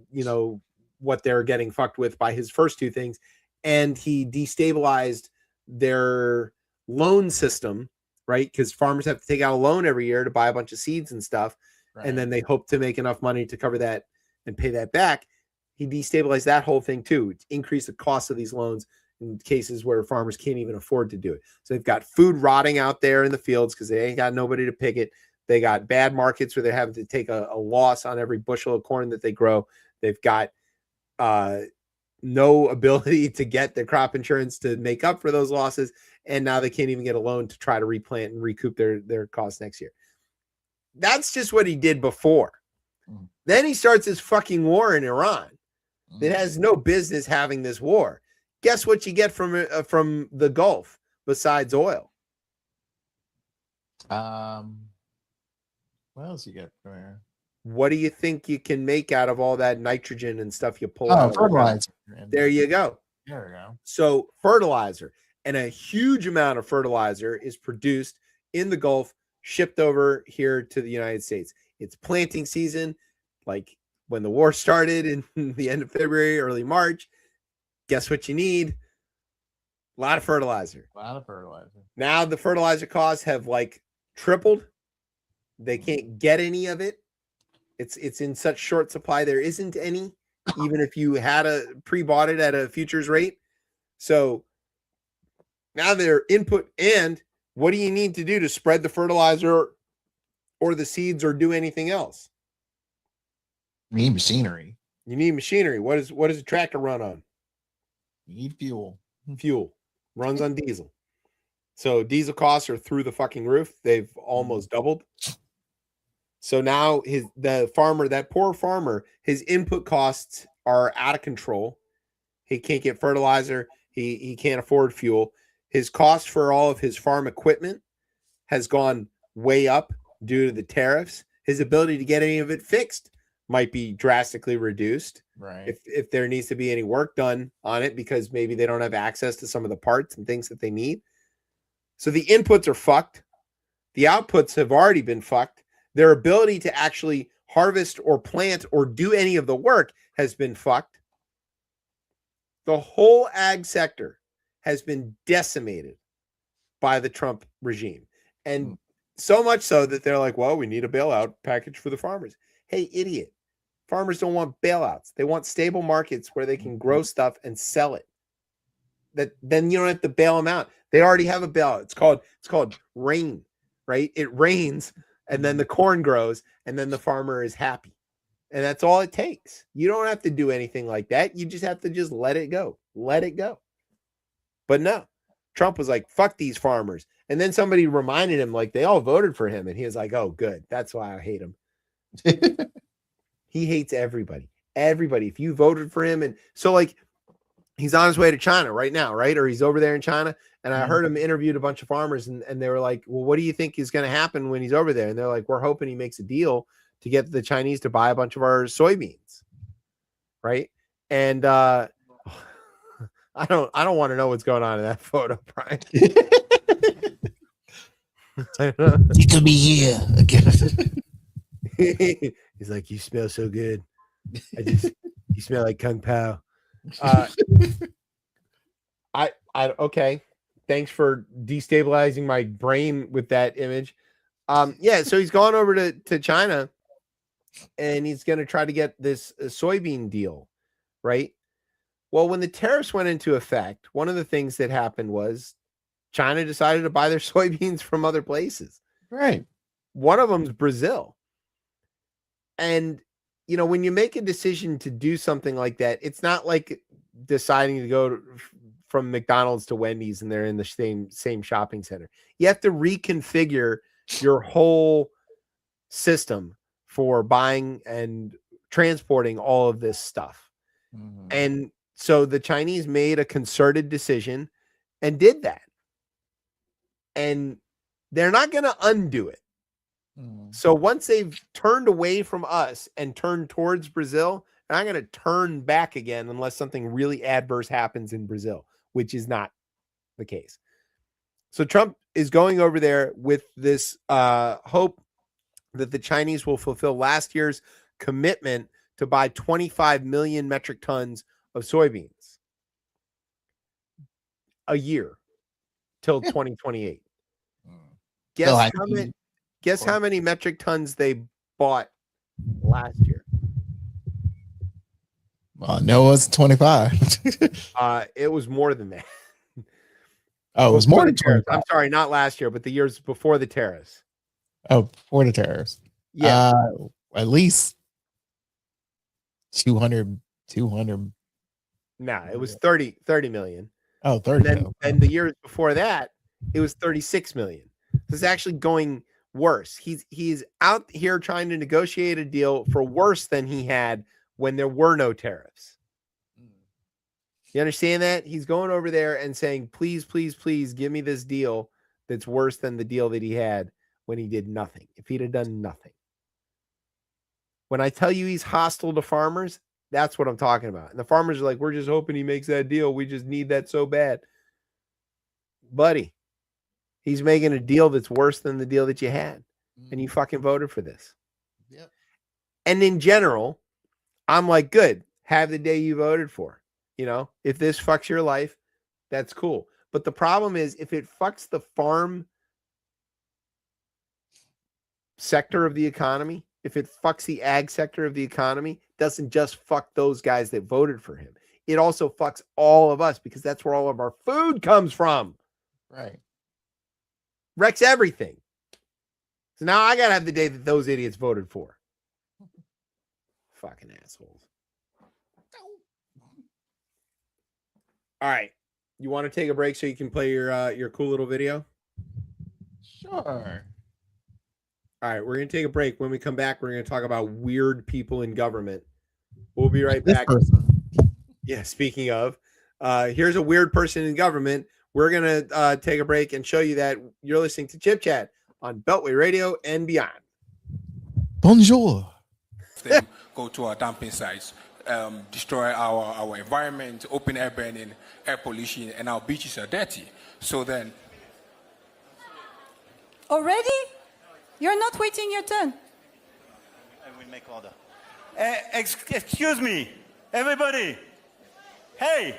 Speaker 1: what they're getting fucked with by his first two things. And he destabilized their loan system, right? Because farmers have to take out a loan every year to buy a bunch of seeds and stuff. Right. And then they hope to make enough money to cover that and pay that back. He destabilized that whole thing too. It increased the cost of these loans in cases where farmers can't even afford to do it. So they've got food rotting out there in the fields because they ain't got nobody to pick it. They got bad markets where they're having to take a loss on every bushel of corn that they grow. They've got no ability to get their crop insurance to make up for those losses. and now they can't even get a loan to try to replant and recoup their costs next year. That's just what he did before. Then he starts his fucking war in Iran. It has no business having this war. Guess what you get from the Gulf besides oil?
Speaker 2: What else you get from here?
Speaker 1: What do you think you can make out of all that nitrogen and stuff you pull out?
Speaker 2: Fertilizer.
Speaker 1: There you go.
Speaker 2: There we go.
Speaker 1: So fertilizer, and a huge amount of fertilizer is produced in the Gulf, shipped over here to the United States. It's planting season, like when the war started in the end of February, early March. Guess what you need? A lot of fertilizer. Now the fertilizer costs have like tripled. They can't get any of it. It's in such short supply. There isn't any, even if you had pre-bought it at a futures rate. So now their input, and what do you need to do to spread the fertilizer or the seeds or do anything else?
Speaker 2: You need machinery.
Speaker 1: You need machinery. What does a tractor run on?
Speaker 2: You need fuel.
Speaker 1: Fuel runs on diesel. So diesel costs are through the fucking roof. They've almost doubled. So now that poor farmer, his input costs are out of control. He can't get fertilizer. He can't afford fuel. His cost for all of his farm equipment has gone way up due to the tariffs. His ability to get any of it fixed might be drastically reduced.
Speaker 2: Right.
Speaker 1: If there needs to be any work done on it, because maybe they don't have access to some of the parts and things that they need. So the inputs are fucked. The outputs have already been fucked. Their ability to actually harvest or plant or do any of the work has been fucked. The whole ag sector has been decimated by the Trump regime. And so much so that they're like, well, we need a bailout package for the farmers. Hey, idiot. Farmers don't want bailouts. They want stable markets where they can grow stuff and sell it. Then you don't have to bail them out. They already have a bailout. It's called rain, right? It rains, and then the corn grows, and then the farmer is happy. And that's all it takes. You don't have to do anything like that. You just have to just let it go. Let it go. But no, Trump was like, fuck these farmers. And then somebody reminded him, like, they all voted for him. And he was like, oh, good. That's why I hate him. He hates everybody. Everybody. If you voted for him. And so, like, he's on his way to China right now, right? Or he's over there in China. And I heard him interviewed a bunch of farmers, and they were like, well, what do you think is going to happen when he's over there? And they're like, we're hoping he makes a deal to get the Chinese to buy a bunch of our soybeans. Right. And I don't want to know what's going on in that photo, Brian.
Speaker 2: He could be here again.
Speaker 1: He's like, you smell so good. You smell like Kung Pao. Okay. Thanks for destabilizing my brain with that image. Yeah, so he's gone over to China, and he's going to try to get this soybean deal, right? Well, when the tariffs went into effect, one of the things that happened was China decided to buy their soybeans from other places.
Speaker 2: Right.
Speaker 1: One of them is Brazil. And, you know, when you make a decision to do something like that, it's not like deciding to go from McDonald's to Wendy's and they're in the same shopping center. You have to reconfigure your whole system for buying and transporting all of this stuff. Mm-hmm. And so the Chinese made a concerted decision and did that. And they're not going to undo it. Mm-hmm. So once they've turned away from us and turned towards Brazil, they're not going to turn back again unless something really adverse happens in Brazil, which is not the case. So Trump is going over there with this hope that the Chinese will fulfill last year's commitment to buy 25 million metric tons of soybeans a year till 2028. Guess how many metric tons they bought last year?
Speaker 2: No, it was 25.
Speaker 1: It was more than that.
Speaker 2: Oh, it was more than 25.
Speaker 1: I'm sorry, not last year, but the years before the tariffs.
Speaker 2: Oh, before the tariffs.
Speaker 1: Yeah.
Speaker 2: At least 200.
Speaker 1: No, it was 30 million.
Speaker 2: Oh, 30.
Speaker 1: And the years before that, it was 36 million. So it's actually going worse. He's out here trying to negotiate a deal for worse than he had when there were no tariffs. You understand that? He's going over there and saying, please, please, please give me this deal that's worse than the deal that he had when he did nothing. If he'd have done nothing. When I tell you he's hostile to farmers, that's what I'm talking about. And the farmers are like, we're just hoping he makes that deal. We just need that so bad. Buddy, he's making a deal that's worse than the deal that you had. And you fucking voted for this.
Speaker 2: Yep.
Speaker 1: And in general, I'm like, good. Have the day you voted for. You know, if this fucks your life, that's cool. But the problem is if it fucks the farm sector of the economy, if it fucks the ag sector of the economy, doesn't just fuck those guys that voted for him. It also fucks all of us because that's where all of our food comes from.
Speaker 2: Right.
Speaker 1: Wrecks everything. So now I got to have the day that those idiots voted for. Fucking assholes. All right. You want to take a break so you can play your cool little video?
Speaker 2: Sure.
Speaker 1: All right, we're going to take a break. When we come back, we're going to talk about weird people in government. We'll be right back. Yeah, speaking of, here's a weird person in government. We're going to take a break and show you that you're listening to Chip Chat on Beltway Radio and beyond.
Speaker 2: Bonjour.
Speaker 5: Them go to our dumping sites, destroy our environment, open air burning, air pollution, and our beaches are dirty. So then...
Speaker 6: Already? You're not waiting your turn.
Speaker 7: I will make order. Excuse me, everybody. Hey.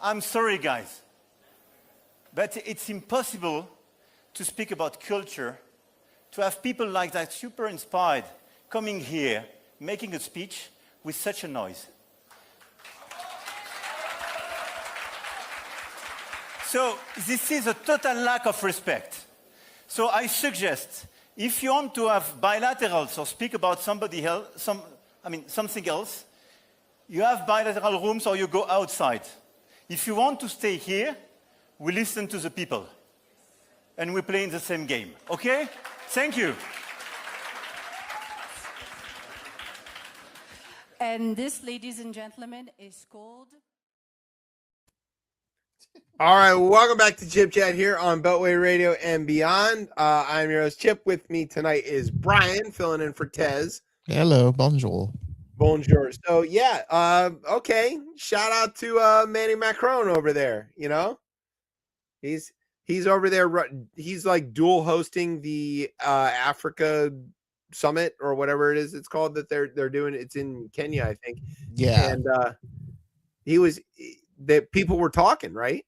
Speaker 7: I'm sorry, guys. But it's impossible to speak about culture, to have people like that super inspired coming here, making a speech with such a noise. So this is a total lack of respect. So I suggest, if you want to have bilaterals or speak about somebody else, something else, you have bilateral rooms or you go outside. If you want to stay here, we listen to the people. And we play in the same game, okay? Thank you.
Speaker 6: And this, ladies and gentlemen, is called...
Speaker 1: All right, welcome back to Chip Chat here on Beltway Radio and beyond. I'm your host, Chip. With me tonight is Brian, filling in for Tez.
Speaker 2: Hello, bonjour.
Speaker 1: Bonjour. So, yeah, okay. Shout out to Manny Macron over there, you know? He's over there. He's like dual hosting the Africa Summit or whatever it is it's called that they're doing. It's in Kenya, I think.
Speaker 2: Yeah.
Speaker 1: And that people were talking, right?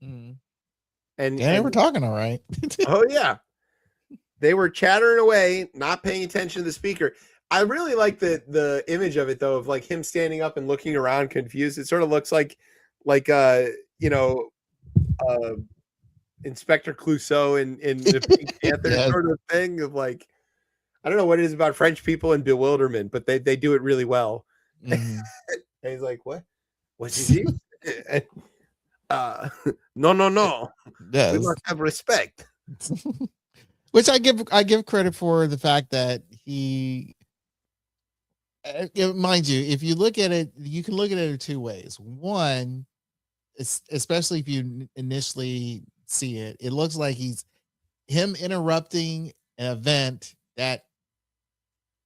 Speaker 2: Mm.
Speaker 1: And
Speaker 2: they were talking all right.
Speaker 1: Oh yeah, they were chattering away, not paying attention to the speaker. I really like the image of it though, of like him standing up and looking around confused. It sort of looks like Inspector Clouseau in the Pink Panther sort of thing of like, I don't know what it is about French people and bewilderment, but they do it really well. Mm-hmm. And he's like, what is he? No. Yes. We must have respect.
Speaker 2: Which I give credit for the fact that he, mind you, if you look at it, you can look at it in two ways. One, especially if you initially see it, it looks like him interrupting an event that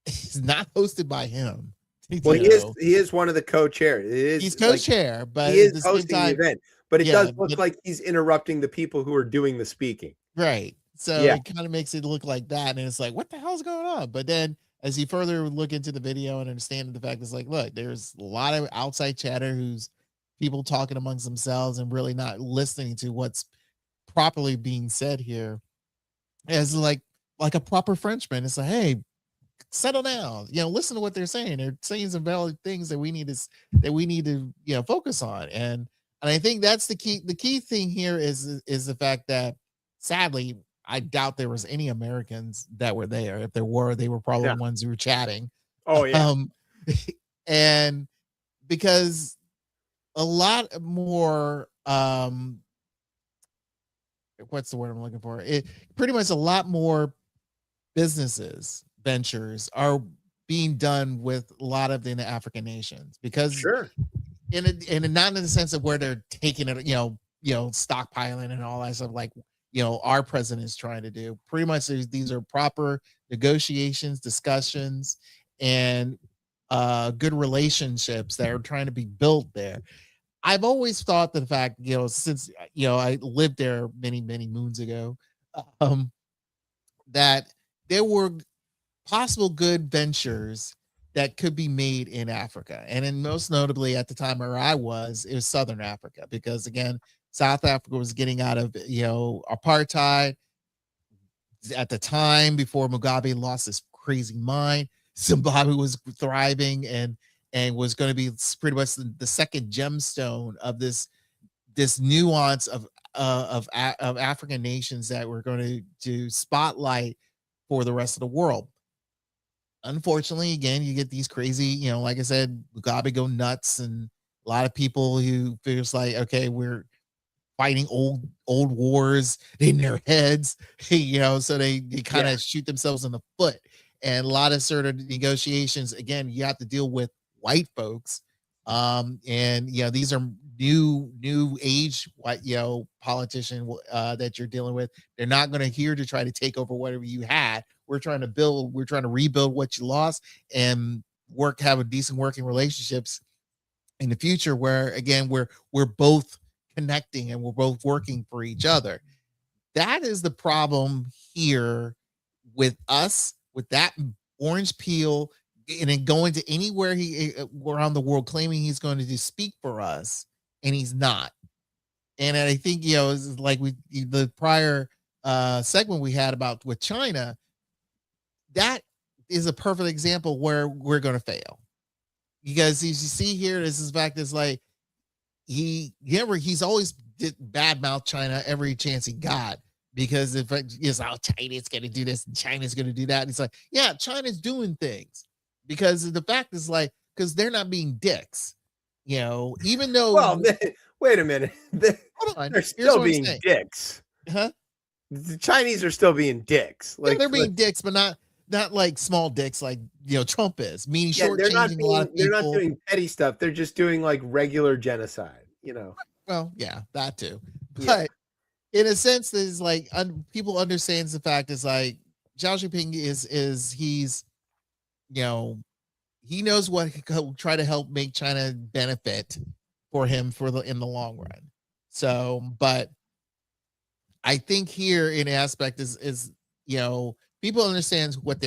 Speaker 2: is not hosted by him.
Speaker 1: Well, he is one of the co-chairs.
Speaker 2: He's co-chair, like, but
Speaker 1: he is hosting the event. But it does look like he's interrupting the people who are doing the speaking.
Speaker 2: Right. So it kind of makes it look like that. And it's like, what the hell's going on? But then as you further look into the video and understand the fact it's like, look, there's a lot of outside chatter who's people talking amongst themselves and really not listening to what's properly being said here. As like a proper Frenchman. It's like, hey, settle down, listen to what they're saying. They're saying some valid things that we need to focus on. And I think that's the key thing here is the fact that sadly, I doubt there was any Americans that were there. If there were, they were probably the ones who were chatting.
Speaker 1: Oh yeah.
Speaker 2: And because a lot more what's the word I'm looking for? It pretty much a lot more businesses ventures are being done with a lot of the African nations because
Speaker 1: Sure.
Speaker 2: and not in the sense of where they're taking it, stockpiling and all that stuff like our president is trying to do. Pretty much these are proper negotiations, discussions, and good relationships that are trying to be built there. I've always thought the fact, since I lived there many, many moons ago, that there were possible good ventures that could be made in Africa. And then most notably at the time where I was, it was Southern Africa, because again, South Africa was getting out of, apartheid at the time before Mugabe lost his crazy mind. Zimbabwe was thriving and was going to be pretty much the second gemstone of this nuance of African nations that were going to spotlight for the rest of the world. Unfortunately, again, you get these crazy, like I said, Mugabe go nuts, and a lot of people who feels like, okay, we're fighting old wars in their heads, so they kind of shoot themselves in the foot. And a lot of sort of negotiations, again, you have to deal with white folks. And these are new age white politician that you're dealing with. They're not going to here to try to take over whatever you had. We're trying to rebuild what you lost and have a decent working relationships in the future, where again we're both connecting and we're both working for each other. That is the problem here with us, with that orange peel, and then going to anywhere around the world claiming he's going to speak for us, and he's not. And I think it's like the prior segment we had about with China, that is a perfect example where we're going to fail, because as you see here, this is fact is like he's always did badmouth China every chance he got, because if it's China's going to do this and China's going to do that, and it's like, yeah, China's doing things, because the fact is like, because they're not being dicks, even though.
Speaker 1: Well, wait a minute, they're still being dicks.
Speaker 2: Huh?
Speaker 1: The Chinese are still being dicks.
Speaker 2: Like they're being dicks, but not like small dicks like Trump is, meaning
Speaker 1: shortchanging a lot of people. They're not doing petty stuff. They're just doing like regular genocide,
Speaker 2: Well, yeah, that too. But in a sense, there's like people understands the fact is like Xi Jinping is he's he knows what he could try to help make China benefit for him in the long run. So, but I think here in aspect is people understands what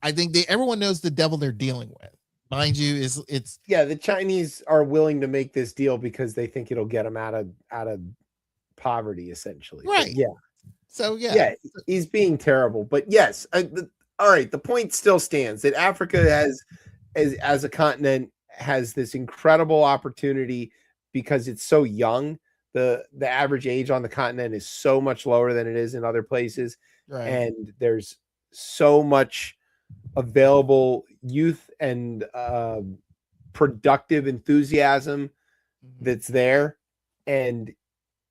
Speaker 2: I think everyone knows the devil they're dealing with. Mind you, it's
Speaker 1: the Chinese are willing to make this deal because they think it'll get them out of poverty, essentially.
Speaker 2: Right.
Speaker 1: But
Speaker 2: so
Speaker 1: he's being terrible. But yes, all right. The point still stands that Africa as a continent has this incredible opportunity because it's so young. The average age on the continent is so much lower than it is in other places,
Speaker 2: right.
Speaker 1: And there's so much available youth and productive enthusiasm that's there, and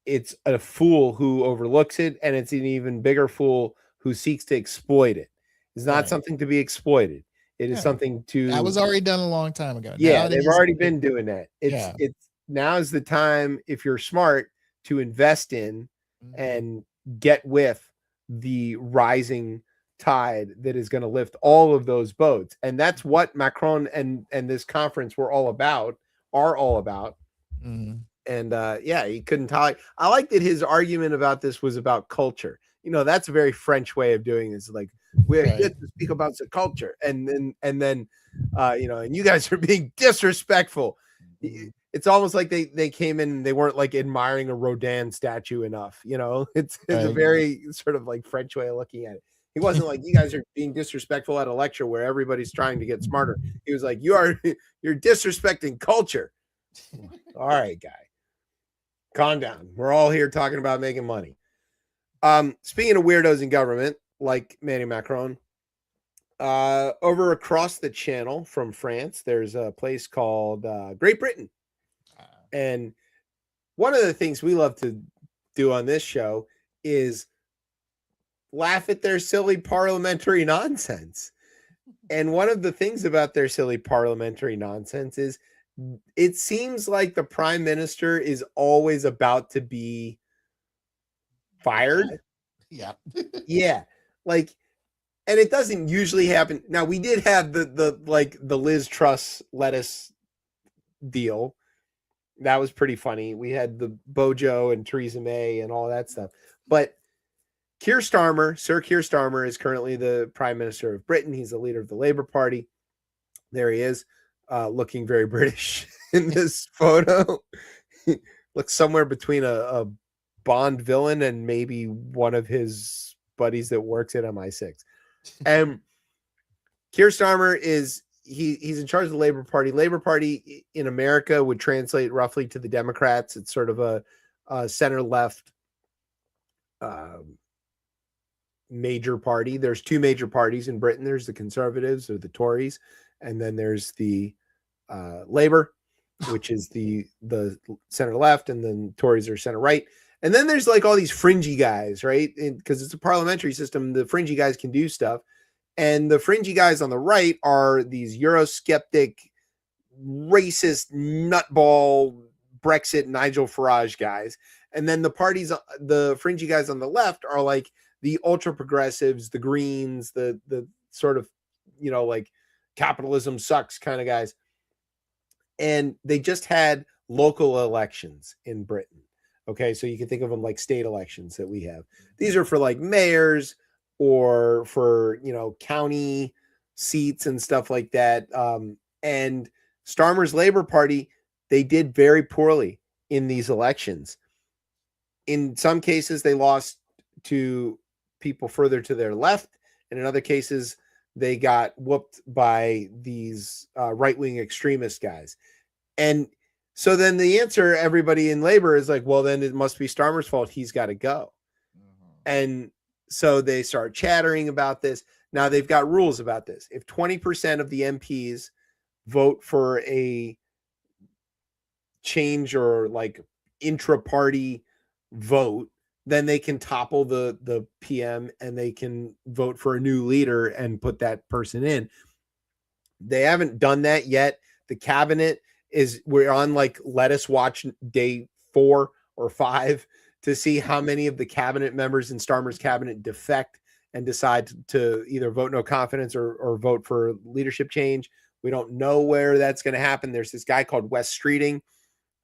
Speaker 1: it's a fool who overlooks it, and it's an even bigger fool who seeks to exploit it. It's not something to be exploited. It is something
Speaker 2: that was already done a long time ago.
Speaker 1: Yeah, they've already been doing that. It's now is the time, if you're smart, to invest in and get with the rising tide that is going to lift all of those boats. And that's what Macron and this conference are all about.
Speaker 2: Mm-hmm.
Speaker 1: And he couldn't tolerate. I like that his argument about this was about culture. That's a very French way of doing this. Like, we're here to speak about the culture, and then and you guys are being disrespectful. It's almost like they came in and they weren't like admiring a Rodin statue enough. It's a very sort of like French way of looking at it. He wasn't like, you guys are being disrespectful at a lecture where everybody's trying to get smarter. He was like, you're disrespecting culture. All right, guy, calm down. We're all here talking about making money. Speaking of weirdos in government, like Manny Macron, over across the channel from France, there's a place called Great Britain. And one of the things we love to do on this show is laugh at their silly parliamentary nonsense. And one of the things about their silly parliamentary nonsense is it seems like the prime minister is always about to be fired.
Speaker 2: Yeah.
Speaker 1: Yeah. Like, and it doesn't usually happen. Now, we did have the Liz Truss lettuce deal. That was pretty funny. We had the Bojo and Theresa May and all that stuff. But Sir Keir Starmer is currently the Prime Minister of Britain. He's the leader of the Labour Party. There he is, looking very British in this photo. Looks somewhere between a Bond villain and maybe one of his buddies that works at MI6. And Keir Starmer he's in charge of the Labour Party. Labour Party in America would translate roughly to the Democrats. It's sort of a center-left major party. There's two major parties in Britain. There's the Conservatives or the Tories, and then there's the Labour, which is the center left, and then Tories are center right. And then there's like all these fringy guys, right? Because it's a parliamentary system, the fringy guys can do stuff. And the fringy guys on the right are these Eurosceptic, racist, nutball, Brexit, Nigel Farage guys. And then the fringy guys on the left are like the ultra progressives, the Greens, the sort of, like capitalism sucks kind of guys. And they just had local elections in Britain. Okay, so you can think of them like state elections that we have. These are for like mayors or for, county seats and stuff like that. And Starmer's Labour Party, they did very poorly in these elections. In some cases, they lost to people further to their left. And in other cases, they got whooped by these right-wing extremist guys. And so then the answer, everybody in Labour is like, well, then it must be Starmer's fault. He's got to go. And so they start chattering about this. Now they've got rules about this. If 20% of the MPs vote for a change or like intra-party vote, then they can topple the PM and they can vote for a new leader and put that person in. They haven't done that yet. The cabinet we're on like let us watch day 4 or 5 to see how many of the cabinet members in Starmer's cabinet defect and decide to either vote no confidence or vote for leadership change. We don't know where that's going to happen. There's this guy called Wes Streeting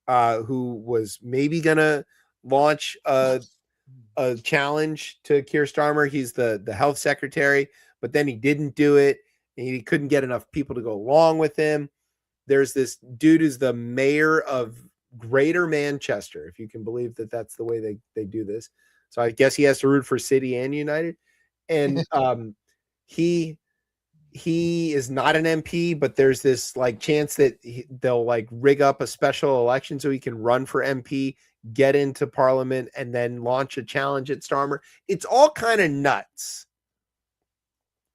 Speaker 1: who was maybe going to launch a challenge to Keir Starmer. He's the health secretary, but then he didn't do it. And he couldn't get enough people to go along with him. There's this dude who's the mayor of Greater Manchester, if you can believe that that's the way they do this. So I guess he has to root for City and United. And he is not an MP, but there's this like chance that they'll like rig up a special election so he can run for MP, get into Parliament, and then launch a challenge at Starmer. It's all kind of nuts.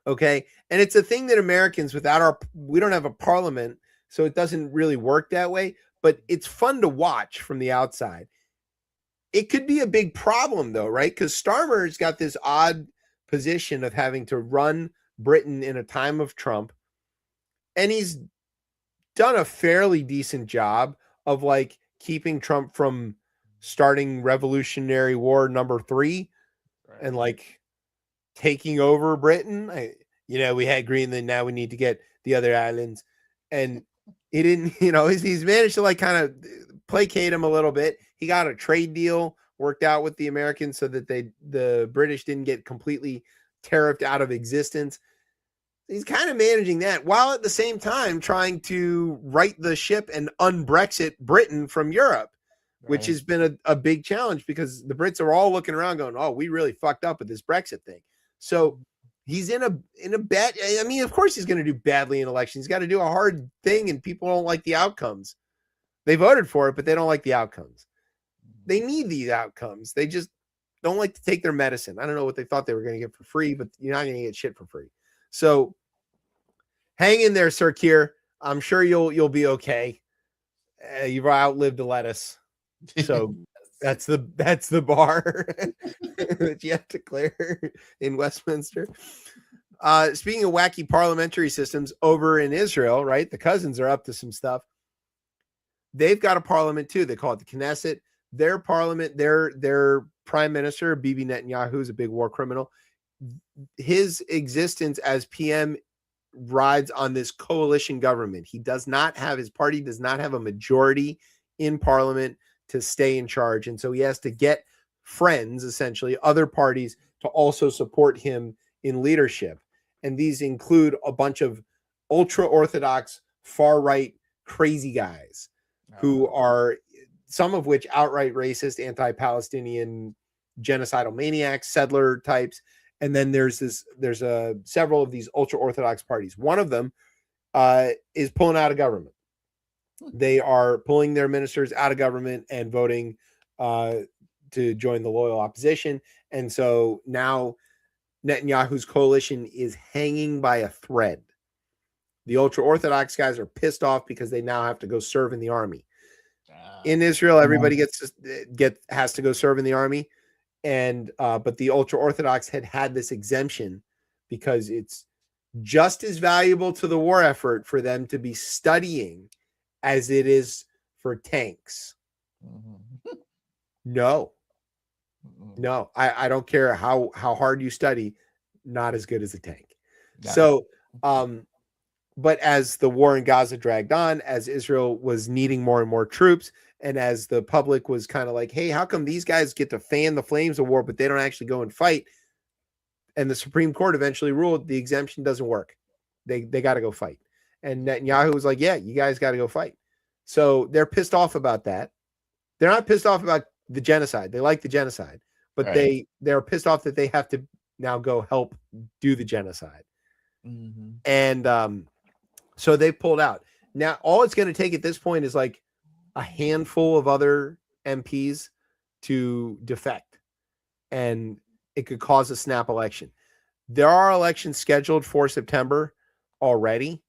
Speaker 1: Okay. And it's a thing that Americans we don't have a parliament, so it doesn't really work that way, but it's fun to watch from the outside. It could be a big problem though, right? Because Starmer's got this odd position of having to run Britain in a time of Trump. And he's done a fairly decent job of like keeping Trump from starting Revolutionary War number 3 and like taking over Britain. We had Greenland. Now we need to get the other islands. And he didn't, he's managed to like kind of placate him a little bit. He got a trade deal worked out with the Americans so that the British didn't get completely tariffed out of existence. He's kind of managing that while at the same time trying to right the ship and un-Brexit Britain from Europe, which has been a big challenge because the Brits are all looking around going, oh, we really fucked up with this Brexit thing. So he's in a bad, I mean, of course he's going to do badly in elections. He's got to do a hard thing and people don't like the outcomes. They voted for it, but they don't like the outcomes. They need these outcomes. They just don't like to take their medicine. I don't know what they thought they were going to get for free, but you're not going to get shit for free. So hang in there, Sir Keir. I'm sure you'll be okay. You've outlived the lettuce. So that's the bar. that you have to clear in Westminster. Speaking of wacky parliamentary systems over in Israel, right? The cousins are up to some stuff. They've got a parliament too. They call it the Knesset. Their parliament, their prime minister, Bibi Netanyahu, is a big war criminal. His existence as PM rides on this coalition government. He does not have, his party does not have a majority in parliament to stay in charge. And so he has to get friends, essentially, other parties to also support him in leadership. And these include a bunch of ultra-Orthodox, far-right, crazy guys who are, some of which outright racist, anti-Palestinian, genocidal maniacs, settler types. And then there's several of these ultra-Orthodox parties. One of them is pulling out of government. They are pulling their ministers out of government and voting to join the loyal opposition. And so now Netanyahu's coalition is hanging by a thread. The ultra-Orthodox guys are pissed off because they now have to go serve in the army. In Israel, everybody has to go serve in the army. And but the ultra-Orthodox had this exemption because it's just as valuable to the war effort for them to be studying as it is for tanks. No, I don't care how hard you study, not as good as a tank. Yeah. So, but as the war in Gaza dragged on, as Israel was needing more and more troops, and as the public was kind of like, hey, how come these guys get to fan the flames of war, but they don't actually go and fight? And the Supreme Court eventually ruled the exemption doesn't work. They got to go fight. And Netanyahu was like, yeah, you guys got to go fight. So they're pissed off about that. They're not pissed off about the genocide. They like the genocide, but right. They're pissed off that they have to now go help do the genocide. Mm-hmm. And so they pulled out. Now, all it's going to take at this point is like a handful of other MPs to defect, and it could cause a snap election. There are elections scheduled for September already,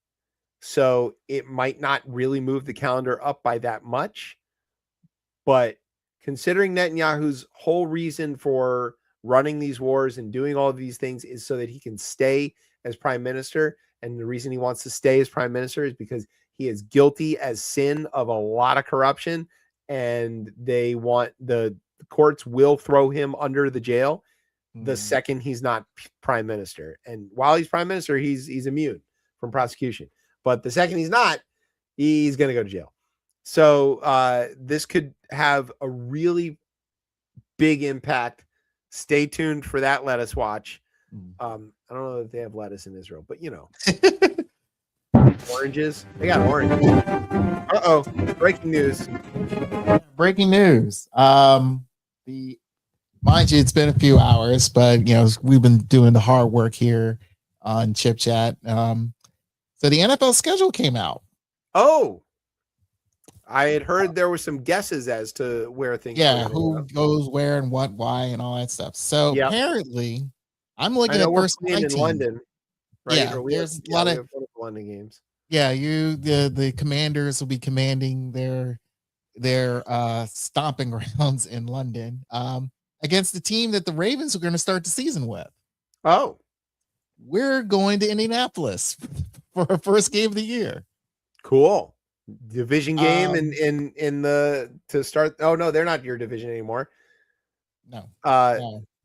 Speaker 1: so it might not really move the calendar up by that much. But considering Netanyahu's whole reason for running these wars and doing all of these things is so that he can stay as prime minister, and the reason he wants to stay as prime minister is because he is guilty as sin of a lot of corruption, and they want the courts will throw him under the jail the second he's not prime minister. And while he's prime minister, he's immune from prosecution. But the second he's not, he's going to go to jail. So this could have a really big impact. Stay tuned for that. Let us watch. I don't know if they have lettuce in Israel, but you know. Oranges. They got oranges. Uh-oh. Breaking news.
Speaker 2: Breaking news. Mind you, it's been a few hours, but you know, we've been doing the hard work here on ChipChat. So the NFL schedule came out.
Speaker 1: Oh, I had heard there were some guesses as to where things
Speaker 2: who goes where and what, why, and all that stuff. So apparently, I'm looking at first in
Speaker 1: London. Right?
Speaker 2: Yeah, there's a lot of
Speaker 1: London games.
Speaker 2: Yeah, the Commanders will be commanding their stomping grounds in London against the team that the Ravens are going to start the season with.
Speaker 1: Oh,
Speaker 2: we're going to Indianapolis for our first game of the year.
Speaker 1: Cool. Division game in the to start. Oh no, they're not your division anymore.
Speaker 2: No.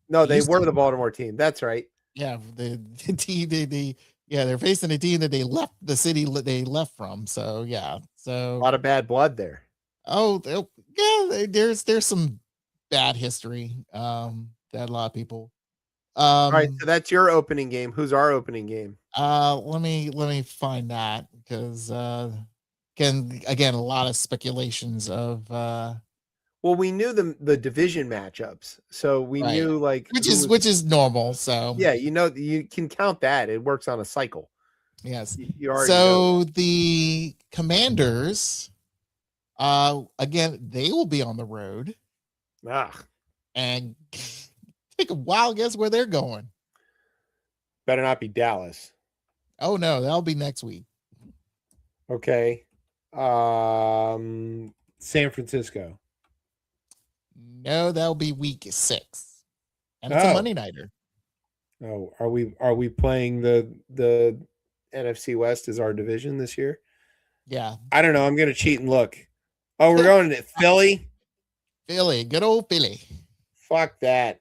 Speaker 1: No, they were the Baltimore team. That's right.
Speaker 2: Yeah, the team they're facing a team that they left the city they left from. So a
Speaker 1: lot of bad blood there.
Speaker 2: Oh yeah, there's some bad history. That a lot of people.
Speaker 1: All right, so that's your opening game. Who's our opening game?
Speaker 2: Let me find that because again a lot of speculations of
Speaker 1: well, we knew the division matchups, so we knew like
Speaker 2: which is normal. So
Speaker 1: yeah, you know, you can count that. It works on a cycle.
Speaker 2: Yes.
Speaker 1: You already know.
Speaker 2: The Commanders, again, they will be on the road. And take a wild guess where they're going.
Speaker 1: Better not be Dallas.
Speaker 2: Oh no, that'll be next week.
Speaker 1: Okay. San Francisco.
Speaker 2: No, that'll be week 6. and it's a Monday nighter.
Speaker 1: Oh, are we playing the NFC West as our division this year?
Speaker 2: Yeah.
Speaker 1: I don't know. I'm gonna cheat and look. Oh, we're going to Philly.
Speaker 2: Philly, good old Philly.
Speaker 1: Fuck that.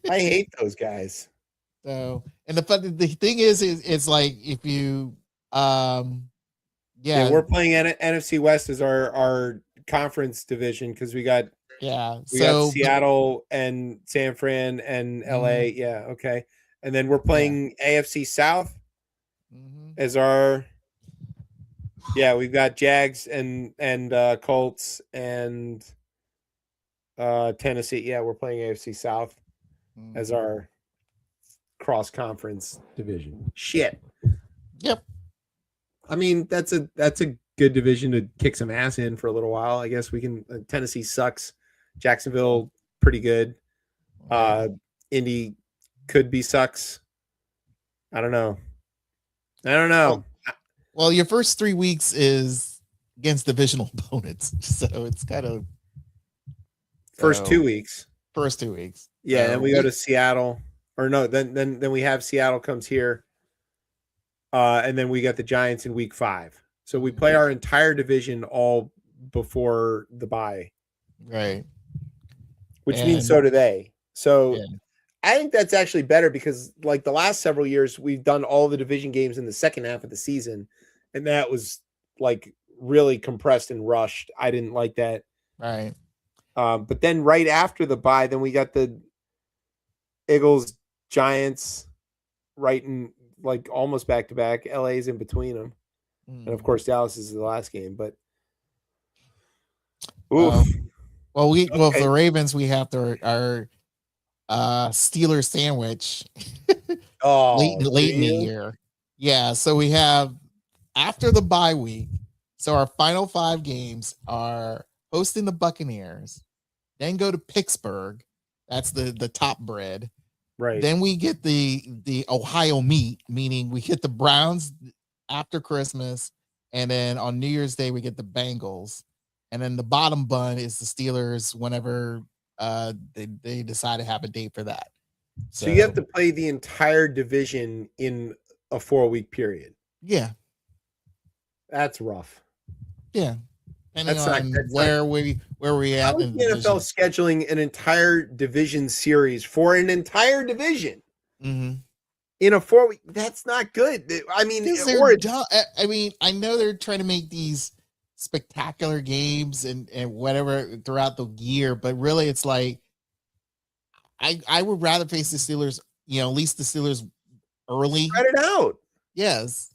Speaker 1: I hate those guys.
Speaker 2: So, and the thing is it's like if you,
Speaker 1: Yeah, we're playing NFC West as our conference division because we got Seattle and San Fran and LA. Yeah, okay. And then we're playing AFC South as our. Yeah, we've got Jags and Colts and Tennessee. Yeah, we're playing AFC South as our cross conference division. Shit.
Speaker 2: Yep.
Speaker 1: I mean, that's a good division to kick some ass in for a little while. I guess we can. Tennessee sucks. Jacksonville pretty good. Indy could be sucks. I don't know.
Speaker 2: Well, your first 3 weeks is against divisional opponents, so it's kind of
Speaker 1: first 2 weeks.
Speaker 2: First 2 weeks.
Speaker 1: Yeah, then we go to Seattle, or no, then we have Seattle comes here, and then we got the Giants in week 5. So we play our entire division all before the bye,
Speaker 2: right?
Speaker 1: Which means so do they. So. Yeah. I think that's actually better because, like, the last several years, we've done all the division games in the second half of the season, and that was, like, really compressed and rushed. I didn't like that.
Speaker 2: Right.
Speaker 1: But then right after the bye, then we got the Eagles, Giants, right in, like, almost back-to-back. LA's in between them. And, of course, Dallas is the last game. But, oof.
Speaker 2: For the Ravens, we have our Steelers sandwich late in the year. Yeah, so we have after the bye week. So our final 5 games are hosting the Buccaneers, then go to Pittsburgh. That's the top bread.
Speaker 1: Right.
Speaker 2: Then we get the Ohio meat, meaning we get the Browns after Christmas, and then on New Year's Day we get the Bengals, and then the bottom bun is the Steelers whenever they decide to have a date for that.
Speaker 1: So you have to play the entire division in a 4-week period.
Speaker 2: Yeah.
Speaker 1: That's rough.
Speaker 2: Yeah. Depending on where we at in the
Speaker 1: NFL scheduling an entire division series for an entire division in a 4-week. That's not good. I mean,
Speaker 2: I know they're trying to make these spectacular games and whatever throughout the year, but really it's like I would rather face the Steelers, at least the Steelers early.
Speaker 1: Spread it out.
Speaker 2: Yes.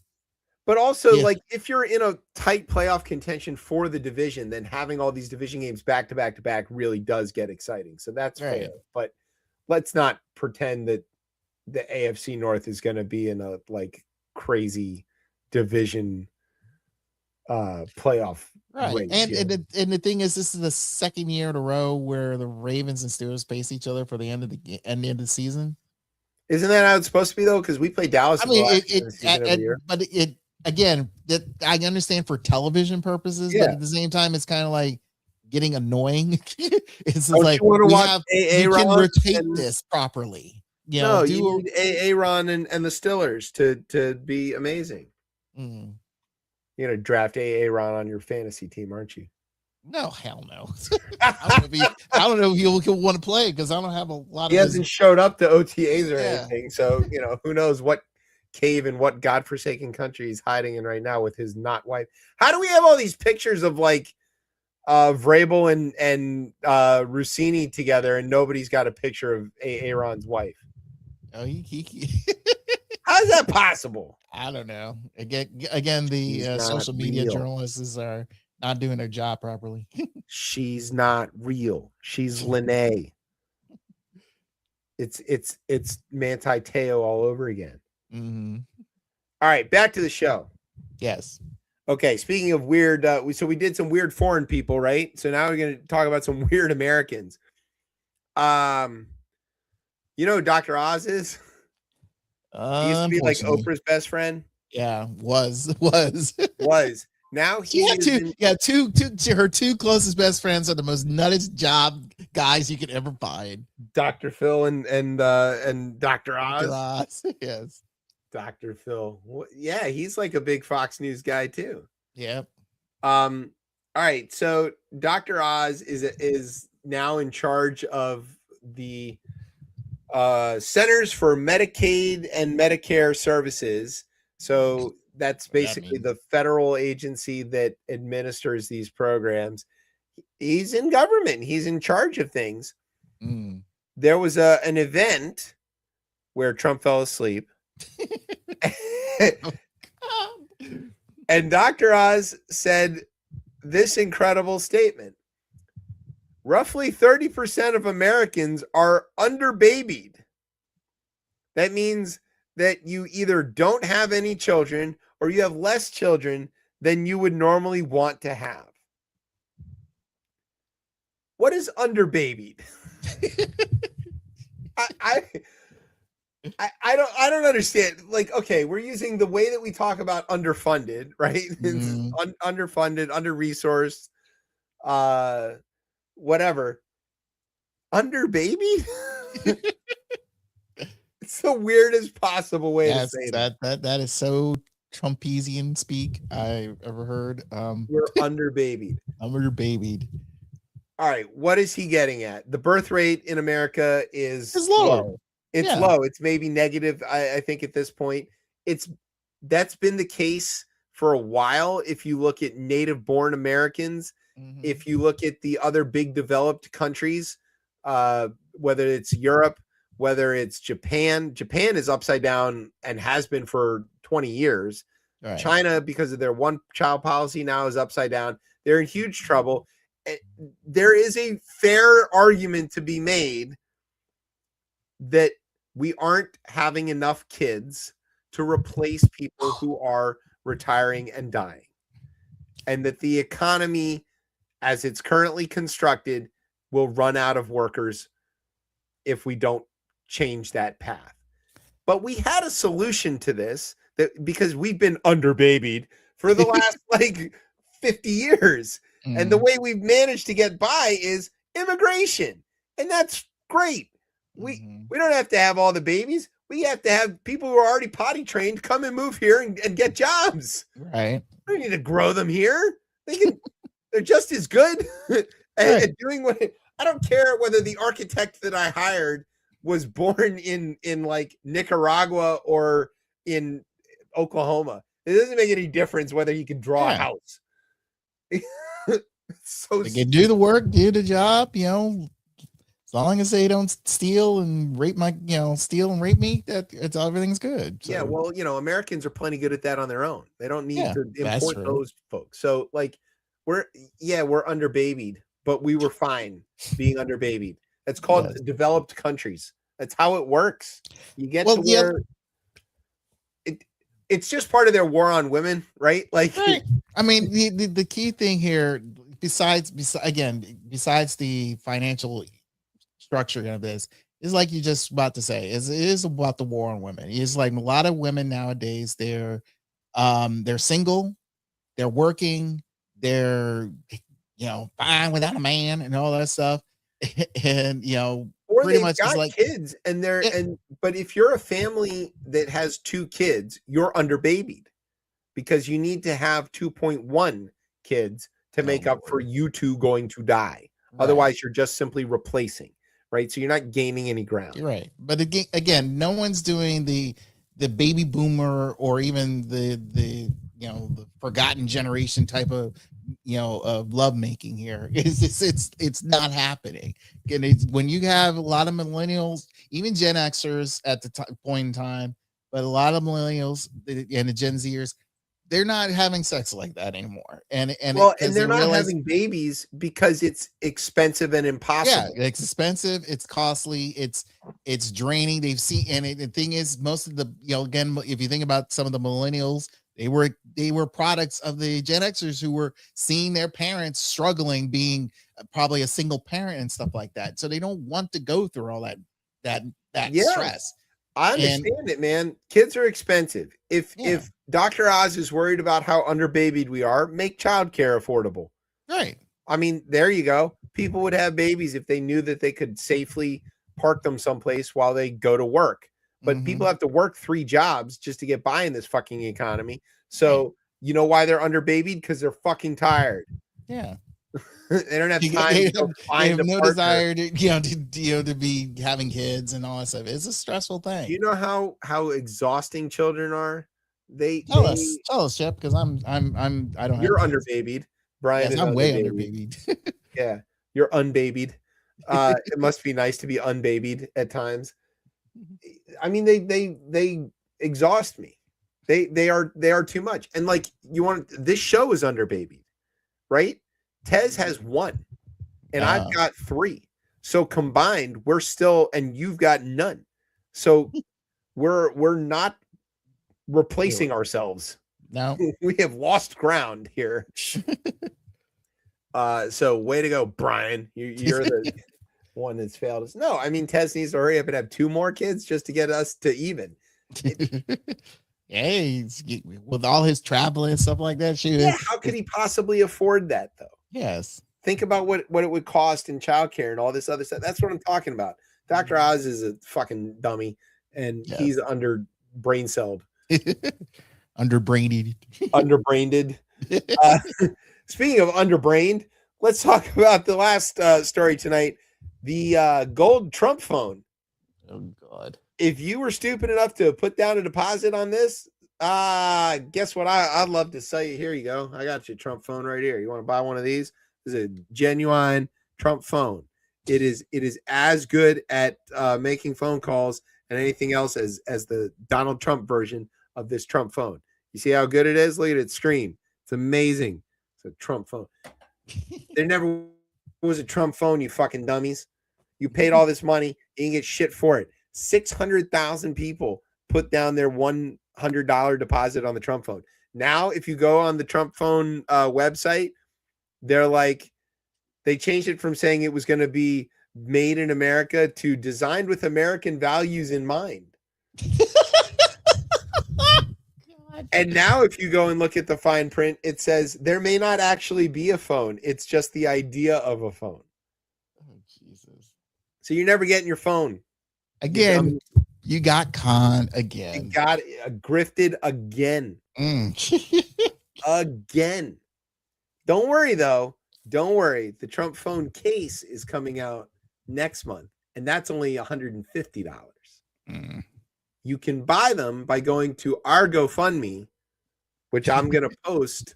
Speaker 1: But also, like, if you're in a tight playoff contention for the division, then having all these division games back to back to back really does get exciting. So that's fair. But let's not pretend that the AFC North is going to be in a, like, crazy division playoff race,
Speaker 2: and the thing is, this is the second year in a row where the Ravens and Steelers face each other for the end of the season.
Speaker 1: Isn't that how it's supposed to be though? Because we play Dallas.
Speaker 2: I mean, again, that I understand for television purposes, but at the same time, it's kind of like getting annoying. It's like you can rotate this properly.
Speaker 1: You need Aaron and the Steelers to be amazing. You're gonna draft Aaron on your fantasy team, aren't you?
Speaker 2: No, hell no. I don't know if he'll want to play because I don't have a lot of.
Speaker 1: He hasn't showed up to OTAs or anything, so who knows what cave and what godforsaken country he's hiding in right now with his not wife. How do we have all these pictures of like Vrabel and Rossini together, and nobody's got a picture of Aaron's wife?
Speaker 2: Oh,
Speaker 1: How's that possible?
Speaker 2: I don't know. Again, the social media journalists are not doing their job properly.
Speaker 1: She's not real. She's Lene. It's Manti Te'o all over again. All right, back to the show.
Speaker 2: Yes.
Speaker 1: Okay, speaking of weird, so we did some weird foreign people, right? So now we're going to talk about some weird Americans. Dr. Oz is? He used to be like Oprah's best friend.
Speaker 2: Yeah, was.
Speaker 1: Now
Speaker 2: she had her two closest best friends are the most nuttest job guys you could ever find.
Speaker 1: Dr. Phil and Dr. Oz.
Speaker 2: Yes.
Speaker 1: Dr. Phil. Yeah, he's like a big Fox News guy too.
Speaker 2: Yep.
Speaker 1: All right, so Dr. Oz is now in charge of the Centers for Medicaid and Medicare Services. So that's basically the federal agency that administers these programs. He's in government. He's in charge of things.
Speaker 2: Mm.
Speaker 1: There was an event where Trump fell asleep. And Dr. Oz said this incredible statement. Roughly 30% of Americans are underbabied. That means that you either don't have any children or you have less children than you would normally want to have. What is underbabied? I don't understand. Like, okay, we're using the way that we talk about underfunded, right? Underfunded, under-resourced, whatever. Underbabied? It's the weirdest possible way to say
Speaker 2: that. That is so Trumpesian speak I've ever heard.
Speaker 1: We're underbabied.
Speaker 2: Underbabied.
Speaker 1: All right, what is he getting at? The birth rate in America is
Speaker 2: low.
Speaker 1: It's low. It's maybe negative. I think at this point, that's been the case for a while. If you look at native-born Americans, if you look at the other big developed countries, whether it's Europe, whether it's Japan is upside down and has been for 20 years. Right. China, because of their one-child policy, now is upside down. They're in huge trouble. There is a fair argument to be made that we aren't having enough kids to replace people who are retiring and dying, and that the economy, as it's currently constructed, will run out of workers if we don't change that path. But we had a solution to this, that because we've been underbabied for the last 50 years. And the way we've managed to get by is immigration. And that's great. We don't have to have all the babies. We have to have people who are already potty trained come and move here and get jobs.
Speaker 2: Right.
Speaker 1: We don't need to grow them here. They're just as good at doing what. I don't care whether the architect that I hired was born in like Nicaragua or in Oklahoma. It doesn't make any difference whether he can draw a house. So
Speaker 2: they can do the work, do the job, as long as they don't steal and rape steal and rape me, everything's good. So.
Speaker 1: Yeah, well, Americans are plenty good at that on their own. They don't need to import those folks. So we're underbabied, but we were fine being underbabied. That's called developed countries. That's how it works. You get to where it's just part of their war on women, right?
Speaker 2: Right. I mean, the key thing here, besides the financial structure of this, is like you just about to say, it is about the war on women. It's like a lot of women nowadays, they're single, they're working, they're fine without a man and all that stuff, and
Speaker 1: or
Speaker 2: pretty
Speaker 1: they've
Speaker 2: much
Speaker 1: got kids but if you're a family that has 2 kids, you're underbabied because you need to have 2.1 kids to make up for you 2 going to die. Right. Otherwise, you're just simply replacing, right? So you're not gaining any ground.
Speaker 2: You're right. But again, no one's doing the baby boomer or even the forgotten generation type of of lovemaking here. It's not happening. And when you have a lot of millennials, even Gen Xers at the point in time, but a lot of millennials and the Gen Zers, they're not having sex like that anymore. And
Speaker 1: they're not having babies because it's expensive and impossible.
Speaker 2: Yeah, it's expensive, it's costly, it's draining. They've seen, and the thing is, most of the again, if you think about some of the millennials, they were products of the Gen Xers who were seeing their parents struggling, being probably a single parent and stuff like that. So they don't want to go through all that stress.
Speaker 1: I understand it, man. Kids are expensive. If Dr. Oz is worried about how underbabied we are, make childcare affordable.
Speaker 2: Right.
Speaker 1: I mean, there you go. people would have babies if they knew that they could safely park them someplace while they go to work. But people have to work 3 jobs just to get by in this fucking economy. So you know why they're underbabied? Because they're fucking tired.
Speaker 2: Yeah.
Speaker 1: They don't have time to go
Speaker 2: they
Speaker 1: find
Speaker 2: have
Speaker 1: a
Speaker 2: no
Speaker 1: partner.
Speaker 2: desire to be having kids and all that stuff. It's a stressful thing.
Speaker 1: Do you know how exhausting children are?
Speaker 2: Tell us, Chip, because I don't.
Speaker 1: You're
Speaker 2: have kids.
Speaker 1: underbabied. Brian,
Speaker 2: Yes,
Speaker 1: is
Speaker 2: I'm way
Speaker 1: underbabied.
Speaker 2: underbabied.
Speaker 1: Yeah, you're unbabied. It must be nice to be unbabied at times. I mean, they exhaust me. They are too much. And like this show is underbabied, right? Tez has 1, and I've got 3. So combined, we're still, and you've got none. So we're not replacing ourselves.
Speaker 2: No,
Speaker 1: we have lost ground here. So way to go, Brian. You're the one that's failed us. No, I mean, Tez needs to hurry up and have 2 more kids just to get us to even.
Speaker 2: Hey, with all his traveling and stuff like that,
Speaker 1: how could he possibly afford that though?
Speaker 2: Yes.
Speaker 1: Think about what it would cost in childcare and all this other stuff. That's what I'm talking about. Dr. Oz is a fucking dummy, and he's under brain celled.
Speaker 2: Underbrained.
Speaker 1: Underbrained. Speaking of underbrained, let's talk about the last story tonight. The gold Trump phone.
Speaker 2: Oh God.
Speaker 1: If you were stupid enough to put down a deposit on this, guess what? I'd love to sell you. Here you go. I got your Trump phone right here. You want to buy one of these? This is a genuine Trump phone. It is as good at making phone calls and anything else as the Donald Trump version of this Trump phone. You see how good it is? Look at its screen. It's amazing. It's a Trump phone. There never was a Trump phone, you fucking dummies. You paid all this money, you didn't get shit for it. 600,000 people put down their $100 deposit on the Trump phone. Now, if you go on the Trump phone website, they're like, they changed it from saying it was going to be made in America to designed with American values in mind. And now if you go and look at the fine print, it says there may not actually be a phone. It's just the idea of a phone.
Speaker 2: Oh, Jesus.
Speaker 1: So you're never getting your phone.
Speaker 2: Again, you got con again.
Speaker 1: You got grifted again. Again. Don't worry, though. Don't worry. The Trump phone case is coming out next month, and that's only $150. You can buy them by going to our GoFundMe, which I'm going to post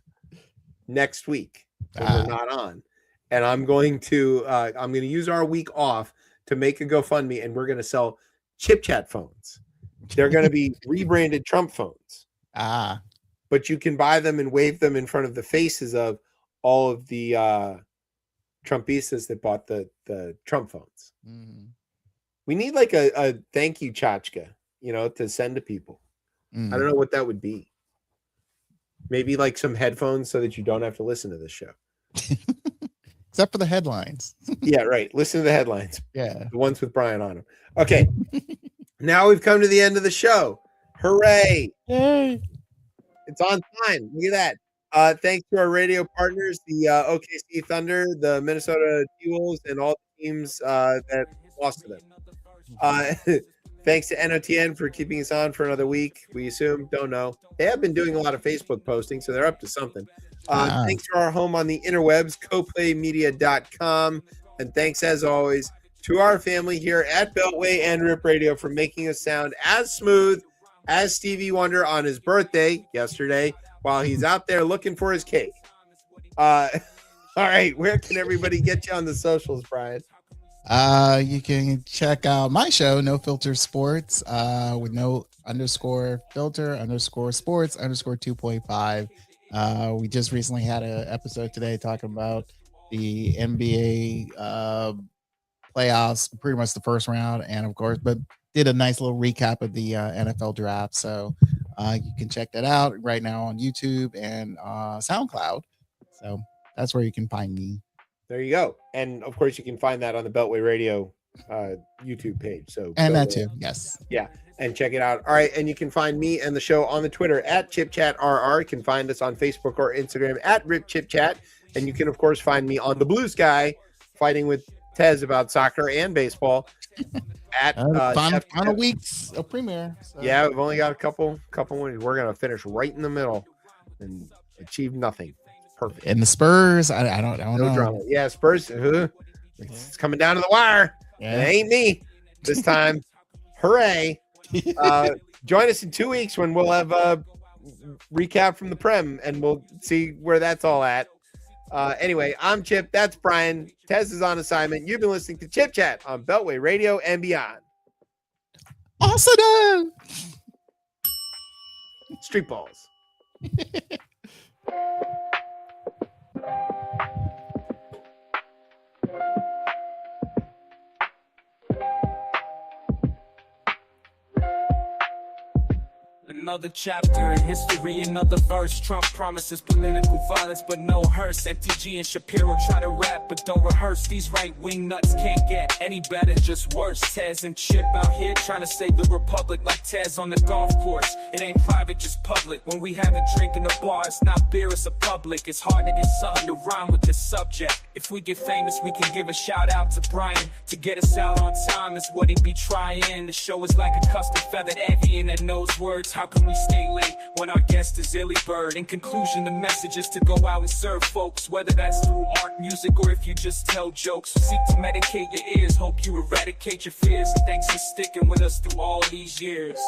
Speaker 1: next week when we're not on. And I'm going to use our week off to make a GoFundMe, and we're going to sell ChipChat phones. They're going to be rebranded Trump phones. But you can buy them and wave them in front of the faces of all of the Trumpistas that bought the Trump phones. We need like a thank you tchotchke, to send to people. I don't know what that would be. Maybe like some headphones so that you don't have to listen to this show.
Speaker 2: Except for the headlines.
Speaker 1: Yeah, right. Listen to the headlines.
Speaker 2: Yeah.
Speaker 1: The ones with Brian on them. Okay. Now we've come to the end of the show. Hooray.
Speaker 2: Yay.
Speaker 1: It's on time. Look at that. Thanks to our radio partners, the OKC Thunder, the Minnesota T-Wolves, and all the teams that lost to them. Thanks to NOTN for keeping us on for another week. We assume, don't know. They have been doing a lot of Facebook posting, so they're up to something. Thanks to our home on the interwebs, coplaymedia.com. And thanks, as always, to our family here at Beltway and Rip Radio for making us sound as smooth as Stevie Wonder on his birthday yesterday while he's out there looking for his cake. All right, where can everybody get you on the socials, Brian?
Speaker 2: You can check out my show, No Filter Sports, with no _filter_sports_2.5. We just recently had an episode today talking about the NBA playoffs, pretty much the first round, and of course, but did a nice little recap of the NFL draft. So you can check that out right now on YouTube and SoundCloud. So that's where you can find me.
Speaker 1: There you go. And of course, you can find that on the Beltway Radio YouTube page. So
Speaker 2: and that too. Yes.
Speaker 1: Yeah. And check it out. All right. And you can find me and the show on the Twitter at ChipChatRR. You can find us on Facebook or Instagram at RipChipChat. And you can, of course, find me on the Blue Sky fighting with Tez about soccer and baseball at
Speaker 2: final weeks of premiere. So.
Speaker 1: Yeah, we've only got a couple weeks. We're gonna finish right in the middle and achieve nothing. Perfect.
Speaker 2: And the Spurs, I don't know.
Speaker 1: Drama. Yeah, Spurs. It's coming down to the wire.
Speaker 2: Yeah.
Speaker 1: It ain't me this time. Hooray! Join us in 2 weeks when we'll have a recap from the Prem, and we'll see where that's all at. Anyway, I'm Chip. That's Brian. Tez is on assignment. You've been listening to Chip Chat on Beltway Radio and beyond.
Speaker 2: Awesome.
Speaker 1: Street balls.
Speaker 8: Another chapter in history, another verse. Trump promises political violence, but no hearse. MTG and Shapiro try to rap, but don't rehearse. These right-wing nuts can't get any better, just worse. Tez and Chip out here trying to save the republic like Tez on the golf course. It ain't private, just public. When we have a drink in the bar, it's not beer, it's a public. It's hard to get something to rhyme with this subject. If we get famous, we can give a shout out to Brian. To get us out on time is what he be trying. The show is like a custom feathered avian that knows words. How can we stay late when our guest is Illy Bird? In conclusion, the message is to go out and serve folks, whether that's through art, music, or if you just tell jokes. Seek to medicate your ears, hope you eradicate your fears. Thanks for sticking with us through all these years.